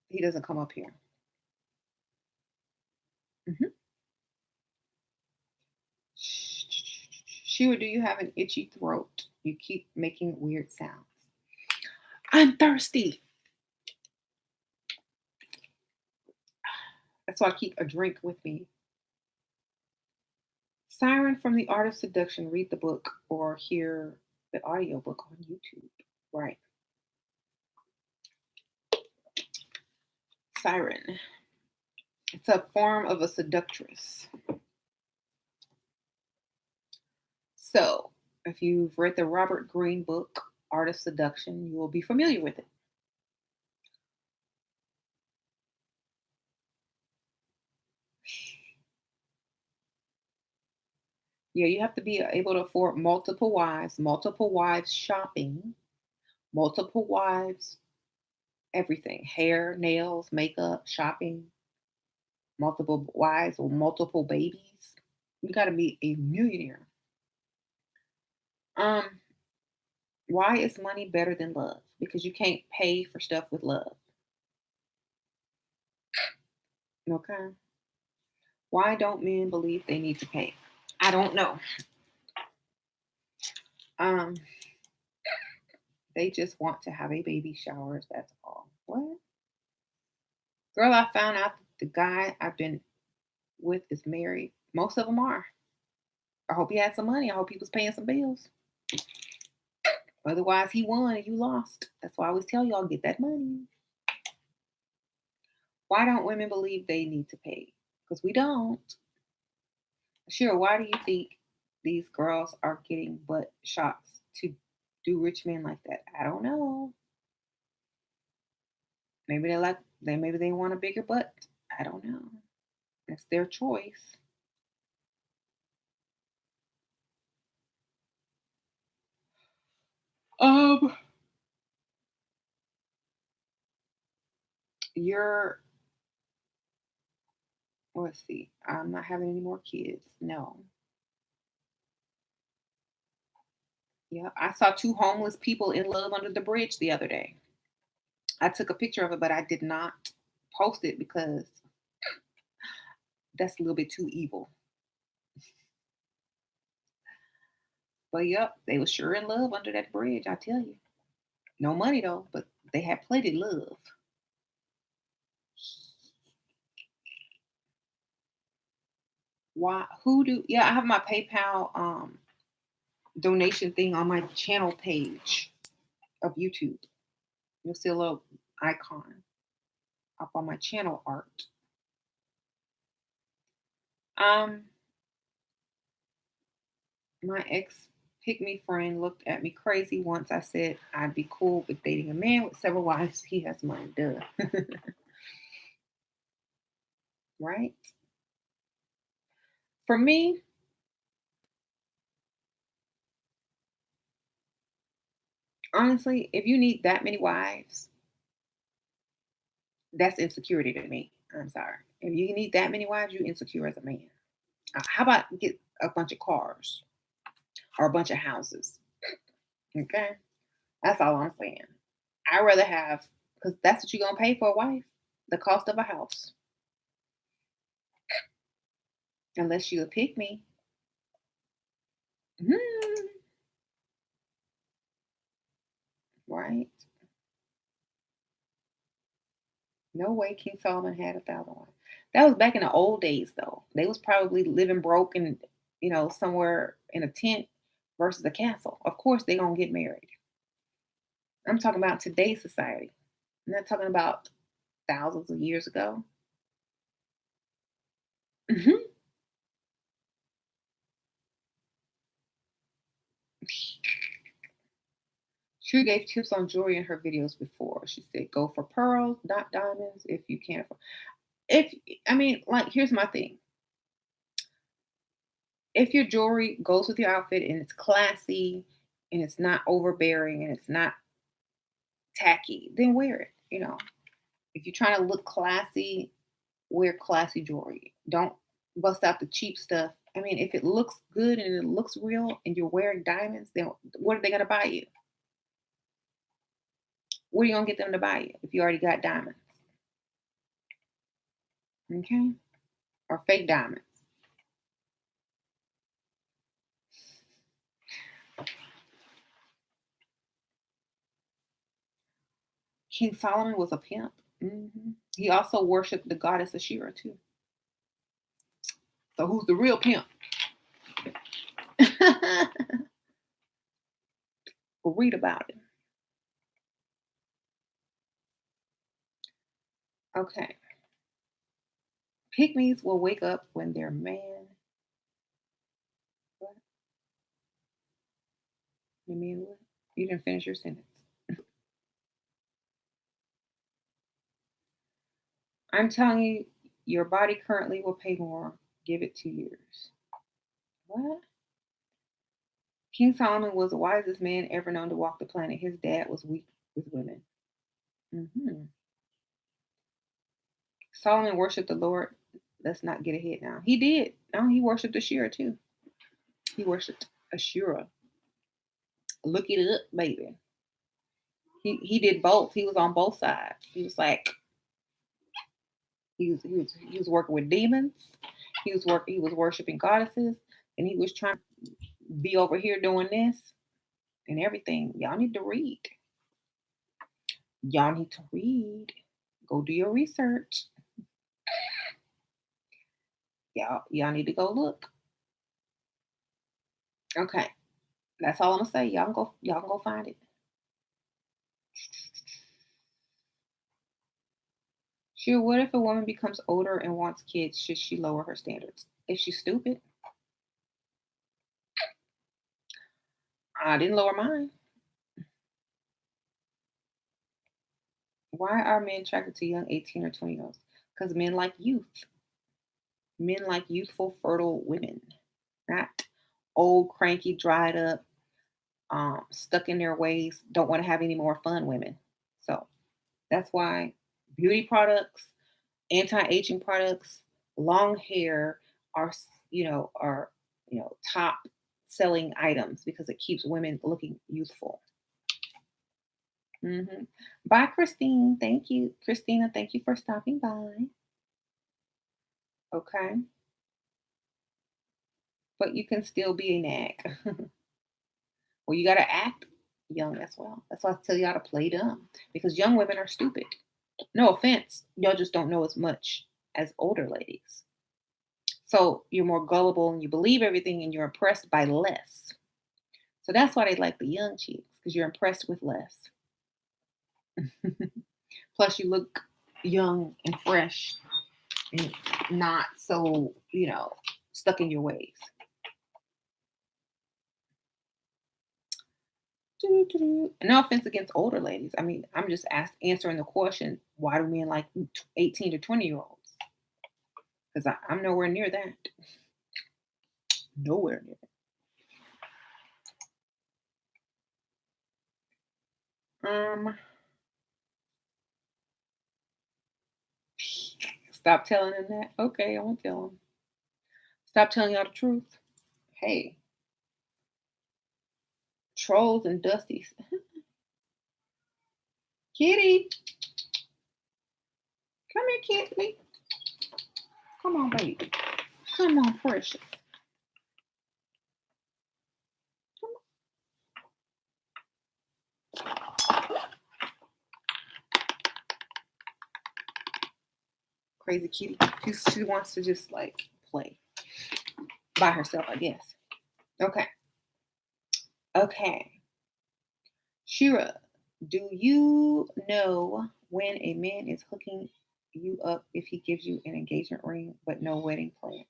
He doesn't come up here. Mhm. Sheila, do you have an itchy throat? You keep making weird sounds. I'm thirsty. That's why I keep a drink with me. Siren from the Art of Seduction. Read the book or hear the audiobook on YouTube. Right. Siren. It's a form of a seductress. So, if you've read the Robert Greene book, Art of Seduction, you will be familiar with it. Yeah, you have to be able to afford multiple wives shopping, multiple wives, everything hair, nails, makeup, shopping, multiple wives or multiple babies. You got to be a millionaire. Um, why is money better than love? Because you can't pay for stuff with love. Okay. Why don't men believe they need to pay? I don't know. Um, they just want to have a baby shower. That's all. What? Girl, I found out that the guy I've been with is married. Most of them are. I hope he had some money. I hope he was paying some bills. Otherwise, he won and you lost. That's why I always tell y'all get that money. Why don't women believe they need to pay? Because we don't. Sure, why do you think these girls are getting butt shots to do rich men like that? I don't know. Maybe maybe they want a bigger butt. I don't know. That's their choice. Um, you're let's see. I'm not having any more kids. No. Yeah, I saw two homeless people in love under the bridge the other day. I took a picture of it, but I did not post it because that's a little bit too evil. But yep, they were sure in love under that bridge, I tell you. No money though, but they had plenty love. Why who do yeah, I have my PayPal donation thing on my channel page of YouTube. You'll see a little icon up on my channel art. Um My ex pygmy friend looked at me crazy once I said I'd be cool with dating a man with several wives. He has money, duh. Right? For me, honestly, if you need that many wives, that's insecurity to me. I'm sorry. If you need that many wives, you insecure as a man. How about get a bunch of cars or a bunch of houses? Okay, that's all I'm saying. I'd rather have because that's what you're gonna pay for a wife, the cost of a house, unless you a pick me. Mhm. Right? No way King Solomon had 1,000 wives. That was back in the old days, though. They was probably living broke and somewhere in a tent versus a castle. Of course, they gonna get married. I'm talking about today's society. I'm not talking about thousands of years ago. Mhm. She gave tips on jewelry in her videos before. She said, "Go for pearls, not diamonds, if you can't afford." If I mean, like, here's my thing: if your jewelry goes with your outfit and it's classy and it's not overbearing and it's not tacky, then wear it. If you're trying to look classy, wear classy jewelry. Don't bust out the cheap stuff. I mean, if it looks good and it looks real and you're wearing diamonds, then what are they gonna buy you? What are you gonna get them to buy you if you already got diamonds? Okay, or fake diamonds. King Solomon was a pimp. He also worshipped the goddess Ashera too. So who's the real pimp? Well, read about it. Okay. Pygmies will wake up when their man. What? Their man what? You didn't finish your sentence. I'm telling you, your body currently will pay more. Give it 2 years. What? King Solomon was the wisest man ever known to walk the planet. His dad was weak with women. Hmm. Solomon worshipped the Lord. Let's not get ahead now. He did. No, he worshipped Asherah too. He worshipped Asherah. Look it up, baby. He did both. He was on both sides. He was like he was working with demons. He was worshiping goddesses, and he was trying to be over here doing this and everything. Y'all need to read. Y'all need to read. Go do your research. Y'all need to go look. Okay. That's all I'm gonna say. Y'all can go find it. Sure, what if a woman becomes older and wants kids? Should she lower her standards? If she's stupid, I didn't lower mine. Why are men attracted to young 18 or 20-year-olds? Because men like youth. Men like youthful, fertile women, not old, cranky, dried up, stuck in their ways, don't want to have any more fun women. So that's why beauty products, anti-aging products, long hair are top selling items because it keeps women looking youthful. Hmm. Bye, Christine. Thank you, Christina. Thank you for stopping by. Okay, but you can still be a nag. Well, you got to act young as well. That's why I tell you how to play dumb because young women are stupid. No offense, y'all just don't know as much as older ladies. So you're more gullible and you believe everything and you're impressed by less. So that's why they like the young chicks because you're impressed with less. Plus, you look young and fresh and not so, stuck in your ways. Doo-doo-doo. No offense against older ladies. I mean, I'm just answering the question why do men like 18 to 20-year-olds? Because I'm nowhere near that. Nowhere near that. Stop telling them that. Okay, I won't tell them. Stop telling y'all the truth. Hey, trolls and dusties. Kitty, come here, Kitty. Come on, baby. Come on, precious. Crazy kitty. She wants to just like play by herself, I guess. Okay. Okay. Shira, do you know when a man is hooking you up if he gives you an engagement ring but no wedding plan?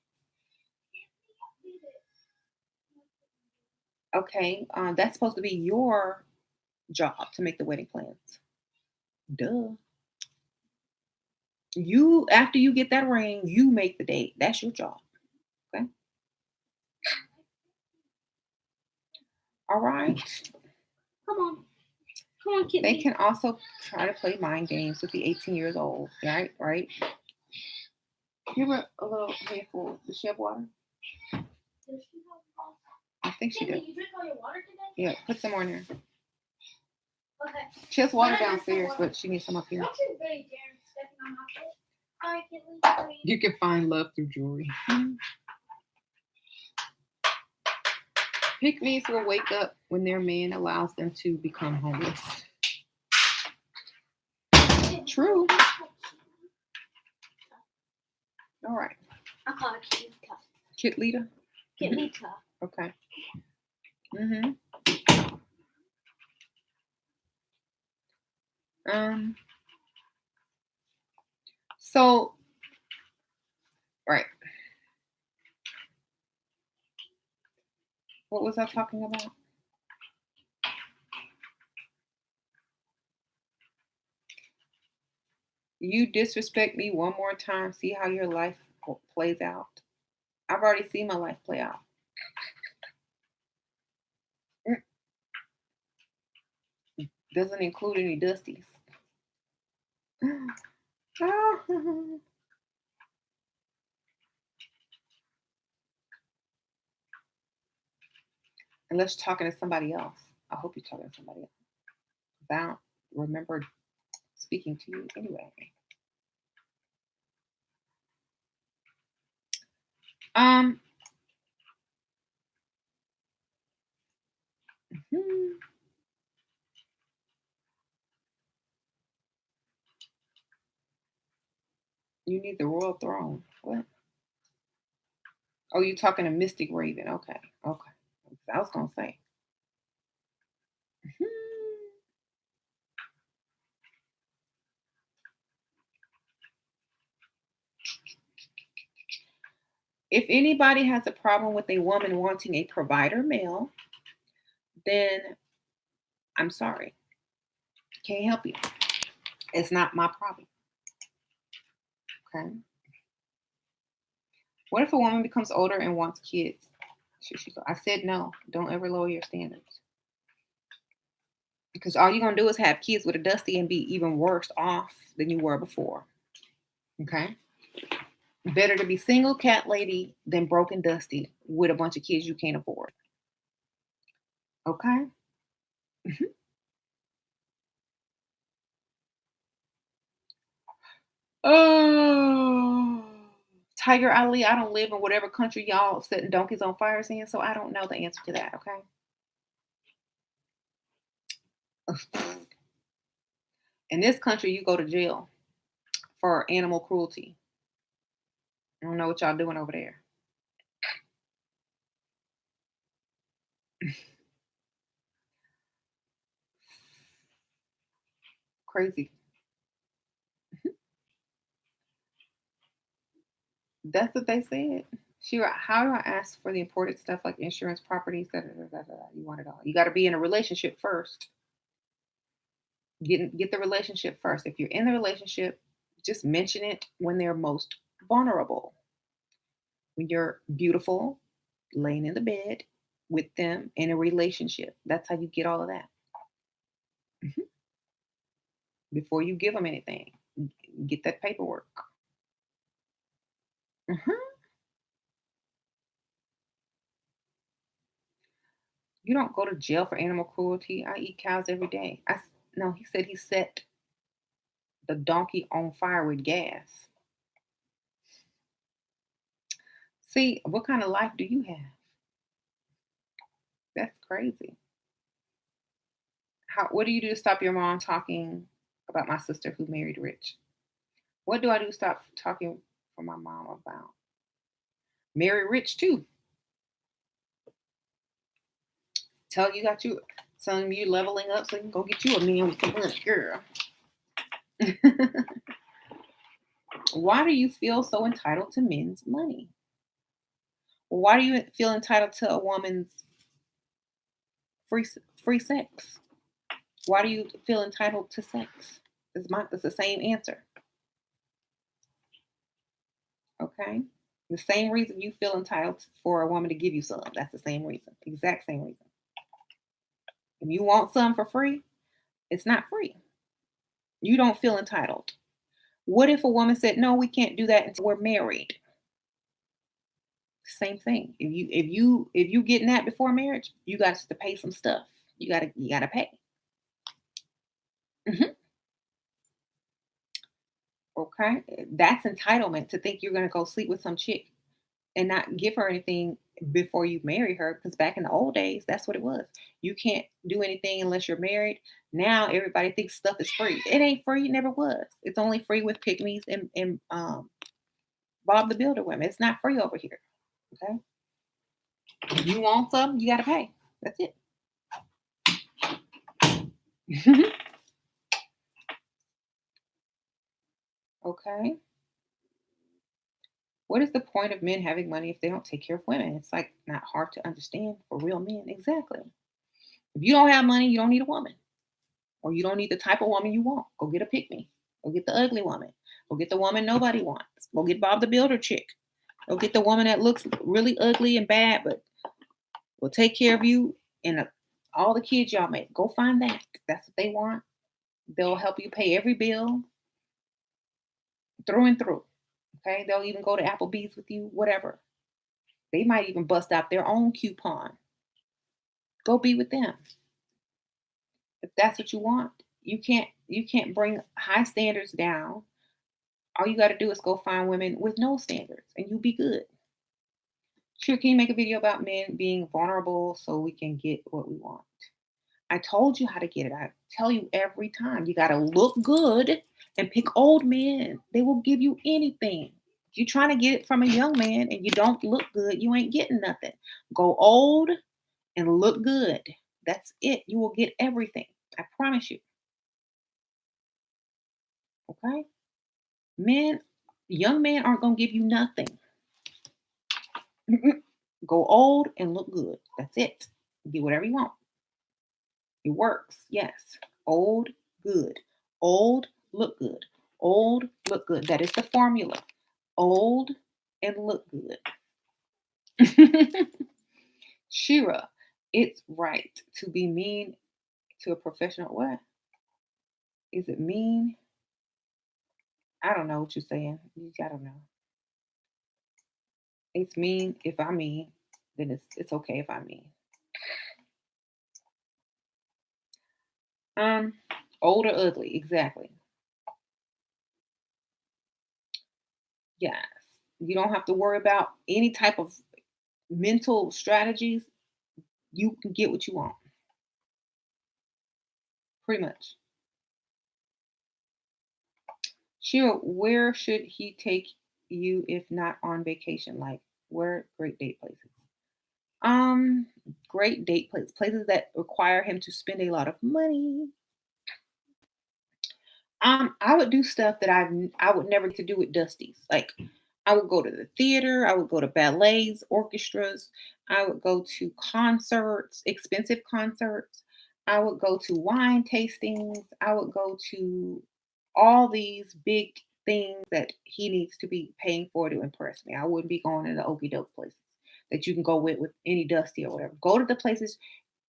Okay, that's supposed to be your job to make the wedding plans. Duh. You after you get that ring, you make the date. That's your job. Okay. All right. Come on. Come on, They kitty. can also try to play mind games with the 18 years old. Right? Right. Give her a little handful. Does she have water? I think she Kitty, did. you drink all your water today? Yeah, put some more in there. Okay. She has water Can I have some downstairs, water? but she needs some up here. Don't you very dare stepping on my foot. Sorry, kitty. You can find love through jewelry. Pygmies will wake up when their man allows them to become homeless. True. All right. I call her Kitty. Kit leader. Kitty. Okay. Mm-hmm. So, right. What was I talking about? You disrespect me one more time, see how your life plays out. I've already seen my life play out. Doesn't include any dusties. Unless you're talking to somebody else. I hope you're talking to somebody else. I don't remember speaking to you anyway. Um. hmm. You need the royal throne. What? Oh, you talking to Mystic Raven? Okay. Okay. I was gonna say. Hmm. If anybody has a problem with a woman wanting a provider male, then I'm sorry. Can't help you. It's not my problem. Okay. What if a woman becomes older and wants kids? Should she go? I said no. Don't ever lower your standards. Because all you're gonna do is have kids with a dusty and be even worse off than you were before. Okay. Better to be single cat lady than broken dusty with a bunch of kids you can't afford. Okay. Mhm. Oh, Tiger Ali, I don't live in whatever country y'all setting donkeys on fires in, so I don't know the answer to that. Okay. In this country, you go to jail for animal cruelty. I don't know what y'all doing over there. Crazy. That's what they said. She, how do I ask for the important stuff like insurance, properties? Da, da, da, da, da, da. You want it all. You got to be in a relationship first. Get the relationship first. If you're in the relationship, just mention it when they're most vulnerable. When you're beautiful, laying in the bed with them in a relationship. That's how you get all of that. Mhm. Before you give them anything, get that paperwork. Mhm. You don't go to jail for animal cruelty. I eat cows every day. No, he said he set the donkey on fire with gas. See, what kind of life do you have? That's crazy. What do you do to stop your mom talking about my sister who married rich? What do I do to stop talking for my mom about? Marry rich too. Tell you got you telling you leveling up so you can go get you a man with some money, girl. Why do you feel so entitled to men's money? Why do you feel entitled to a woman's free free sex? Why do you feel entitled to sex? It's the same answer. Okay. The same reason you feel entitled for a woman to give you some. That's the same reason. Exact same reason. If you want some for free, it's not free. You don't feel entitled. What if a woman said, "No, we can't do that until we're married"? Same thing. If you getting that before marriage, you got to pay some stuff. You gotta pay. Mhm. Okay, that's entitlement to think you're gonna go sleep with some chick and not give her anything before you marry her. Because back in the old days, that's what it was. You can't do anything unless you're married. Now everybody thinks stuff is free. It ain't free. It never was. It's only free with pygmies and Bob the Builder women. It's not free over here. Okay, you want some, you gotta pay. That's it. Okay. What is the point of men having money if they don't take care of women? It's like not hard to understand for real men. Exactly. If you don't have money, you don't need a woman. Or you don't need the type of woman you want. Go get a pick me. Go get the ugly woman. Go get the woman nobody wants. Go get Bob the Builder chick. Go get the woman that looks really ugly and bad, but will take care of you in a All the kids y'all make, go find that. That's what they want. They'll help you pay every bill through and through. Okay. They'll even go to Applebee's with you, whatever. They might even bust out their own coupon. Go be with them if that's what you want. You can't bring high standards down. All you got to do is go find women with no standards, and you'll be good. Sure, can you make a video about men being vulnerable so we can get what we want? I told you how to get it. I tell you every time. You got to look good and pick old men. They will give you anything. If you're trying to get it from a young man and you don't look good, you ain't getting nothing. Go old and look good. That's it. You will get everything. I promise you. Okay? Men, young men aren't going to give you nothing. Go old and look good. That's it. Get whatever you want. It works. Yes. Old, good. Old, look good. Old, look good. That is the formula. Old and look good. Shira, it's right to be mean to a professional. What? Is it mean? I don't know what you're saying. I don't know. It's mean if I mean, then it's okay if I mean. Um, Old or ugly, exactly. Yes. You don't have to worry about any type of mental strategies. You can get what you want. Pretty much. Sure, where should he take you if not on vacation? Like where great date places? Um, Great date places. Places that require him to spend a lot of money. I would do stuff that I would never get to do with Dusty's. Like I would go to the theater, I would go to ballets, orchestras, I would go to concerts, expensive concerts. I would go to wine tastings. I would go to all these big things that he needs to be paying for to impress me. I wouldn't be going to the okey doke places that you can go with any Dusty or whatever. Go to the places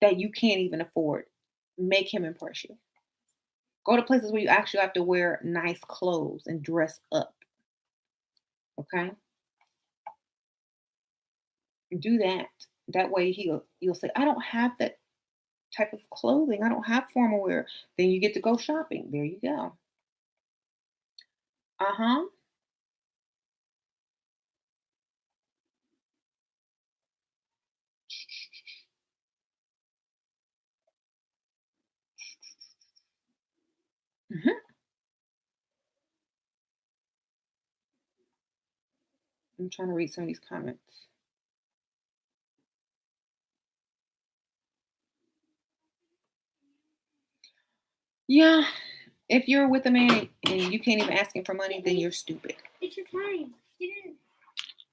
that you can't even afford. Make him impress you. Go to places where you actually have to wear nice clothes and dress up. Okay, do that. That way you'll say, I don't have that type of clothing. I don't have formal wear. Then you get to go shopping. There you go. Uh huh. Hmm. I'm trying to read some of these comments. Yeah, if you're with a man and you can't even ask him for money, then you're stupid. It's your time. Get in.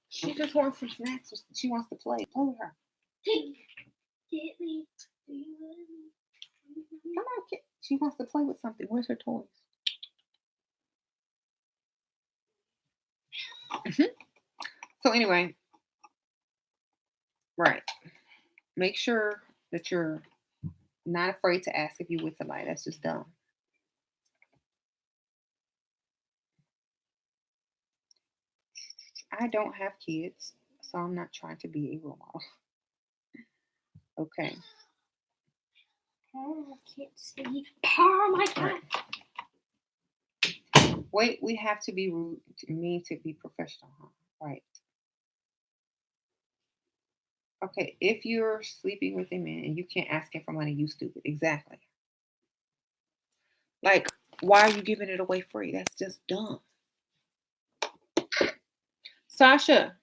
She just wants some snacks. She wants to play. Play with her. Get me. Do you love me? Come on, kid. She wants to play with something. Where's her toys? Mhm. So anyway, right. Make sure that you're not afraid to ask if you're with somebody. That's just dumb. I don't have kids, so I'm not trying to be a role model. Okay. Oh, I can't see. Oh my god. Wait, we have to be rude, mean to be professional, huh? Right. Okay. If you're sleeping with a man and you can't ask him for money, you stupid. Exactly. Like, why are you giving it away free? That's just dumb. Sasha,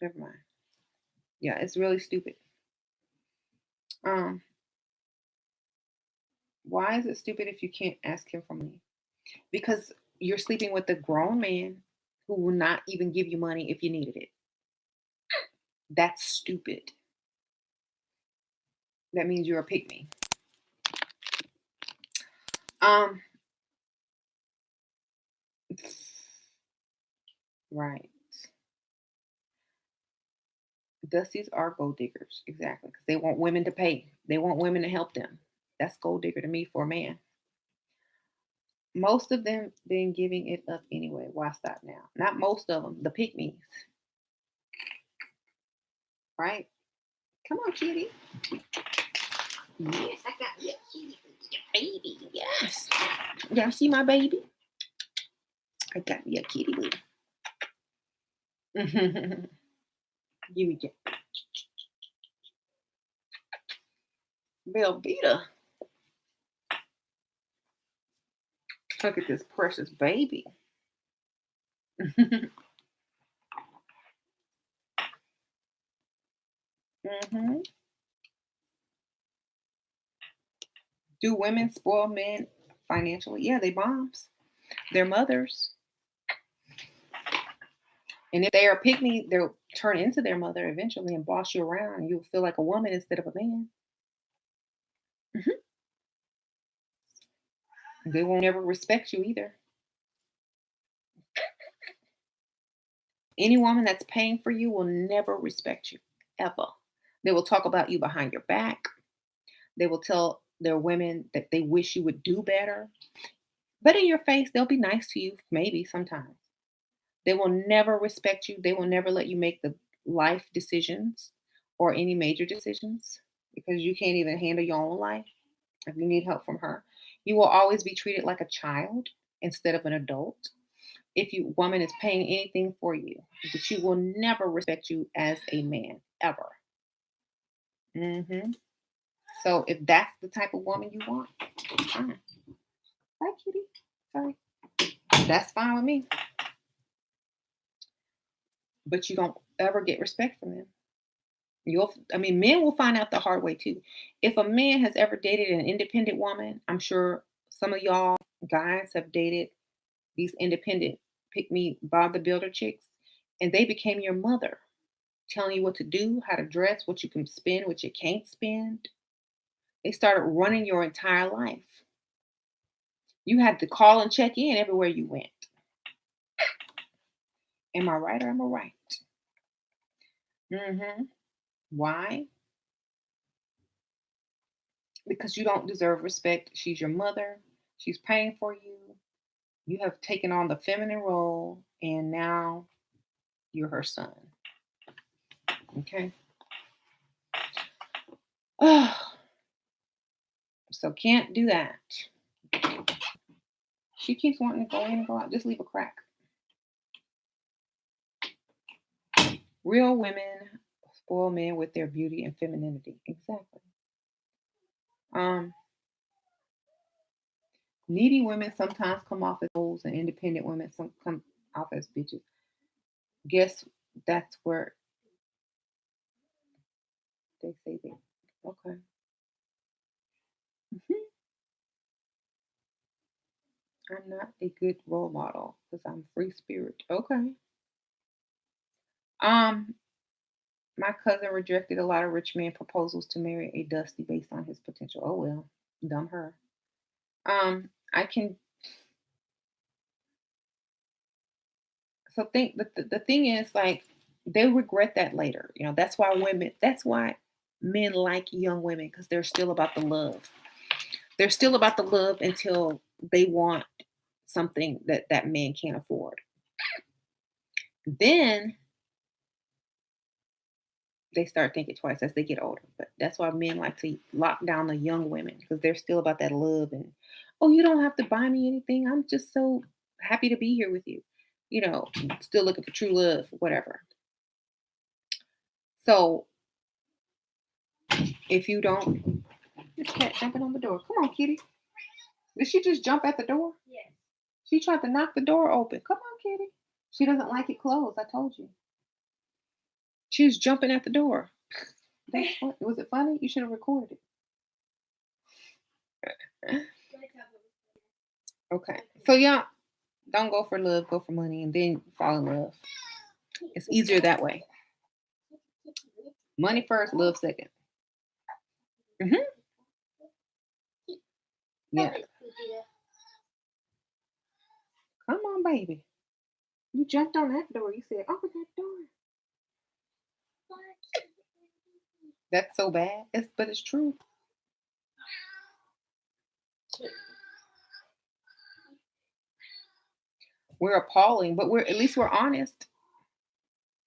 never mind. Yeah, it's really stupid. Um, why is it stupid if you can't ask him for money? Because you're sleeping with a grown man who will not even give you money if you needed it. That's stupid. That means you're a pygmy. Um, right. Dusties are gold diggers, exactly, because they want women to pay. They want women to help them. That's gold digger to me for a man. Most of them been giving it up anyway. Why stop now? Not most of them. The pygmies, right? Come on, kitty. Yes, I got your kitty, your baby. Yes. Y'all see my baby? I got me a kitty boo. Give me that. Velveeta. Look at this precious baby. hmm Do women spoil men financially? Yeah, they moms. They're mothers. And if they are pick me, they'll turn into their mother eventually and boss you around. And you'll feel like a woman instead of a man. Mhm. They won't ever respect you either. Any woman that's paying for you will never respect you, ever. They will talk about you behind your back. They will tell their women that they wish you would do better. But in your face, they'll be nice to you, maybe sometimes. They will never respect you. They will never let you make the life decisions or any major decisions because you can't even handle your own life if you need help from her. You will always be treated like a child instead of an adult. If you woman is paying anything for you, but she will never respect you as a man ever. hmm So if that's the type of woman you want, fine. Hi, kitty. Sorry. That's fine with me. But you don't ever get respect from them. Men will find out the hard way too. If a man has ever dated an independent woman, I'm sure some of y'all guys have dated these independent pick me Bob the Builder chicks, and they became your mother, telling you what to do, how to dress, what you can spend, what you can't spend. They started running your entire life. You had to call and check in everywhere you went. Am I right or am I right? hmm Why? Because you don't deserve respect. She's your mother. She's paying for you. You have taken on the feminine role, and now you're her son. Okay. So can't do that. She keeps wanting to go in and go out. Just leave a crack. Real women spoil men with their beauty and femininity. Exactly. Um, Needy women sometimes come off as hoes, and independent women some come off as bitches. Guess that's where they say they. Okay. Mhm. I'm not a good role model because I'm free spirit. Okay. Um, my cousin rejected a lot of rich man proposals to marry a dusty based on his potential. Oh well, dumb her. I can so think the thing is like they regret that later. That's why men like young women because they're still about the love. They're still about the love until they want something that that man can't afford. Then they start thinking twice as they get older. But that's why men like to lock down the young women because they're still about that love and oh, you don't have to buy me anything. I'm just so happy to be here with you. Still looking for true love, whatever. So if you don't, this cat jumping on the door. Come on, kitty. Did she just jump at the door? Yes. She tried to knock the door open. Come on, kitty. She doesn't like it closed. I told you. She was jumping at the door. Was it funny? You should have recorded it. Okay. So yeah, don't go for love, go for money, and then fall in love. It's easier that way. Money first, love second. hmm Yeah. Come on, baby. You jumped on that door. You said, open that door. That's so bad. But it's true. We're appalling, but we're at least we're honest.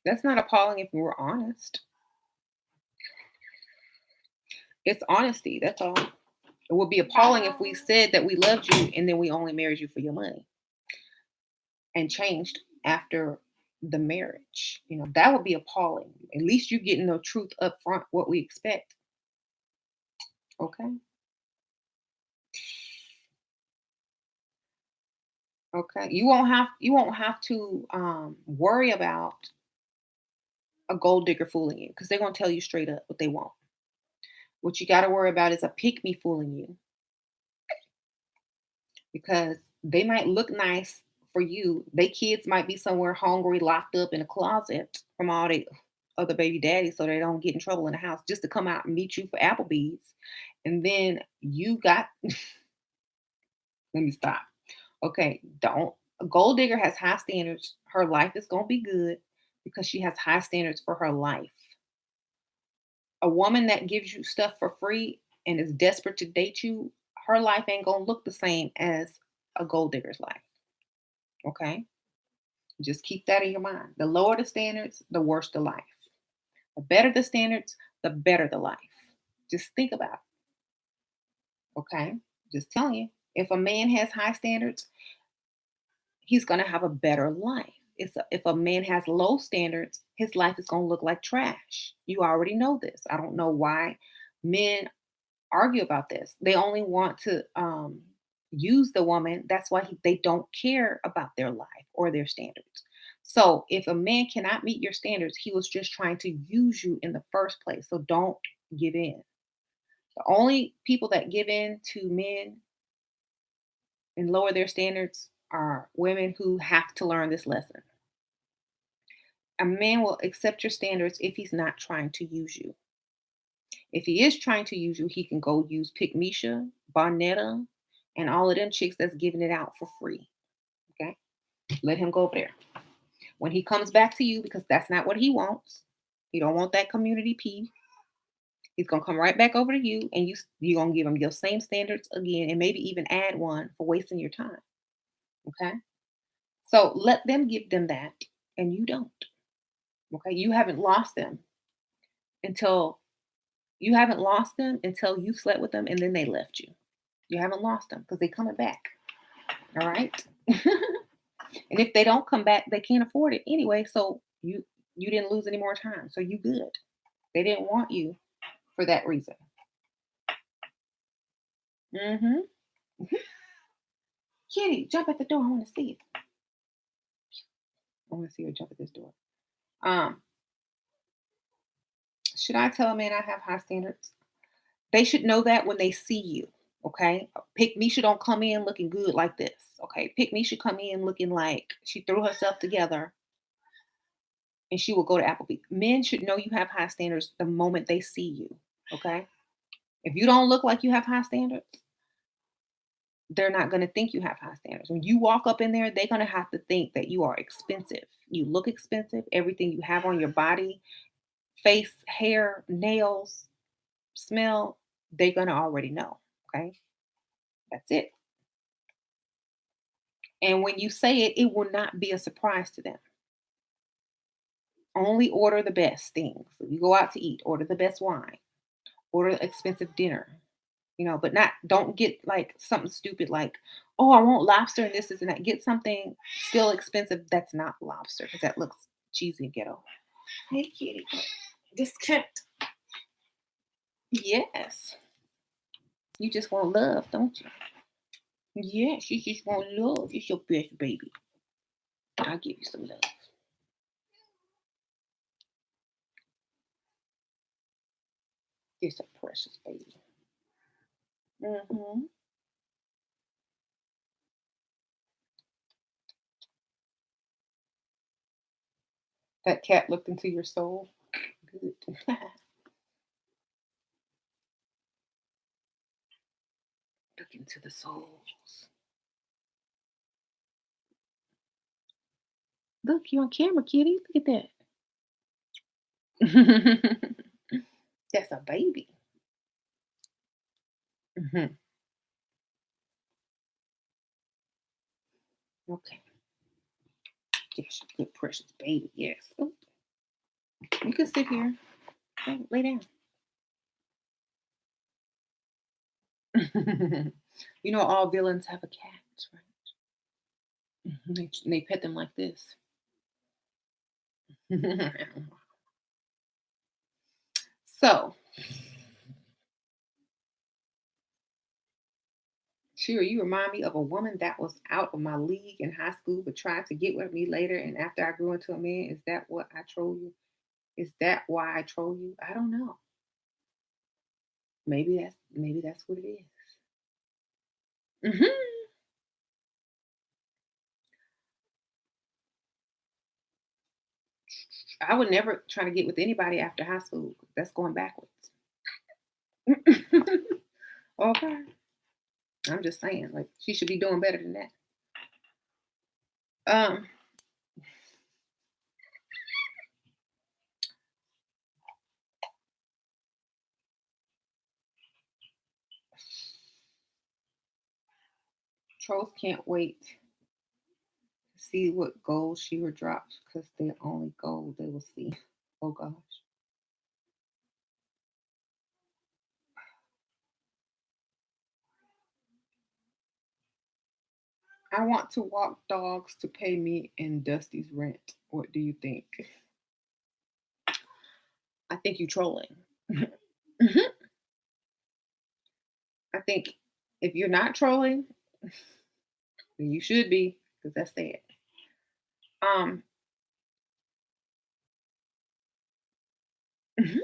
That's not appalling if we were honest. It's honesty. That's all. It would be appalling if we said that we loved you and then we only married you for your money and changed after the marriage. That would be appalling. At least you're getting the truth up front, what we expect. Okay. Okay. You won't have to worry about a gold digger fooling you because they're gonna tell you straight up what they want. What you gotta worry about is a pick me fooling you because they might look nice for you. They kids might be somewhere hungry, locked up in a closet from all the other baby daddies so they don't get in trouble in the house just to come out and meet you for Applebee's. And then you got let me stop. Okay, don't a gold digger has high standards. Her life is gonna be good because she has high standards for her life. A woman that gives you stuff for free and is desperate to date you, her life ain't gonna look the same as a gold digger's life. Okay? Just keep that in your mind. The lower the standards, the worse the life. The better the standards, the better the life. Just think about it. Okay? Just telling you. If a man has high standards, he's going to have a better life. If a man has low standards, his life is going to look like trash. You already know this. I don't know why men argue about this. They only want to use the woman. That's why they don't care about their life or their standards. So if a man cannot meet your standards, he was just trying to use you in the first place. So don't give in. The only people that give in to men and lower their standards are women who have to learn this lesson. A man will accept your standards if he's not trying to use you. If he is trying to use you, he can go use Pygmisha, Barnetta, and all of them chicks that's giving it out for free. Okay? Let him go over there. When he comes back to you, because that's not what he wants, he don't want that community P. He's gonna come right back over to you, and you're gonna give him your same standards again, and maybe even add one for wasting your time. Okay? So let them give them that, and you don't. Okay? Until you haven't lost them until you slept with them and then they left you. You haven't lost them because they're coming back. All right. And if they don't come back, they can't afford it anyway. So you didn't lose any more time. So you good. They didn't want you for that reason. Mm-hmm. Kitty, jump at the door. I want to see it. I want to see her jump at this door. Um, should I tell a man I have high standards? They should know that when they see you. Okay. Pick Misha don't come in looking good like this. Okay. Pick Misha come in looking like she threw herself together and she will go to Applebee. Men should know you have high standards the moment they see you. Okay. If you don't look like you have high standards, they're not going to think you have high standards. When you walk up in there, they're going to have to think that you are expensive. You look expensive. Everything you have on your body, face, hair, nails, smell, they're going to already know. Okay. That's it. And when you say it, it will not be a surprise to them. Only order the best things. If you go out to eat, order the best wine, order expensive dinner, but don't get like something stupid like, oh, I want lobster and this and that. Get something still expensive that's not lobster because that looks cheesy and ghetto. Hey, kitty. Discount. Yes. You just want love, don't you? Yes, you just want love. It's your best baby. I'll give you some love. It's a precious baby. Hmm. That cat looked into your soul. Good. Look into the souls. Look, you're on camera, kitty. Look at that. That's a baby. Hmm. Okay. Yes, good precious baby. Yes. Oh, you can sit here. Lay down. You know, all villains have a cat, right? They pet them like this. So, sure, you remind me of a woman that was out of my league in high school, but tried to get with me later. And after I grew into a man, is that what I troll you? Is that why I troll you? I don't know. Maybe that's what it is. Hmm. I would never try to get with anybody after high school. That's going backwards. Okay. I'm just saying, like she should be doing better than that. Um, Trolls can't wait to see what gold she will drop because they're only gold they will see. Oh gosh. I want to walk dogs to pay me and Dusty's rent. What do you think? I think you trolling. Mhm. I think if you're not trolling, then you should be because that's it. Um, mhm.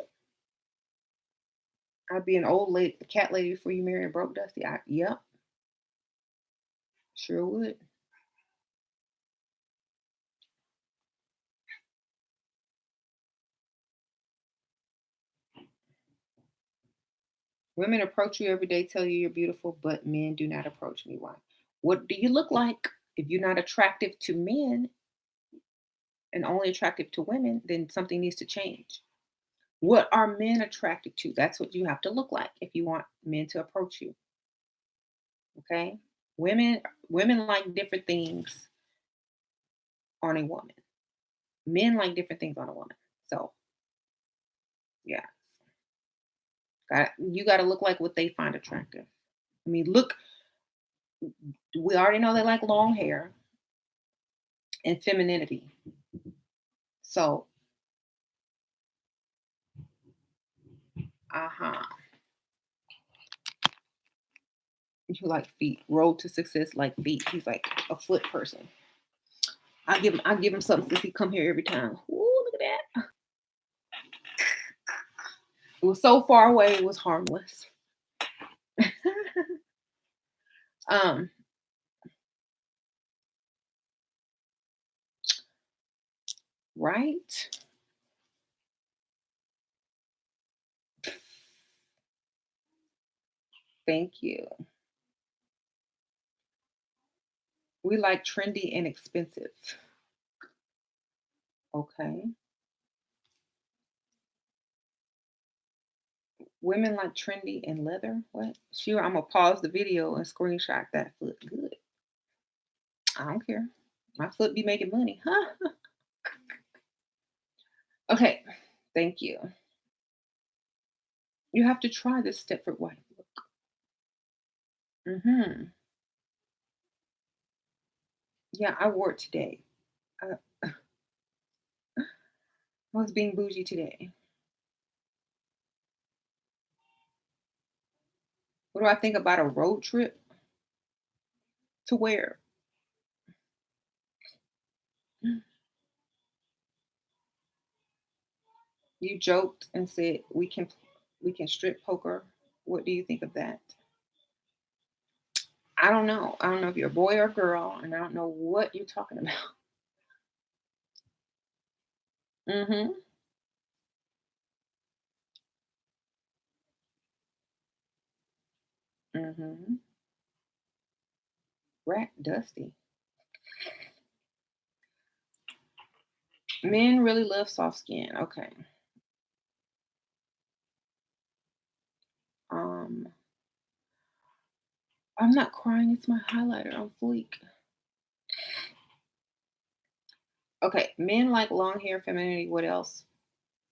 I'd be an old lady, cat lady before you marry a broke Dusty. Yep, sure would. Women approach you every day, tell you you're beautiful, but men do not approach me. Why? What do you look like? If you're not attractive to men and only attractive to women, then something needs to change. What are men attracted to? That's what you have to look like if you want men to approach you. Okay. Women like different things on a woman. Men like different things on a woman. So yeah, you got to look like what they find attractive. I mean, look, we already know they like long hair and femininity. So, uh-huh. You like feet. Road to success like feet. He's like a foot person. I give him something since he come here every time. Ooh, look at that. It was so far away, it was harmless. um, right? Thank you. We like trendy and expensive. Okay. Women like trendy and leather. What? Sure, I'm gonna pause the video and screenshot that foot. Good. I don't care. My foot be making money. Huh? Okay. Thank you. You have to try this Stepford White look. Hmm. Yeah, I wore it today. I was being bougie today. What do I think about a road trip to where? You joked and said we can strip poker. What do you think of that? I don't know. I don't know if you're a boy or a girl, and I don't know what you're talking about. Mm-hmm. Mm-hmm. Rat Dusty. Men really love soft skin. Okay. Um, I'm not crying. It's my highlighter on fleek. Okay, men like long hair, femininity. What else?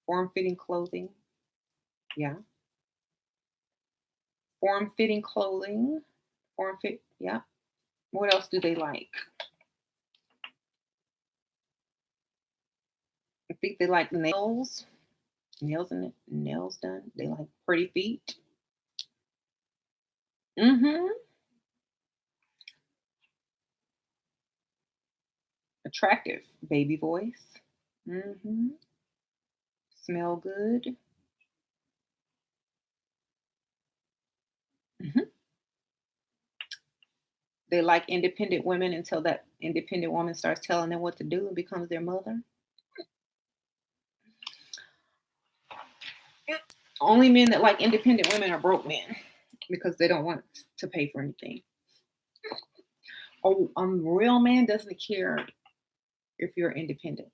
Form-fitting clothing. Yeah, form-fitting clothing. Form fit. Yeah. What else do they like? I think they like nails. Nails done. They like pretty feet. Mm-hmm. Attractive baby voice. Mm-hmm. Smell good. Hmm. They like independent women until that independent woman starts telling them what to do and becomes their mother. Only men that like independent women are broke men because they don't want to pay for anything. Oh, a real man doesn't care if you're independent.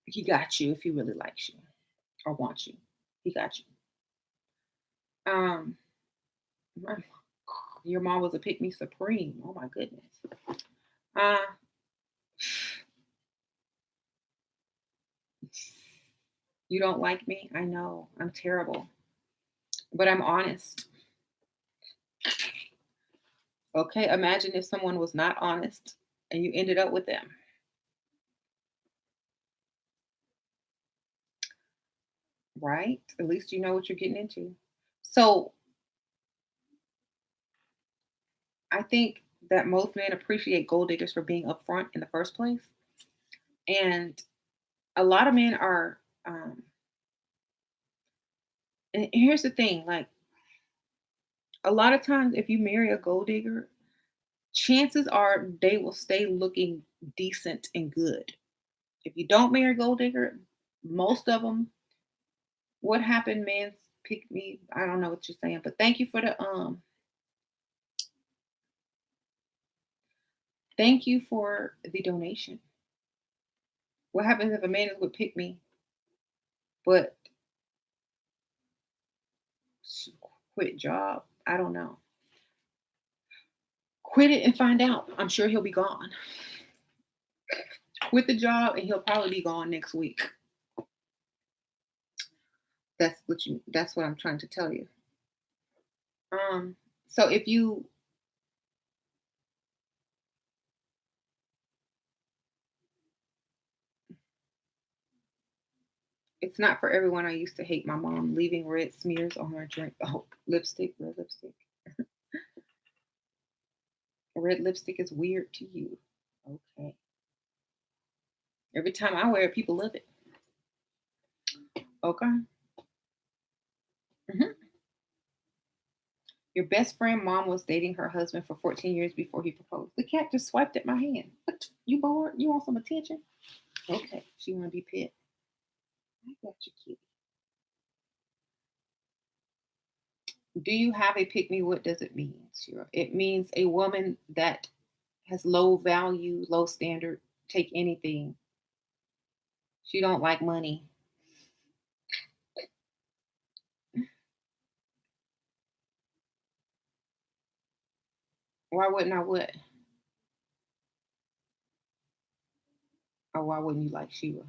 He got you if he really likes you or wants you. He got you. Um, my- your mom was a pick me supreme. Oh my goodness. Uh, you don't like me? I know. I'm terrible. But I'm honest. Okay. Imagine if someone was not honest and you ended up with them. Right? At least you know what you're getting into. So I think that most men appreciate gold diggers for being upfront in the first place. And a lot of men are, and here's the thing, like a lot of times if you marry a gold digger, chances are they will stay looking decent and good. If you don't marry a gold digger, most of them, what happened, man? Pick me. I don't know what you're saying, but thank you for the donation. What happens if a man is with pick me, but quit job? I don't know. Quit it and find out. I'm sure he'll be gone. Quit the job and he'll probably be gone next week. That's what I'm trying to tell you. Um so if you it's not for everyone. I used to hate my mom leaving red smears on her drink. Oh, lipstick, red lipstick. Red lipstick is weird to you. Okay. Every time I wear it, people love it. Okay. Mhm. Your best friend mom was dating her husband for 14 years before he proposed. The cat just swiped at my hand. What? You bored? You want some attention? Okay. She want to be pet. I got you, kitty. Do you have a pick me? What does it mean, Shira? It means a woman that has low value, low standard, take anything. She don't like money. Why wouldn't I what? Or why wouldn't you like Shira?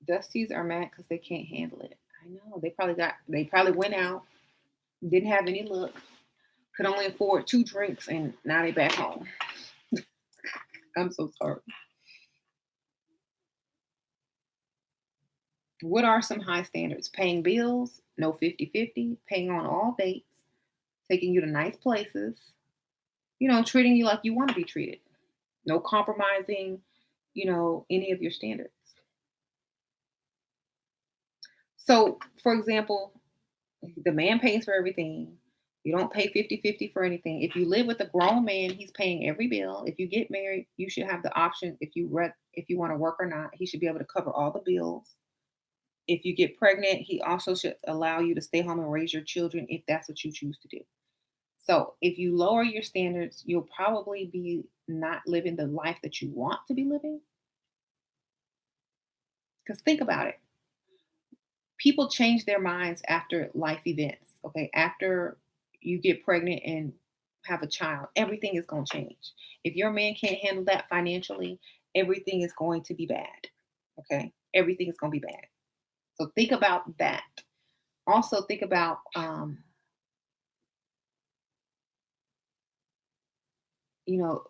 Dusties are mad because they can't handle it. I know. They probably went out, didn't have any luck, could only afford two drinks, and now they back home. I'm so sorry. What are some high standards? Paying bills, no 50-50, paying on all dates, taking you to nice places, treating you like you want to be treated. No compromising, any of your standards. So, for example, the man pays for everything. You don't pay 50-50 for anything. If you live with a grown man, he's paying every bill. If you get married, you should have the option if you want to work or not. He should be able to cover all the bills. If you get pregnant, he also should allow you to stay home and raise your children if that's what you choose to do. So, if you lower your standards, you'll probably be not living the life that you want to be living. Because think about it. People change their minds after life events. Okay. After you get pregnant and have a child, everything is going to change. If your man can't handle that financially, everything is going to be bad. Okay. Everything is going to be bad. So think about that. Also, think about,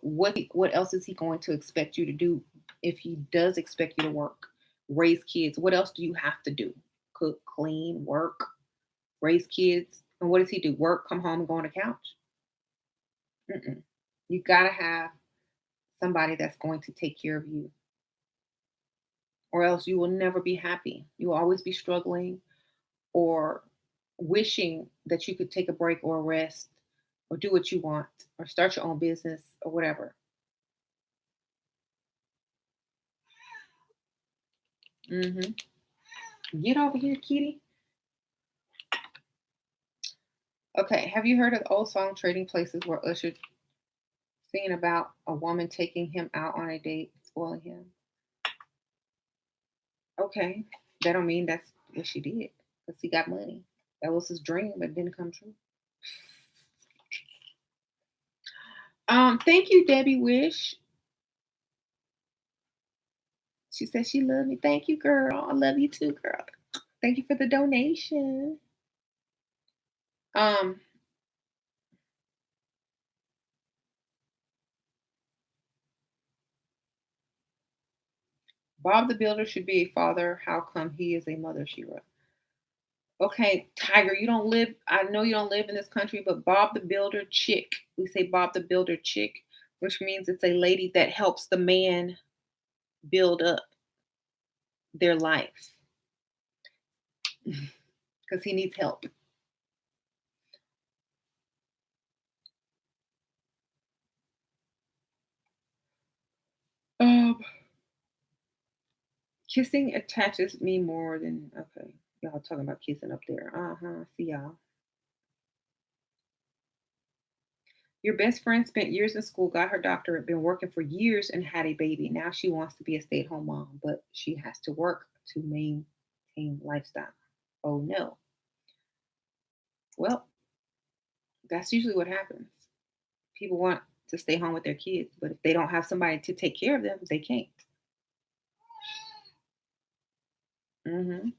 what else is he going to expect you to do if he does expect you to work, raise kids? What else do you have to do? Cook, clean, work, raise kids. And what does he do? Work, come home, and go on the couch? Mm-mm. You got to have somebody that's going to take care of you, or else you will never be happy. You will always be struggling or wishing that you could take a break or a rest or do what you want or start your own business or whatever. Hmm. Get over here, kitty. Okay, have you heard of the old song Trading Places where Usher singing about a woman taking him out on a date, spoiling him? Okay, that don't mean that's what she did because he got money. That was his dream, but it didn't come true. Thank you, Debbie Wish. She said she loved me. Thank you, girl. I love you too, girl. Thank you for the donation. Um, Bob the Builder should be a father. How come he is a mother? She wrote. Okay, Tiger, you don't live. I know you don't live in this country, but Bob the Builder chick. We say Bob the Builder chick, which means it's a lady that helps the man build up their life because he needs help. Um, Kissing attaches me more than okay. Y'all talking about kissing up there. Uh huh. See y'all. Your best friend spent years in school, got her doctorate, been working for years, and had a baby. Now she wants to be a stay at home mom, but she has to work to maintain lifestyle. Oh no. Well, that's usually what happens. People want to stay home with their kids, but if they don't have somebody to take care of them, they can't. Hmm.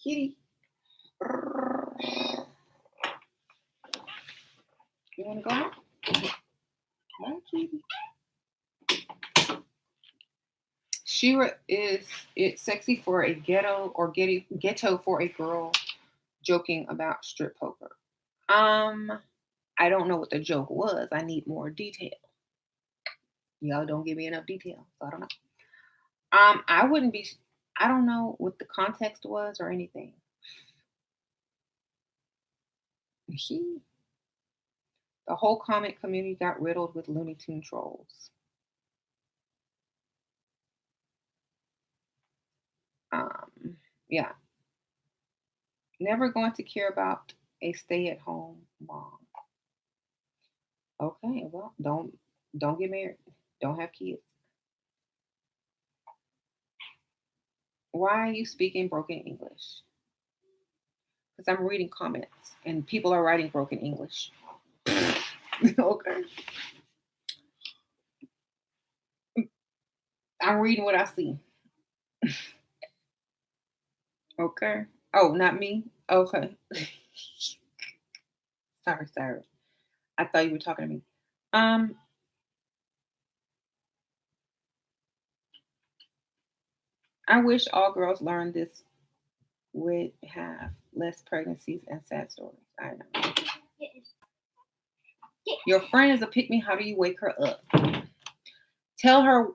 Kitty, you want to go out? Hi, kitty. Shira is it sexy for a ghetto for a girl joking about strip poker? Um, I don't know what the joke was. I need more detail. Y'all don't give me enough detail, so I don't know. I wouldn't be. I don't know what the context was or anything. He, the whole comic community got riddled with Looney Tune trolls. Yeah, never going to care about a stay-at-home mom. Okay, well, don't get married. Don't have kids. Why are you speaking broken English? Because I'm reading comments and people are writing broken English. Okay. I'm reading what I see. Okay. Oh, not me? Okay. Sorry, sorry. I thought you were talking to me. Um, I wish all girls learned this would have less pregnancies and sad stories. I know. Your friend is a pick me. How do you wake her up? Tell her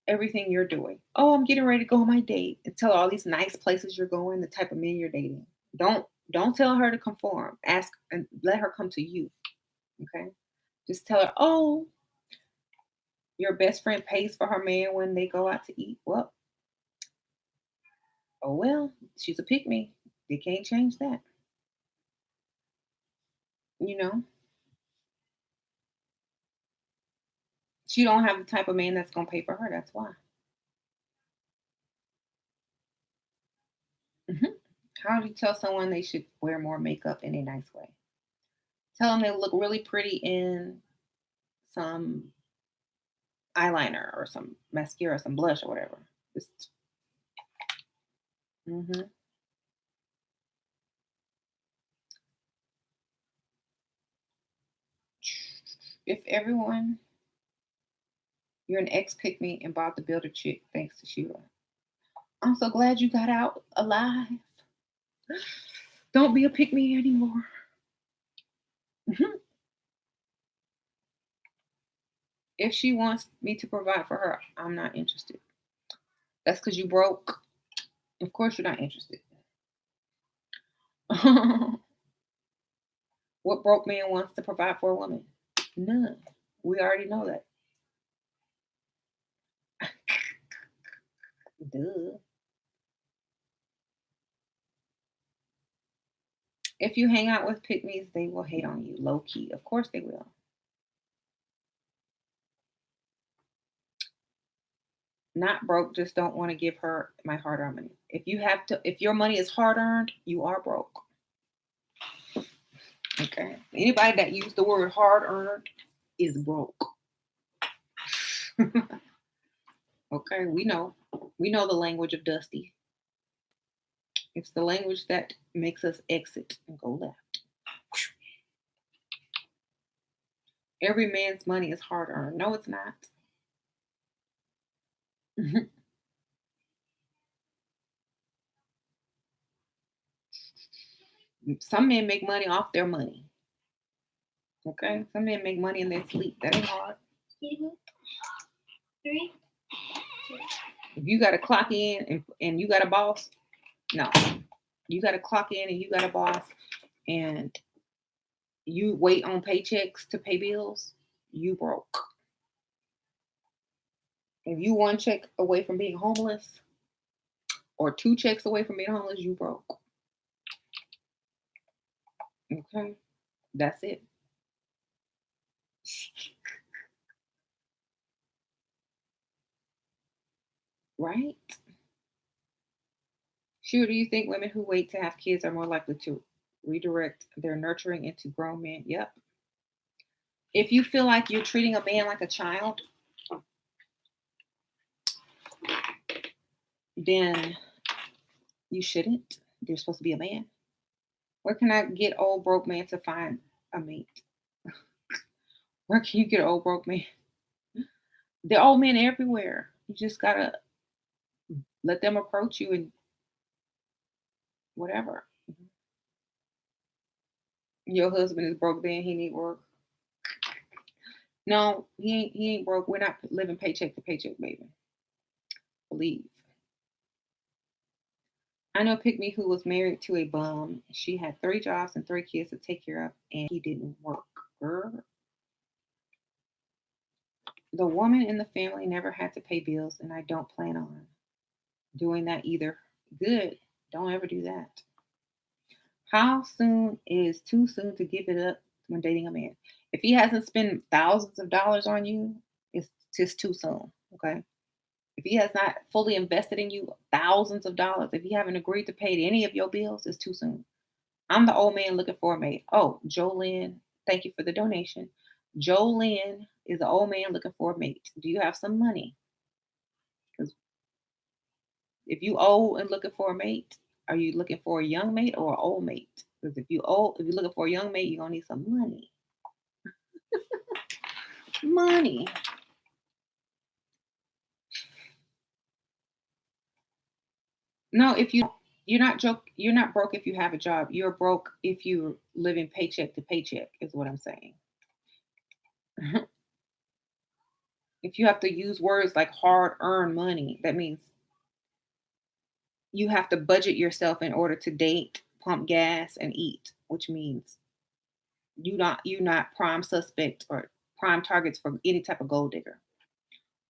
everything you're doing. Oh, I'm getting ready to go on my date. And tell her all these nice places you're going, the type of men you're dating. Don't tell her to conform. Ask and let her come to you. Okay. Just tell her, oh, your best friend pays for her man when they go out to eat. Well, oh well, she's a pick me. They can't change that. You know, She don't have the type of man that's gonna pay for her. That's why. Mhm. How do you tell someone they should wear more makeup in a nice way? Tell them they look really pretty in some eyeliner or some mascara, some blush or whatever. Just, mhm. If everyone, you're an ex pick me and bought the builder chick thanks to Sheila. I'm so glad you got out alive. Don't be a pick me anymore. Mhm. If she wants me to provide for her, I'm not interested. That's because you broke. Of course, you're not interested. What broke man wants to provide for a woman? None. We already know that. Duh. If you hang out with pygmies, they will hate on you. Low key. Of course they will. Not broke, just don't want to give her my hard earned money. If your money is hard earned, you are broke. Okay. Anybody that used the word hard earned is broke. Okay, we know. We know the language of Dusty. It's the language that makes us exit and go left. Every man's money is hard earned. No, it's not. Some men make money off their money. Okay? Some men make money in their sleep. That ain't hard. Excuse me. 3, 2. If you got to clock in and you got a boss, no. You got to clock in and you got a boss and you wait on paychecks to pay bills, you broke. If you one check away from being homeless or two checks away from being homeless, you broke. Okay? That's it. Right? Sure, do you think women who wait to have kids are more likely to redirect their nurturing into grown men? Yep. If you feel like you're treating a man like a child, then you shouldn't. You're supposed to be a man. Where can I get old broke man to find a mate? Where can you get an old broke man? There are old men everywhere. You just gotta let them approach you and whatever. Your husband is broke, then he need work. No, he ain't broke. We're not living paycheck to paycheck, baby. Believe. I know pick me who was married to a bum. She had 3 jobs and 3 kids to take care of, and he didn't work. Girl. The woman in the family never had to pay bills, and I don't plan on doing that either. Good. Don't ever do that. How soon is too soon to give it up when dating a man? If he hasn't spent thousands of dollars on you, it's just too soon. Okay. If he has not fully invested in you thousands of dollars, if you haven't agreed to pay any of your bills, it's too soon. I'm the old man looking for a mate. Oh, Jolyn, thank you for the donation. Jolyn is the old man looking for a mate. Do you have some money? Because if you old and looking for a mate, are you looking for a young mate or an old mate? Because if you're looking for a young mate, you're gonna need some money. Money. No, if you're not broke if you have a job. You're broke if you're living paycheck to paycheck, is what I'm saying. If you have to use words like hard earned money, that means you have to budget yourself in order to date, pump gas, and eat, which means you not prime suspect or prime targets for any type of gold digger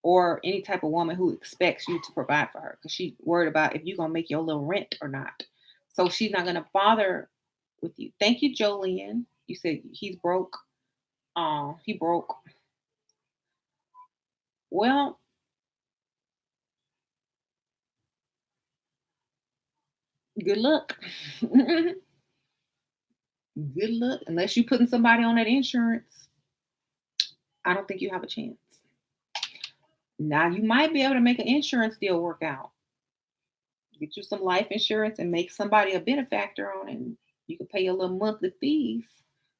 or any type of woman who expects you to provide for her because she's worried about if you're gonna make your little rent or not. So she's not gonna bother with you. Thank you, Jolene. You said he's broke. He broke. Well, good luck. Good luck. Unless you're putting somebody on that insurance, I don't think you have a chance. Now you might be able to make an insurance deal work out. Get you some life insurance and make somebody a benefactor on it. And you can pay your little monthly fees.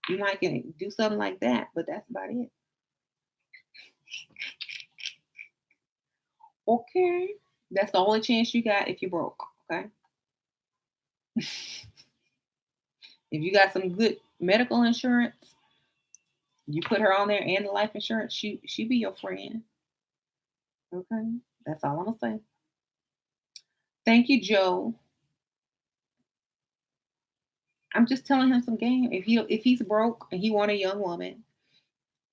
You might can do something like that, but that's about it. Okay. That's the only chance you got if you're broke. Okay. If you got some good medical insurance, you put her on there and the life insurance, she be your friend. Okay. That's all I'm gonna say. Thank you, Joe. I'm just telling him some game. If he's broke and he want a young woman,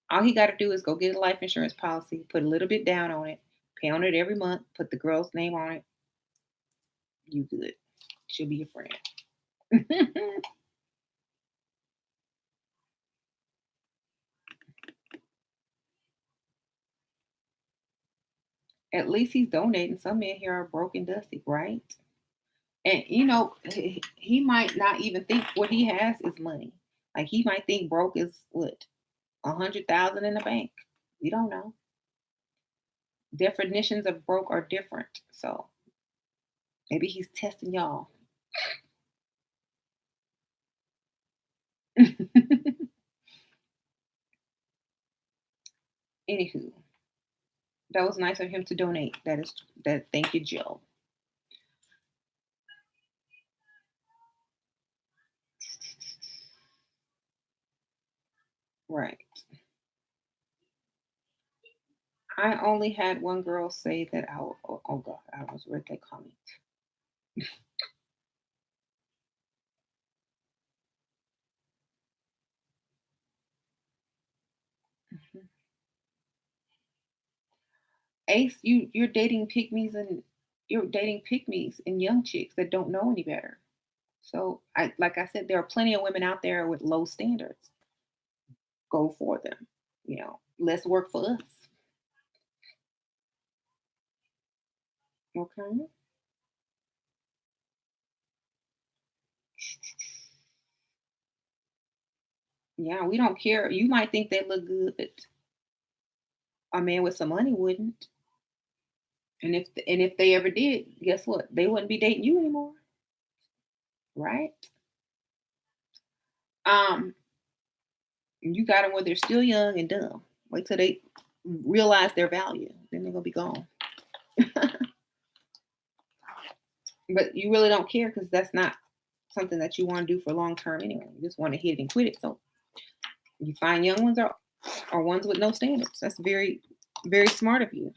all he got to do is go get a life insurance policy, put a little bit down on it, pay on it every month, put the girl's name on it. You good. She'll be your friend. At least he's donating. Some men here are broke and dusty, right? And he might not even think what he has is money. Like he might think broke is what 100,000 in the bank. We don't know. Definitions of broke are different. So maybe he's testing y'all. Anywho, that was nice of him to donate. That is that. Thank you, Jill. Right. I only had one girl say that I. Oh God, I almost read that comment. Mhm. Ace, you're dating pygmies and young chicks that don't know any better. So I like I said, there are plenty of women out there with low standards. Go for them. Less work for us. Okay. Yeah, we don't care. You might think they look good, but a man with some money wouldn't. And if they ever did, guess what? They wouldn't be dating you anymore, right? Um, you got them when they're still young and dumb. Wait till they realize their value, then they're gonna be gone. But you really don't care because that's not something that you want to do for long term anyway. You just want to hit it and quit it. So you find young ones or ones with no standards. That's very, very smart of you.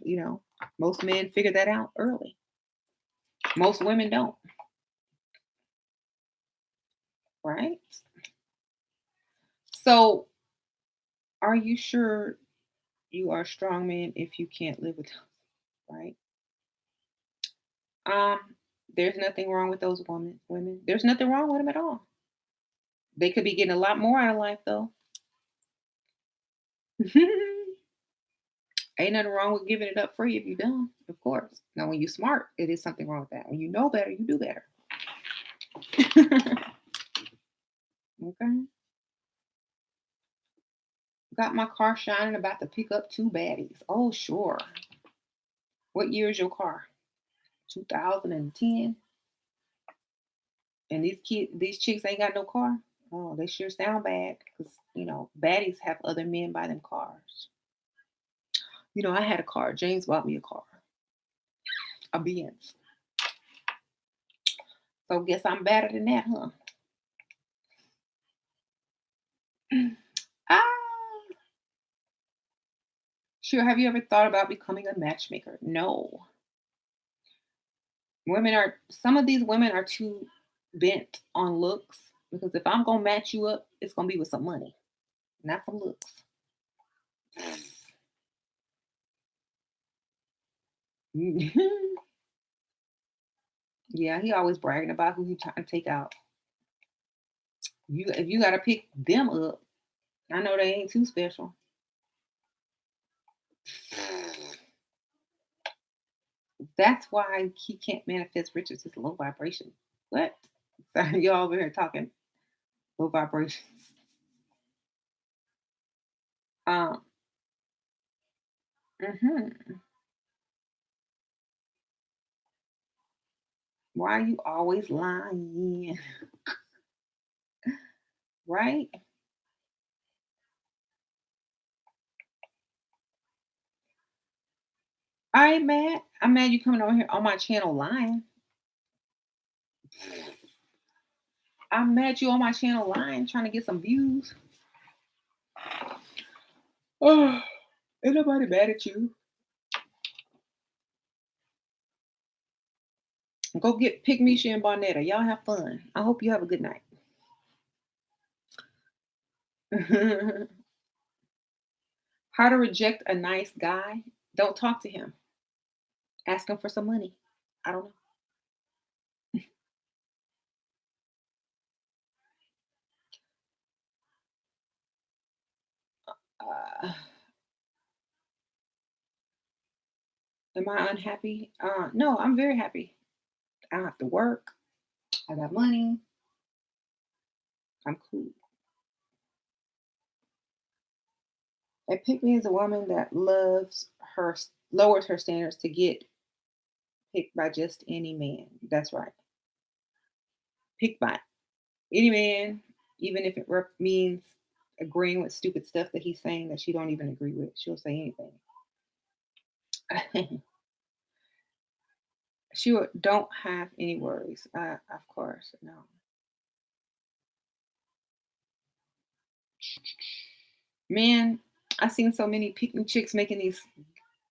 Most men figure that out early. Most women don't, right? So are you sure you are a strong man if you can't live with them, right? Um, there's nothing wrong with those women. There's nothing wrong with them at all. They could be getting a lot more out of life though. Ain't nothing wrong with giving it up free if you done, of course. Now when you smart, it is something wrong with that. When you know better, you do better. Okay. Got my car shining, about to pick up two baddies. Oh, sure. What year is your car? 2010. And these chicks ain't got no car. Oh, they sure sound bad because baddies have other men buy them cars. I had a car. James bought me a car, a Benz. So guess I'm better than that, huh? Ah, sure. Have you ever thought about becoming a matchmaker? No. Some of these women are too bent on looks because if I'm gonna match you up, it's gonna be with some money, not some looks. Yeah, he always bragging about who he trying to take out. If you gotta pick them up, I know they ain't too special. That's why he can't manifest riches. It's low vibration. What? Sorry, y'all over here talking low vibrations. Um, mhm. Why are you always lying? Right? I ain't mad. I'm mad you coming over here on my channel lying. I'm mad you on my channel lying, trying to get some views. Oh, ain't nobody mad at you. Go get Pygmy and Bonetta. Y'all have fun. I hope you have a good night. How to reject a nice guy? Don't talk to him. Ask him for some money. I don't know. Am I unhappy? No, I'm very happy. I don't have to work. I got money. I'm cool. A pick me is a woman that loves her, lowers her standards to get picked by just any man. That's right. Picked by any man, even if it means agreeing with stupid stuff that he's saying that she don't even agree with. She'll say anything. She don't have any worries. Of course, no. Man, I've seen so many picnic chicks making these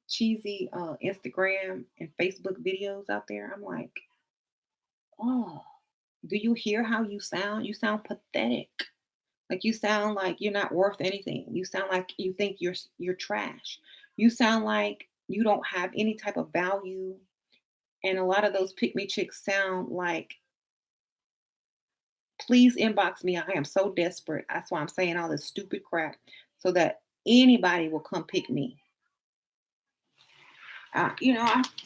cheesy Instagram and Facebook videos out there. I'm like, oh, do you hear how you sound? You sound pathetic. Like you sound like you're not worth anything. You sound like you think you're trash. You sound like you don't have any type of value. And a lot of those pick me chicks sound like, please inbox me. I am so desperate. That's why I'm saying all this stupid crap so that anybody will come pick me.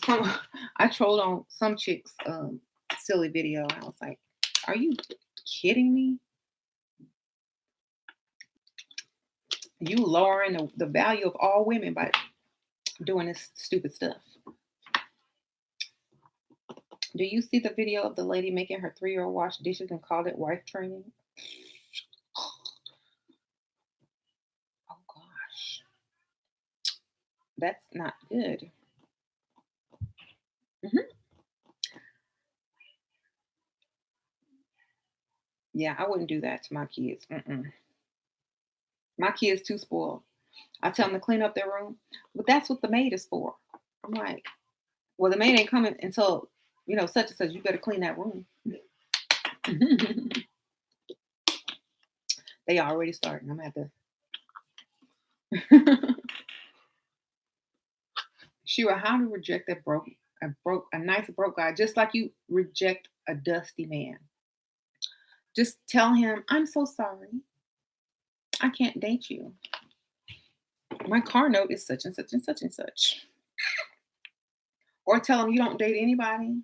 Some, I trolled on some chick's silly video. I was like, "Are you kidding me? You lowering the value of all women by doing this stupid stuff." Do you see the video of the lady making her 3-year-old wash dishes and called it wife training? Oh gosh, that's not good. Mhm. Yeah, I wouldn't do that to my kids. Mm-mm. My kids too spoiled. I tell them to clean up their room, but that's what the maid is for. I'm like, well, the maid ain't coming until such and such. You better clean that room. They already starting. I'm at the. Shira, how to reject a nice broke guy, just like you reject a dusty man. Just tell him, I'm so sorry. I can't date you. My car note is such and such and such and such. Or tell him you don't date anybody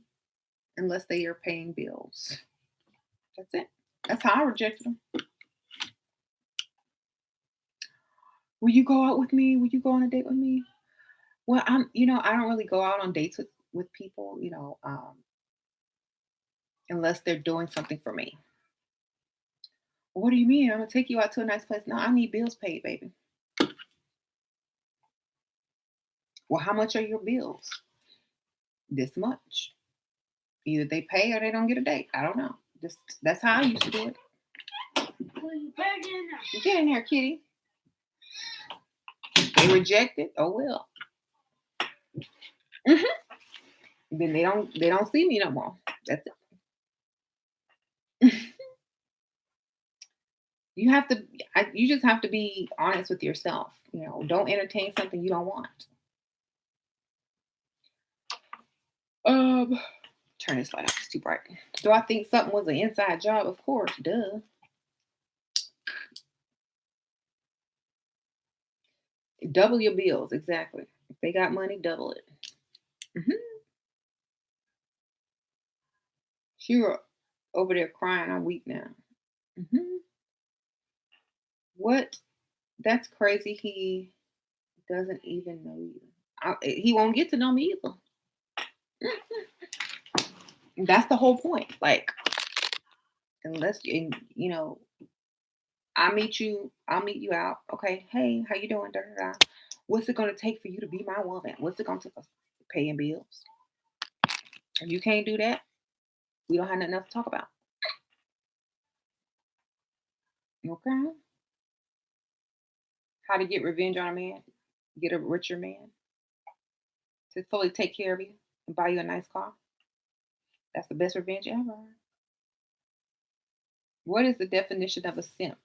unless they are paying bills. That's it. That's how I rejected them. Will you go out with me? Will you go on a date with me? Well, I don't really go out on dates with people, unless they're doing something for me. What do you mean? I'm gonna take you out to a nice place. No, I need bills paid, baby. Well, how much are your bills? This much. Either they pay or they don't get a date. I don't know. That's how I used to do it. Get in there, kitty. They reject it. Oh well. Hmm. Then they don't see me no more. That's it. You have to. You just have to be honest with yourself. Don't entertain something you don't want. Um, Turn this light off. It's too bright. Do I think something was an inside job? Of course, duh. Double your bills, exactly. If they got money, double it. Hmm. She were over there crying. I'm weak now. Hmm. What? That's crazy. He doesn't even know you. He won't get to know me either. That's the whole point. Like, unless you know, I'll meet you out. Okay, hey, how you doing? Da, da, da. What's it gonna take for you to be my woman? What's it gonna take us paying bills? If you can't do that, we don't have nothing else to talk about. Okay. How to get revenge on a man, get a richer man to fully take care of you and buy you a nice car. That's the best revenge ever. What is the definition of a simp?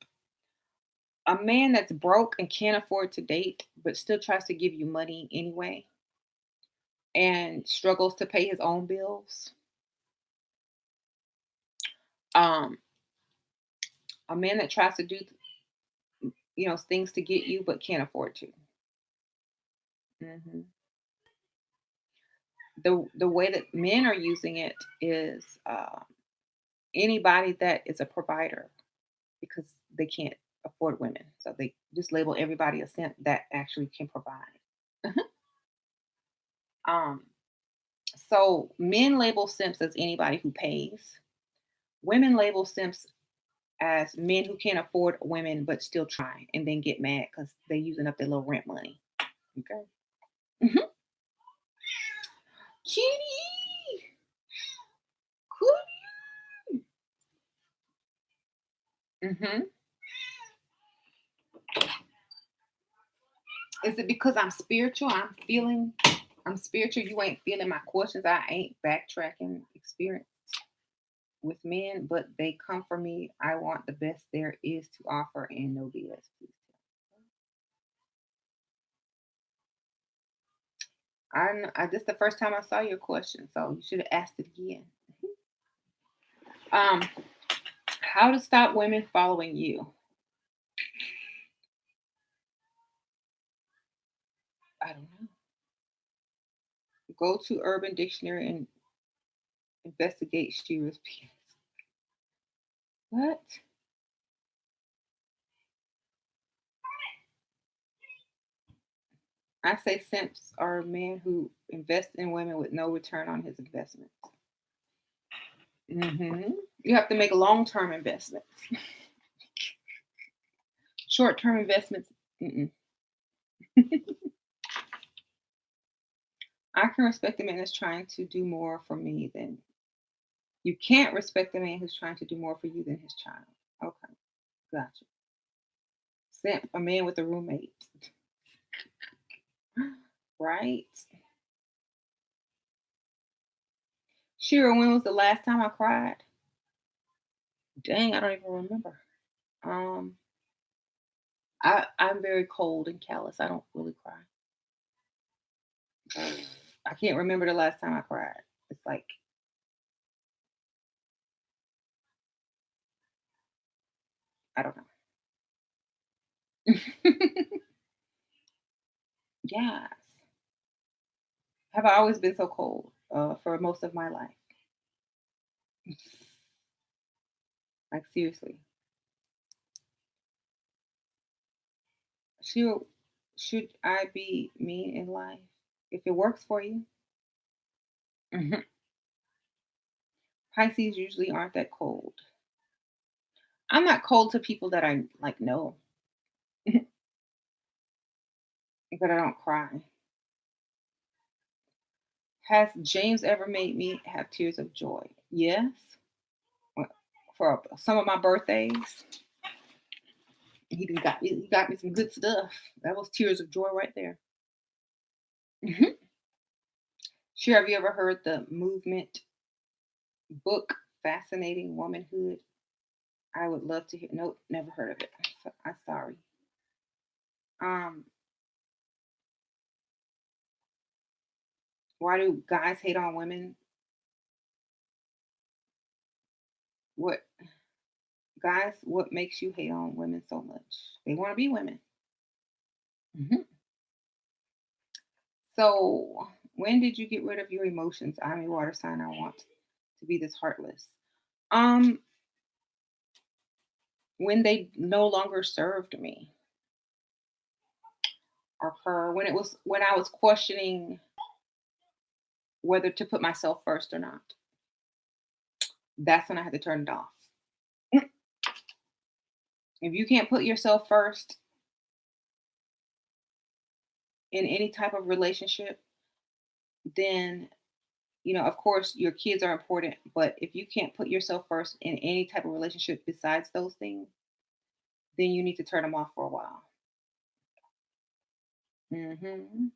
A man that's broke and can't afford to date, but still tries to give you money anyway and struggles to pay his own bills. Um, a man that tries to do things to get you but can't afford to. Hmm. The way that men are using it is anybody that is a provider because they can't afford women, so they just label everybody a simp that actually can provide. um, so men label simps as anybody who pays. Women label simps as men who can't afford women but still try and then get mad because they're using up their little rent money. Okay. Mhm. Kitty, Kitty. Hmm. Is it because I'm spiritual? I'm spiritual. You ain't feeling my questions. I ain't backtracking experience with men, but they come for me. I want the best there is to offer and no BS, please. This is the first time I saw your question, so you should have asked it again. Um, how to stop women following you? I don't know. Go to Urban Dictionary and investigate Shira's penis. What? I say simps are men who invest in women with no return on his investment. You have to make long term investments. Short term investments. Mm-mm. I can respect a man that's trying to do more for me than you can't respect a man who's trying to do more for you than his child. Okay, gotcha. Simp, a man with a roommate, right? Shira, when was the last time I cried? Dang, I don't even remember. Um, I'm very cold and callous. I don't really cry. I can't remember the last time I cried. It's like I don't know. Yes. Have I always been so cold for most of my life? Like seriously. Should should I be mean in life if it works for you? Mhm. Pisces usually aren't that cold. I'm not cold to people that I like know, but I don't cry. Has James ever made me have tears of joy? Yes. Well, for some of my birthdays, he got me some good stuff. That was tears of joy right there. Mhm. Sure. Have you ever heard the movement book Fascinating Womanhood? I would love to hear. Nope, never heard of it. I'm sorry. Um, why do guys hate on women? What guys? What makes you hate on women so much? They want to be women. Mhm. So, when did you get rid of your emotions? I'm a water sign. I want to be this heartless. Um, when they no longer served me or her, when I was questioning whether to put myself first or not, that's when I had to turn it off. If you can't put yourself first in any type of relationship, then of course, your kids are important, but if you can't put yourself first in any type of relationship besides those things, then you need to turn them off for a while. hmm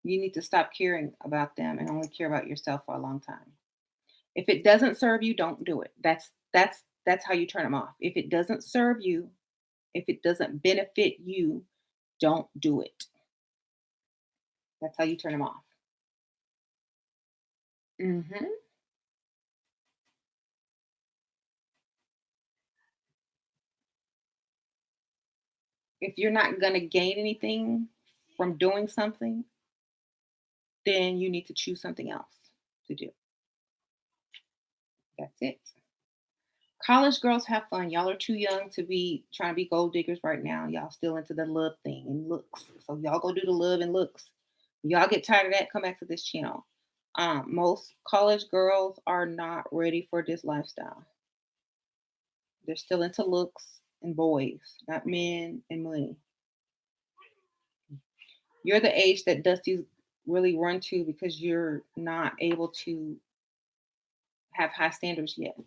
You need to stop caring about them and only care about yourself for a long time. If it doesn't serve you, don't do it. That's how you turn them off. If it doesn't serve you, if it doesn't benefit you, don't do it. That's how you turn them off. hmm If you're not going to gain anything from doing something, then you need to choose something else to do. That's it. College girls have fun. Y'all are too young to be trying to be gold diggers right now. Y'all still into the love thing and looks. So y'all go do the love and looks. Y'all get tired of that, come back to this channel. Most college girls are not ready for this lifestyle. They're still into looks and boys, not men and money. You're the age that Dusty's really run to because you're not able to have high standards yet.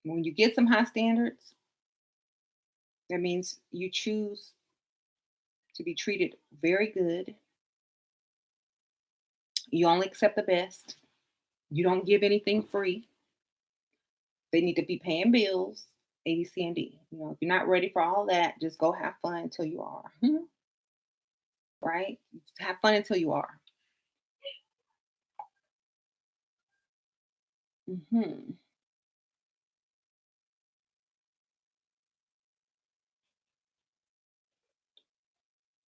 When you get some high standards, that means you choose to be treated very good. You only accept the best. You don't give anything free. They need to be paying bills, A, B, C, and D. If you're not ready for all that, just go have fun until you are. Right? Just have fun until you are. hmm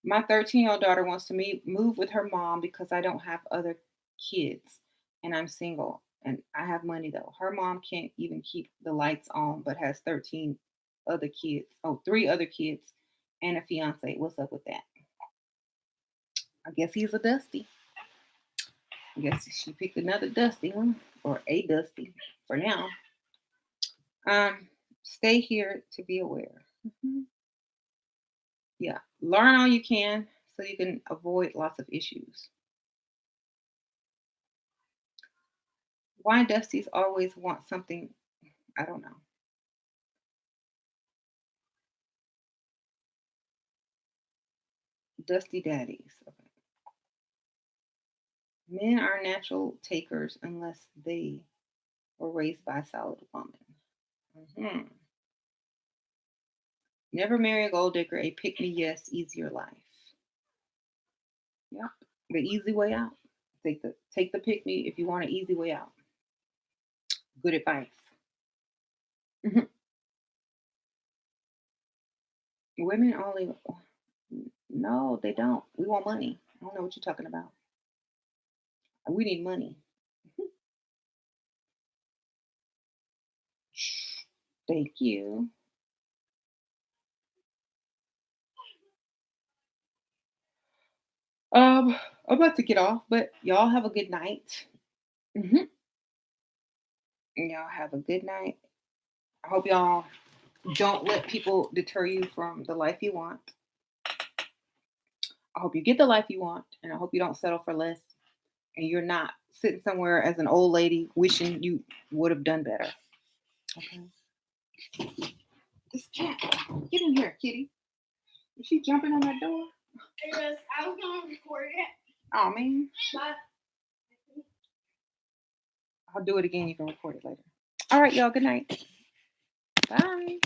My 13-year-old daughter wants to move with her mom because I don't have other kids and I'm single and I have money though. Her mom can't even keep the lights on but has 13 other kids. Oh, three other kids and a fiance. What's up with that? I guess he's a Dusty. I guess she picked another Dusty, huh? Or a Dusty for now. Stay here to be aware. Yeah, learn all you can so you can avoid lots of issues. Why Dusties always want something? I don't know. Dusty daddies. Okay. Men are natural takers unless they were raised by a solid woman. hmm Never marry a gold digger. A pick me, yes, easier life. Yep, the easy way out. Take the pick me if you want an easy way out. Good advice. Mhm. Women only. No, they don't. We want money. I don't know what you're talking about. We need money. Thank you. I'm about to get off, but y'all have a good night. hmm Y'all have a good night. I hope y'all don't let people deter you from the life you want. I hope you get the life you want, and I hope you don't settle for less. And you're not sitting somewhere as an old lady wishing you would have done better. Okay. This cat, get in here, kitty. Is she jumping on that door? Because I was going to record it. Oh man. But I'll do it again. You can record it later. All right, y'all. Good night. Bye.